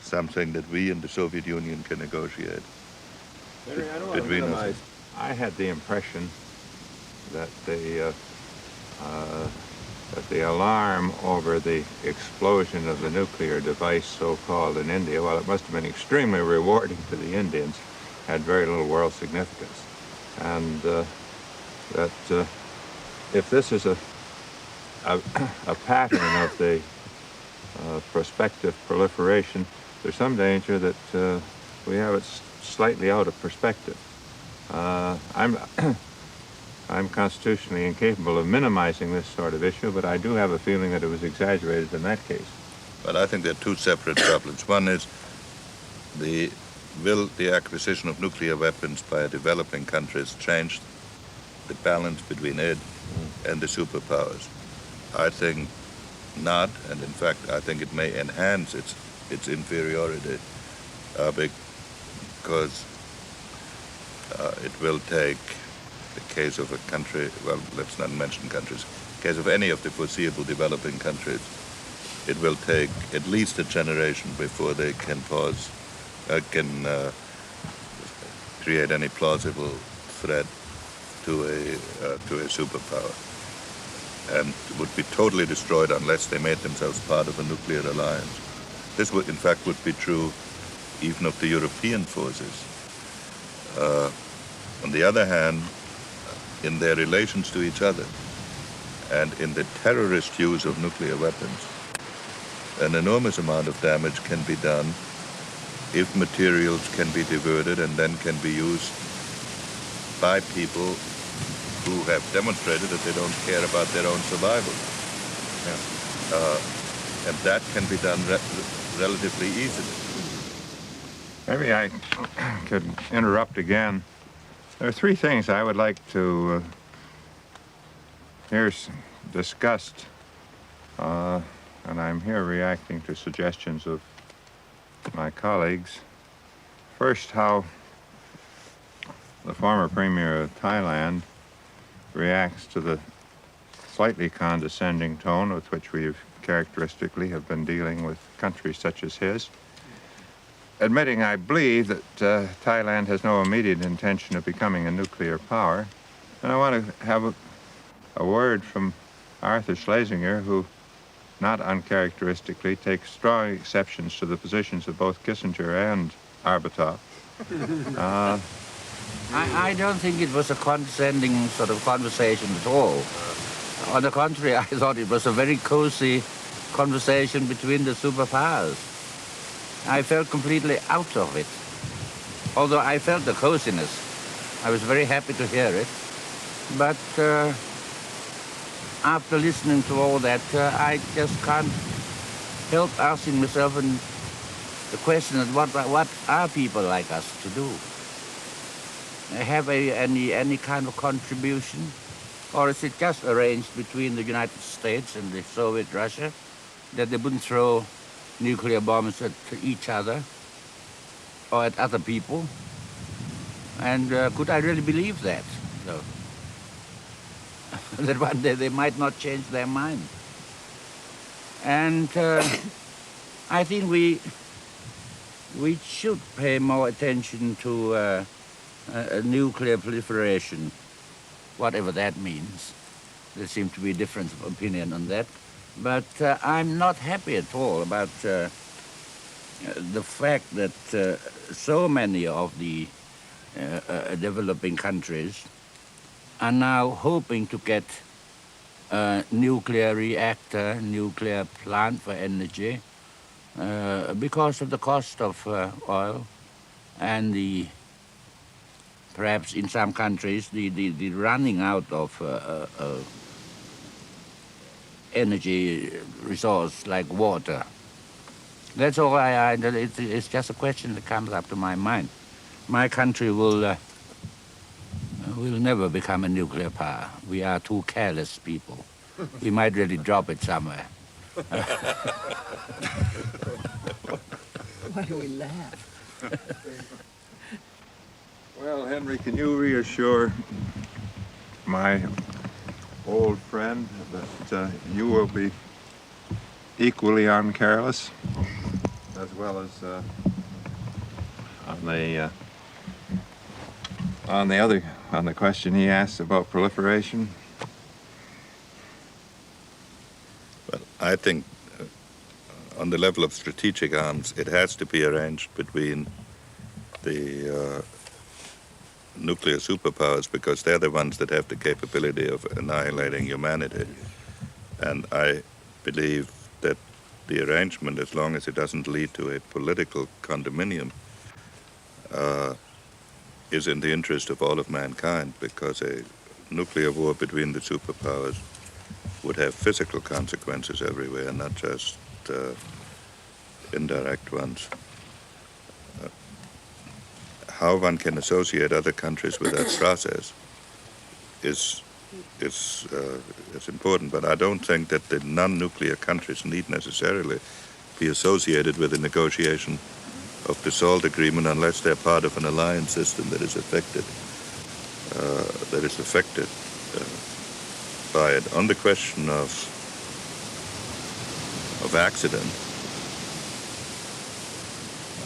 something that we in the Soviet Union can negotiate. Henry, I don't want to minimize. I had the impression that the alarm over the explosion of the nuclear device, so-called, in India, while it must have been extremely rewarding to the Indians, had very little world significance. And that if this is a pattern of the prospective proliferation, there's some danger that we have it slightly out of perspective. I'm constitutionally incapable of minimizing this sort of issue, but I do have a feeling that it was exaggerated in that case. But I think there are two separate problems. One is will the acquisition of nuclear weapons by developing countries change the balance between it and the superpowers? I think not, and in fact I think it may enhance its inferiority because it will take the case of a country, well, let's not mention countries, in case of any of the foreseeable developing countries, it will take at least a generation before they can create any plausible threat to a superpower, and would be totally destroyed unless they made themselves part of a nuclear alliance. This would, in fact, would be true even of the European forces. On the other hand, in their relations to each other and in the terrorist use of nuclear weapons, an enormous amount of damage can be done if materials can be diverted and then can be used by people who have demonstrated that they don't care about their own survival. And that can be done relatively easily. Maybe I could interrupt again. There are three things I would like to hear discussed, and I'm here reacting to suggestions of my colleagues. First, how the former Premier of Thailand reacts to the slightly condescending tone with which we have characteristically have been dealing with countries such as his. Admitting, I believe, that Thailand has no immediate intention of becoming a nuclear power. And I want to have a word from Arthur Schlesinger, who, not uncharacteristically, takes strong exceptions to the positions of both Kissinger and Arbatov. I don't think it was a condescending sort of conversation at all. On the contrary, I thought it was a very cozy conversation between the superpowers. I felt completely out of it. Although I felt the coziness, I was very happy to hear it. But after listening to all that, I just can't help asking myself the question of what are people like us to do? Have any kind of contribution? Or is it just arranged between the United States and the Soviet Russia that they wouldn't throw nuclear bombs at each other or at other people? And could I really believe that, though? That one day they might not change their mind. And I think we should pay more attention to nuclear proliferation, whatever that means. There seems to be a difference of opinion on that. But I'm not happy at all about the fact that so many of the developing countries are now hoping to get nuclear reactor, nuclear plant for energy, because of the cost of oil and the, perhaps in some countries, the running out of energy resource like water. That's all it's just a question that comes up to my mind. My country will never become a nuclear power. We are too careless people. We might really drop it somewhere. Why do we laugh? Well, Henry, can you reassure my old friend that you will be equally uncareless, as well as on the question he asked about proliferation? Well, I think on the level of strategic arms, it has to be arranged between the nuclear superpowers, because they're the ones that have the capability of annihilating humanity. And I believe that the arrangement, as long as it doesn't lead to a political condominium, is in the interest of all of mankind, because a nuclear war between the superpowers would have physical consequences everywhere, not just indirect ones. How one can associate other countries with that process is important, but I don't think that the non-nuclear countries need necessarily be associated with the negotiation of the SALT agreement unless they're part of an alliance system that is affected by it. On the question of accident,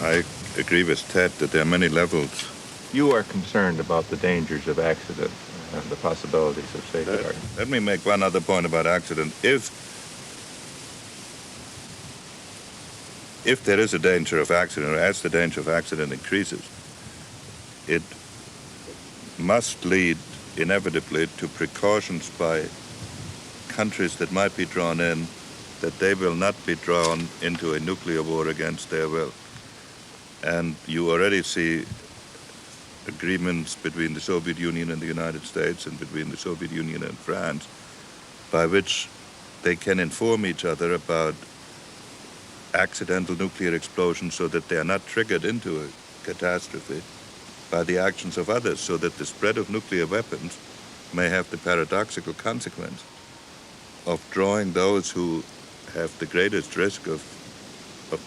I agree with Ted that there are many levels. You are concerned about the dangers of accident and the possibilities of safeguarding. Let me make one other point about accident. If there is a danger of accident, or as the danger of accident increases, it must lead inevitably to precautions by countries that might be drawn in, that they will not be drawn into a nuclear war against their will. And you already see agreements between the Soviet Union and the United States, and between the Soviet Union and France, by which they can inform each other about accidental nuclear explosions, so that they are not triggered into a catastrophe by the actions of others, so that the spread of nuclear weapons may have the paradoxical consequence of drawing those who have the greatest risk of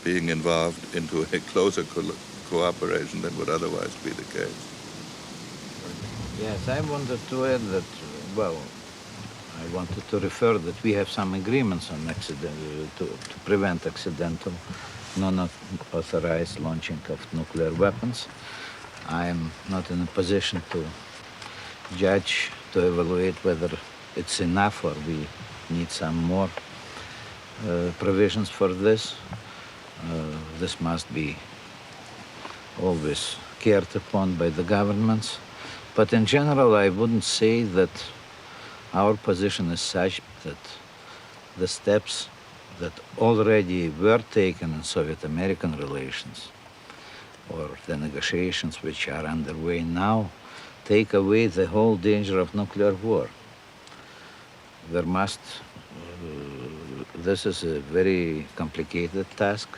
being involved into a closer cooperation than would otherwise be the case. Yes, I wanted to add that, well, I wanted to refer that we have some agreements on to prevent accidental, non-authorized launching of nuclear weapons. I am not in a position to judge, to evaluate whether it's enough or we need some more provisions for this. This must be always cared upon by the governments. But in general, I wouldn't say that our position is such that the steps that already were taken in Soviet-American relations, or the negotiations which are underway now, take away the whole danger of nuclear war. There must, this is a very complicated task,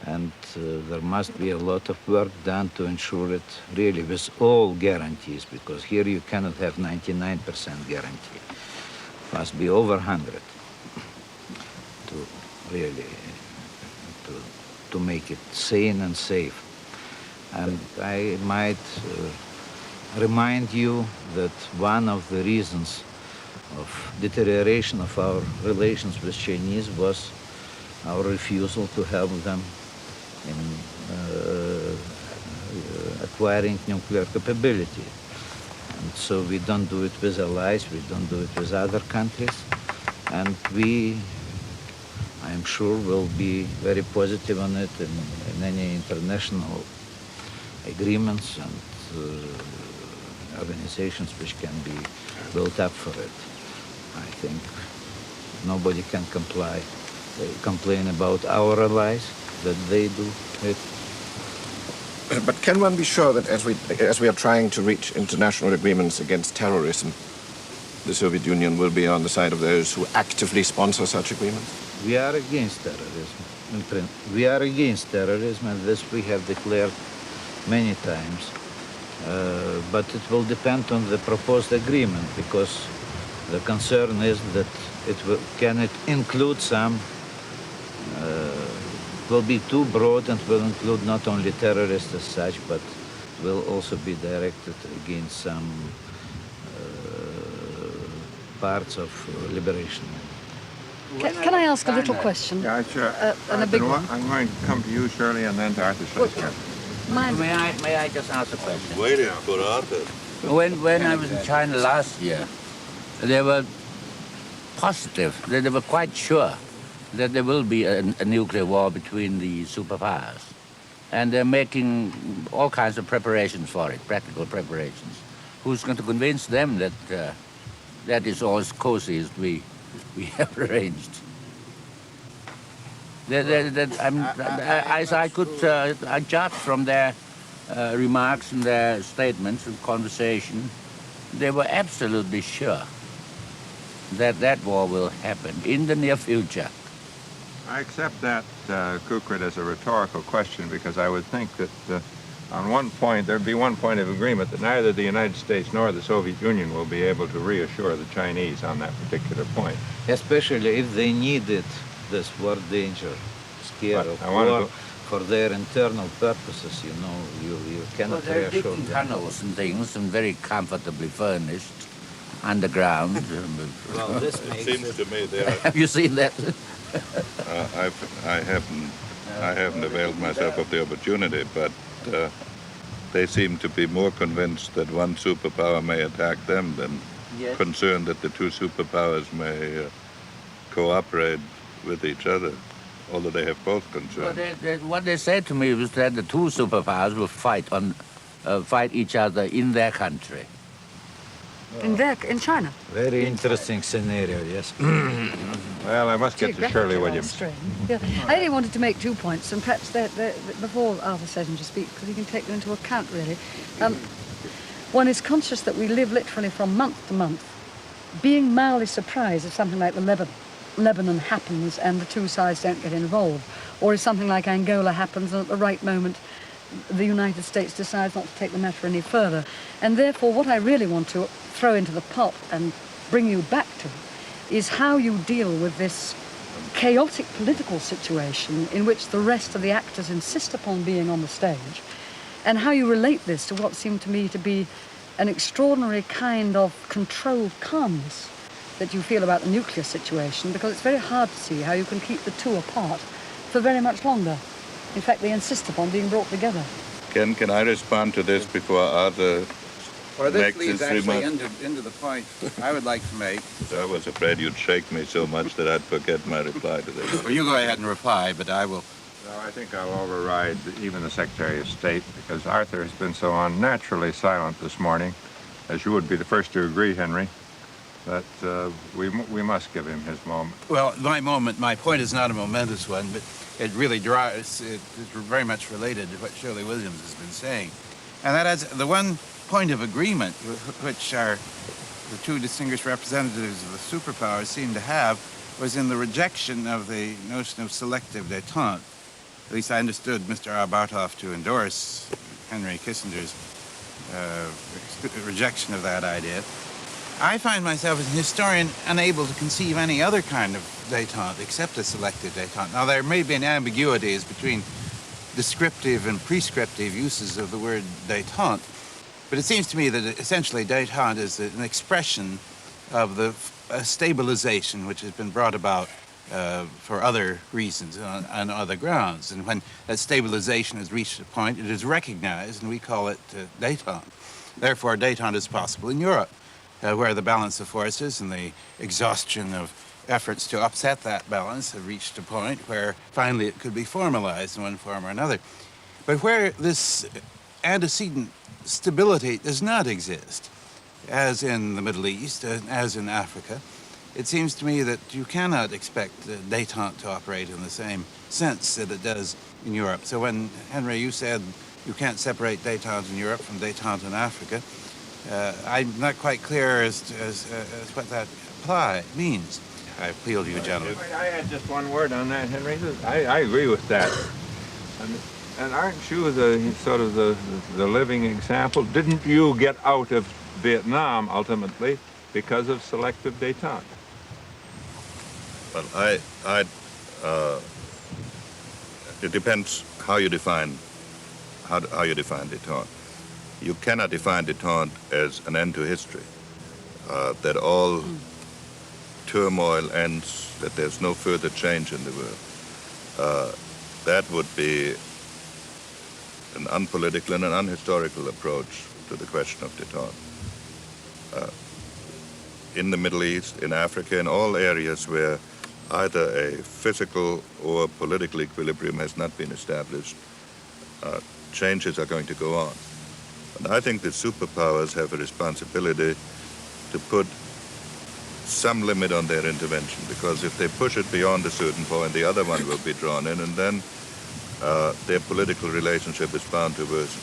and there must be a lot of work done to ensure it really with all guarantees, because here you cannot have 99% guarantee. It must be over 100 to really, to make it sane and safe. And I might remind you that one of the reasons of deterioration of our relations with Chinese was our refusal to help them in acquiring nuclear capability. And so we don't do it with allies, we don't do it with other countries, and we, I'm sure, will be very positive on it in any international agreements and organizations which can be built up for it. I think nobody can complain about our allies, that they do it. But can one be sure that as we are trying to reach international agreements against terrorism, the Soviet Union will be on the side of those who actively sponsor such agreements? We are against terrorism. We are against terrorism, and this we have declared many times. But it will depend on the proposed agreement, because the concern is that can it include some, will be too broad and will include not only terrorists as such, but will also be directed against some parts of liberation. Can I ask a little question? Yeah, sure. And a big one. I'm going to come to you, Shirley, and then to Arthur Schleicher. May I just ask a question? Waiting for Arthur. When I was in China last year, they were positive, they were quite sure that there will be a nuclear war between the superpowers. And they're making all kinds of preparations for it, practical preparations. Who's going to convince them that that is all as cozy as we have arranged? As I could judge from their remarks and their statements and conversation, they were absolutely sure that that war will happen in the near future. I accept that, Kukrit, as a rhetorical question, because I would think that on one point, there'd be one point of agreement that neither the United States nor the Soviet Union will be able to reassure the Chinese on that particular point. Especially if they needed this war danger, scare of war for their internal purposes, you know, you cannot they're reassure digging them. tunnels and things, and very comfortably furnished, underground. Well, this It seems to me they are. Have you seen that? I haven't availed myself of the opportunity, but they seem to be more convinced that one superpower may attack them than concerned that the two superpowers may cooperate with each other, although they have both concerns. Well, what they said to me was that the two superpowers will fight each other in their country. In China? Very interesting scenario, yes. Well, I must get to Shirley Williams. Yeah. I only wanted to make 2 points, and perhaps before Arthur says him to speak, because he can take them into account, really. One is conscious that we live literally from month to month, being mildly surprised if something like the Lebanon happens and the two sides don't get involved, or if something like Angola happens and at the right moment the United States decides not to take the matter any further. And therefore what I really want to throw into the pot and bring you back to is how you deal with this chaotic political situation in which the rest of the actors insist upon being on the stage, and how you relate this to what seemed to me to be an extraordinary kind of controlled calmness that you feel about the nuclear situation, because it's very hard to see how you can keep the two apart for very much longer. In fact, they insist upon being brought together. Ken, can I respond to this before Arthur this makes leads his actually remark? into the point I would like to make. I was afraid you'd shake me so much that I'd forget my reply to this. Well, you go ahead and reply, but I will. No, I think I'll override even the Secretary of State, because Arthur has been so unnaturally silent this morning, as you would be the first to agree, Henry, that we must give him his moment. Well, my point is not a momentous one, but it really it's very much related to what Shirley Williams has been saying. And that is the one point of agreement which the two distinguished representatives of the superpowers seem to have was in the rejection of the notion of selective détente. At least I understood Mr. Arbatov to endorse Henry Kissinger's rejection of that idea. I find myself as a historian unable to conceive any other kind of détente except a selective détente. Now, there may be an ambiguity as between descriptive and prescriptive uses of the word détente, but it seems to me that essentially détente is an expression of the stabilization which has been brought about for other reasons on other grounds. And when that stabilization has reached a point, it is recognized, and we call it détente. Therefore, détente is possible in Europe, where the balance of forces and the exhaustion of efforts to upset that balance have reached a point where finally it could be formalized in one form or another. But where this antecedent stability does not exist, as in the Middle East, as in Africa, it seems to me that you cannot expect détente to operate in the same sense that it does in Europe. So when, Henry, you said you can't separate détente in Europe from détente in Africa, I'm not quite clear as what that means. I appeal to you, gentlemen. I add just one word on that, Henry. I agree with that. And aren't you the sort of the living example? Didn't you get out of Vietnam ultimately because of selective détente? Well, it depends how you define détente. You cannot define détente as an end to history, that all turmoil ends, that there's no further change in the world. That would be an unpolitical and an unhistorical approach to the question of détente. In the Middle East, in Africa, in all areas where either a physical or political equilibrium has not been established, changes are going to go on. And I think the superpowers have a responsibility to put some limit on their intervention, because if they push it beyond a certain point, the other one will be drawn in, and then their political relationship is bound to worsen.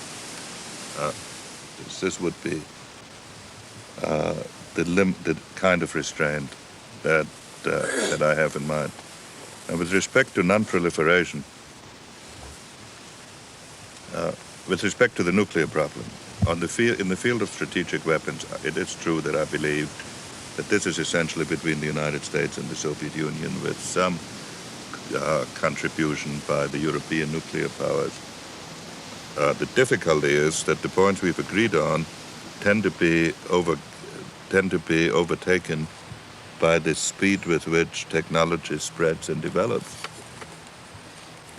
This would be the kind of restraint that I have in mind. And with respect to non-proliferation, with respect to the nuclear problem, in the field of strategic weapons, it is true that I believe that this is essentially between the United States and the Soviet Union, with some contribution by the European nuclear powers. The difficulty is that the points we've agreed on tend to be overtaken by the speed with which technology spreads and develops.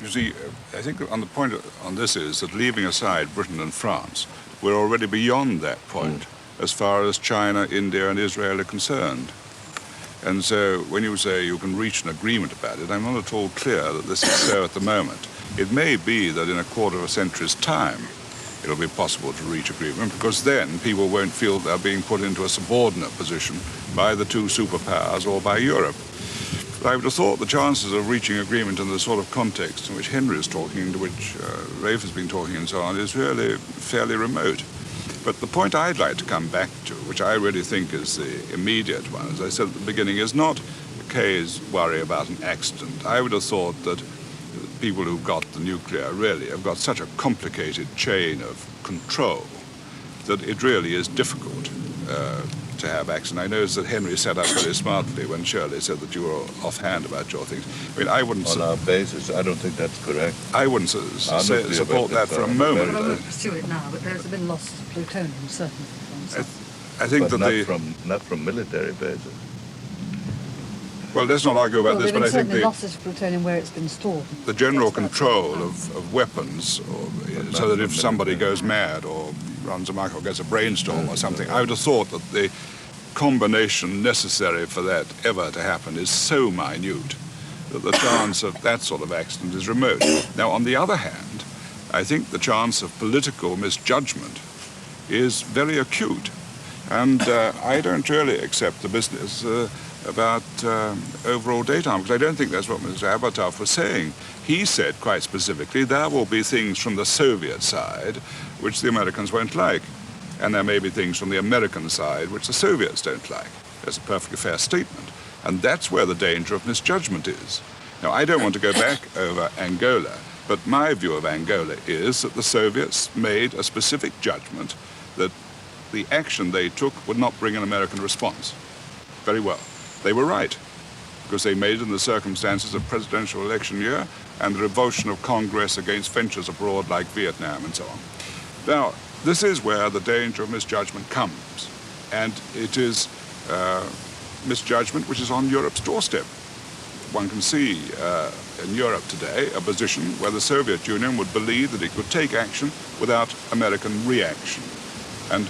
You see, I think on the point on this is that, leaving aside Britain and France, we're already beyond that point as far as China, India and Israel are concerned. And so when you say you can reach an agreement about it, I'm not at all clear that this is so at the moment. It may be that in a quarter of a century's time it'll be possible to reach agreement, because then people won't feel they're being put into a subordinate position by the two superpowers or by Europe. But I would have thought the chances of reaching agreement in the sort of context in which Henry is talking, to which Rafe has been talking and so on, is really fairly remote. But the point I'd like to come back to, which I really think is the immediate one, as I said at the beginning, is not Kay's worry about an accident. I would have thought that people who've got the nuclear really have got such a complicated chain of control that it really is difficult to have accident. I noticed that Henry set up very smartly when Shirley said that you were offhand about your things. I mean, I wouldn't... On our basis, I don't think that's correct. I wouldn't support that for a moment. Well, I won't pursue it now, but there's been loss of plutonium, certainly. I think but that not from military bases. Well, let's not argue about this, but I think the losses of plutonium where it's been stored. The general control of weapons, so that if somebody goes mad or runs amok or gets a brainstorm or something, I would have thought that the combination necessary for that ever to happen is so minute that the chance of that sort of accident is remote. Now, on the other hand, I think the chance of political misjudgment is very acute. And I don't really accept the business about overall daytime, because I don't think that's what Mr. Abatov was saying. He said quite specifically there will be things from the Soviet side which the Americans won't like, and there may be things from the American side which the Soviets don't like. That's a perfectly fair statement, and that's where the danger of misjudgment is. Now, I don't want to go back over Angola, but my view of Angola is that the Soviets made a specific judgment that the action they took would not bring an American response. Very well. They were right, because they made it in the circumstances of presidential election year and the revulsion of Congress against ventures abroad like Vietnam and so on. Now, this is where the danger of misjudgment comes, and it is misjudgment which is on Europe's doorstep. One can see in Europe today a position where the Soviet Union would believe that it could take action without American reaction, and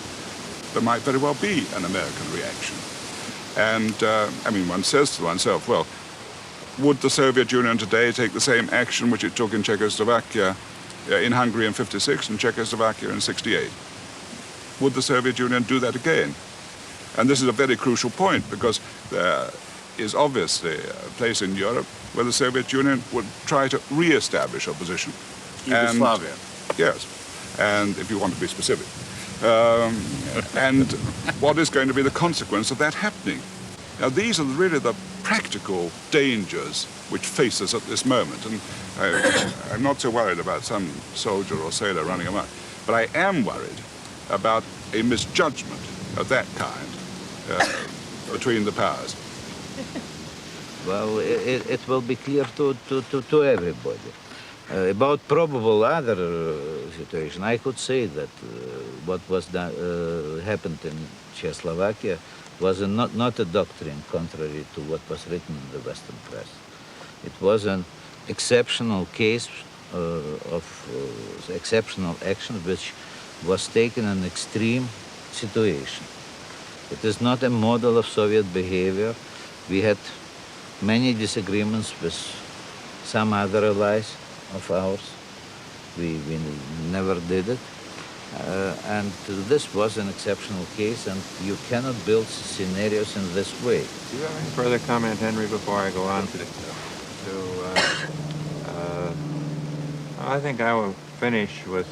there might very well be an American reaction. And, I mean, one says to oneself, well, would the Soviet Union today take the same action which it took in Czechoslovakia, in Hungary in '56 and Czechoslovakia in '68? Would the Soviet Union do that again? And this is a very crucial point, because is obviously a place in Europe where the Soviet Union would try to re-establish a position. Yugoslavia. Yes, and if you want to be specific. And what is going to be the consequence of that happening? Now, these are really the practical dangers which face us at this moment. And I'm not so worried about some soldier or sailor running amok, but I am worried about a misjudgment of that kind between the powers. Well, it will be clear to everybody. About probable other situation, I could say that what was happened in Czechoslovakia was not a doctrine contrary to what was written in the Western press. It was an exceptional case of exceptional action which was taken in an extreme situation. It is not a model of Soviet behavior. We had many disagreements with some other allies of ours. We never did it. And this was an exceptional case, and you cannot build scenarios in this way. Do you have any further comment, Henry, before I go on I think I will finish with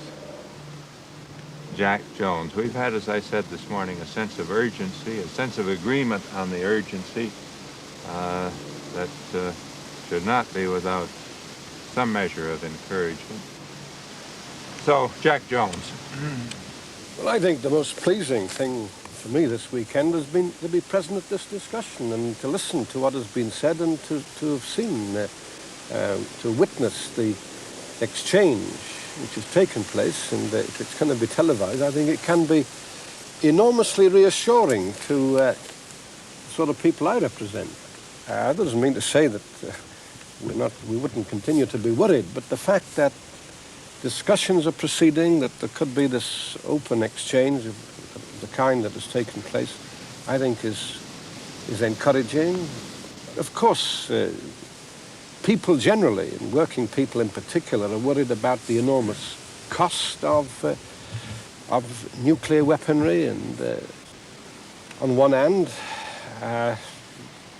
Jack Jones. We've had, as I said this morning, a sense of urgency, a sense of agreement on the urgency that should not be without some measure of encouragement. So, Jack Jones. Well, I think the most pleasing thing for me this weekend has been to be present at this discussion and to listen to what has been said and to have seen, to witness the exchange which has taken place, and if it's going to be televised, I think it can be enormously reassuring to the sort of people I represent. That doesn't mean to say that we wouldn't continue to be worried, but the fact that discussions are proceeding, that there could be this open exchange of the kind that has taken place, I think is encouraging. Of course, people generally, and working people in particular, are worried about the enormous cost of nuclear weaponry, and on one hand,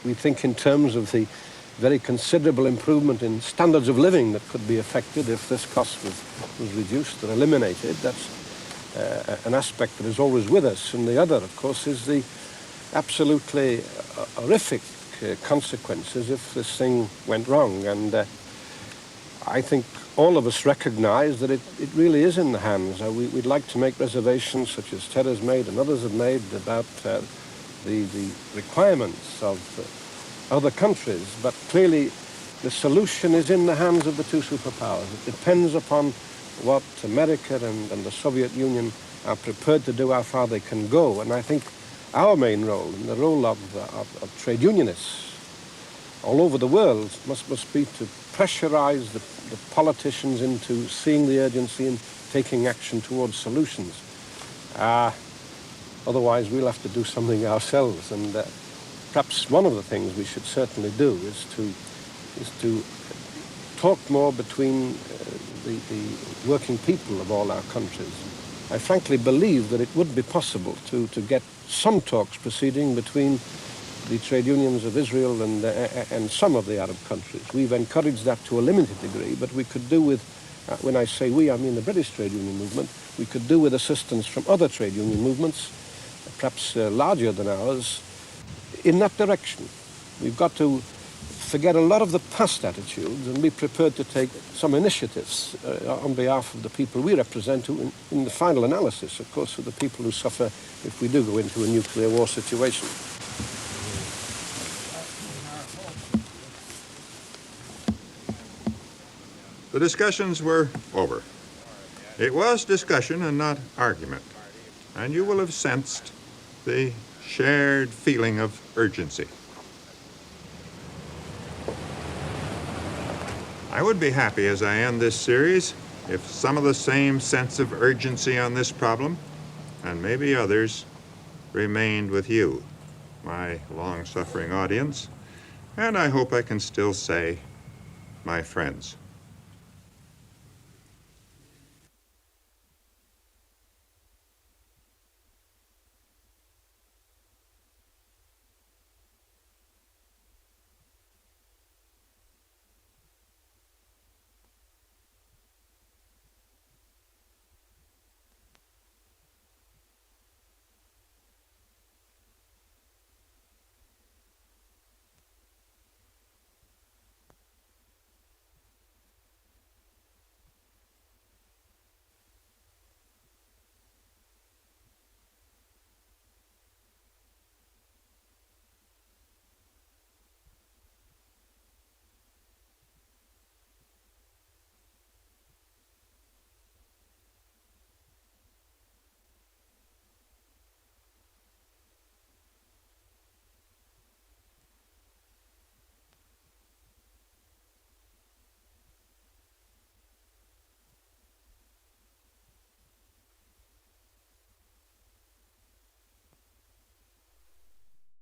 we think in terms of the very considerable improvement in standards of living that could be affected if this cost was reduced or eliminated. That's an aspect that is always with us. And the other, of course, is the absolutely horrific consequences if this thing went wrong. And I think all of us recognize that it really is in the hands. We'd like to make reservations, such as Terra's made and others have made, about the requirements of other countries, but clearly the solution is in the hands of the two superpowers. It depends upon what America and the Soviet Union are prepared to do, how far they can go. And I think our main role, and the role of trade unionists all over the world, must be to pressurize the politicians into seeing the urgency and taking action towards solutions. Otherwise, we'll have to do something ourselves. And perhaps one of the things we should certainly do is to talk more between the working people of all our countries. I frankly believe that it would be possible to get some talks proceeding between the trade unions of Israel and some of the Arab countries. We've encouraged that to a limited degree, but we could do with, when I say we, I mean the British trade union movement, we could do with assistance from other trade union movements, perhaps larger than ours, in that direction. We've got to forget a lot of the past attitudes and be prepared to take some initiatives on behalf of the people we represent, who in the final analysis, of course, are the people who suffer if we do go into a nuclear war situation. The discussions were over. It was discussion and not argument, and you will have sensed the shared feeling of urgency. I would be happy as I end this series if some of the same sense of urgency on this problem, and maybe others, remained with you, my long-suffering audience, and I hope I can still say, my friends.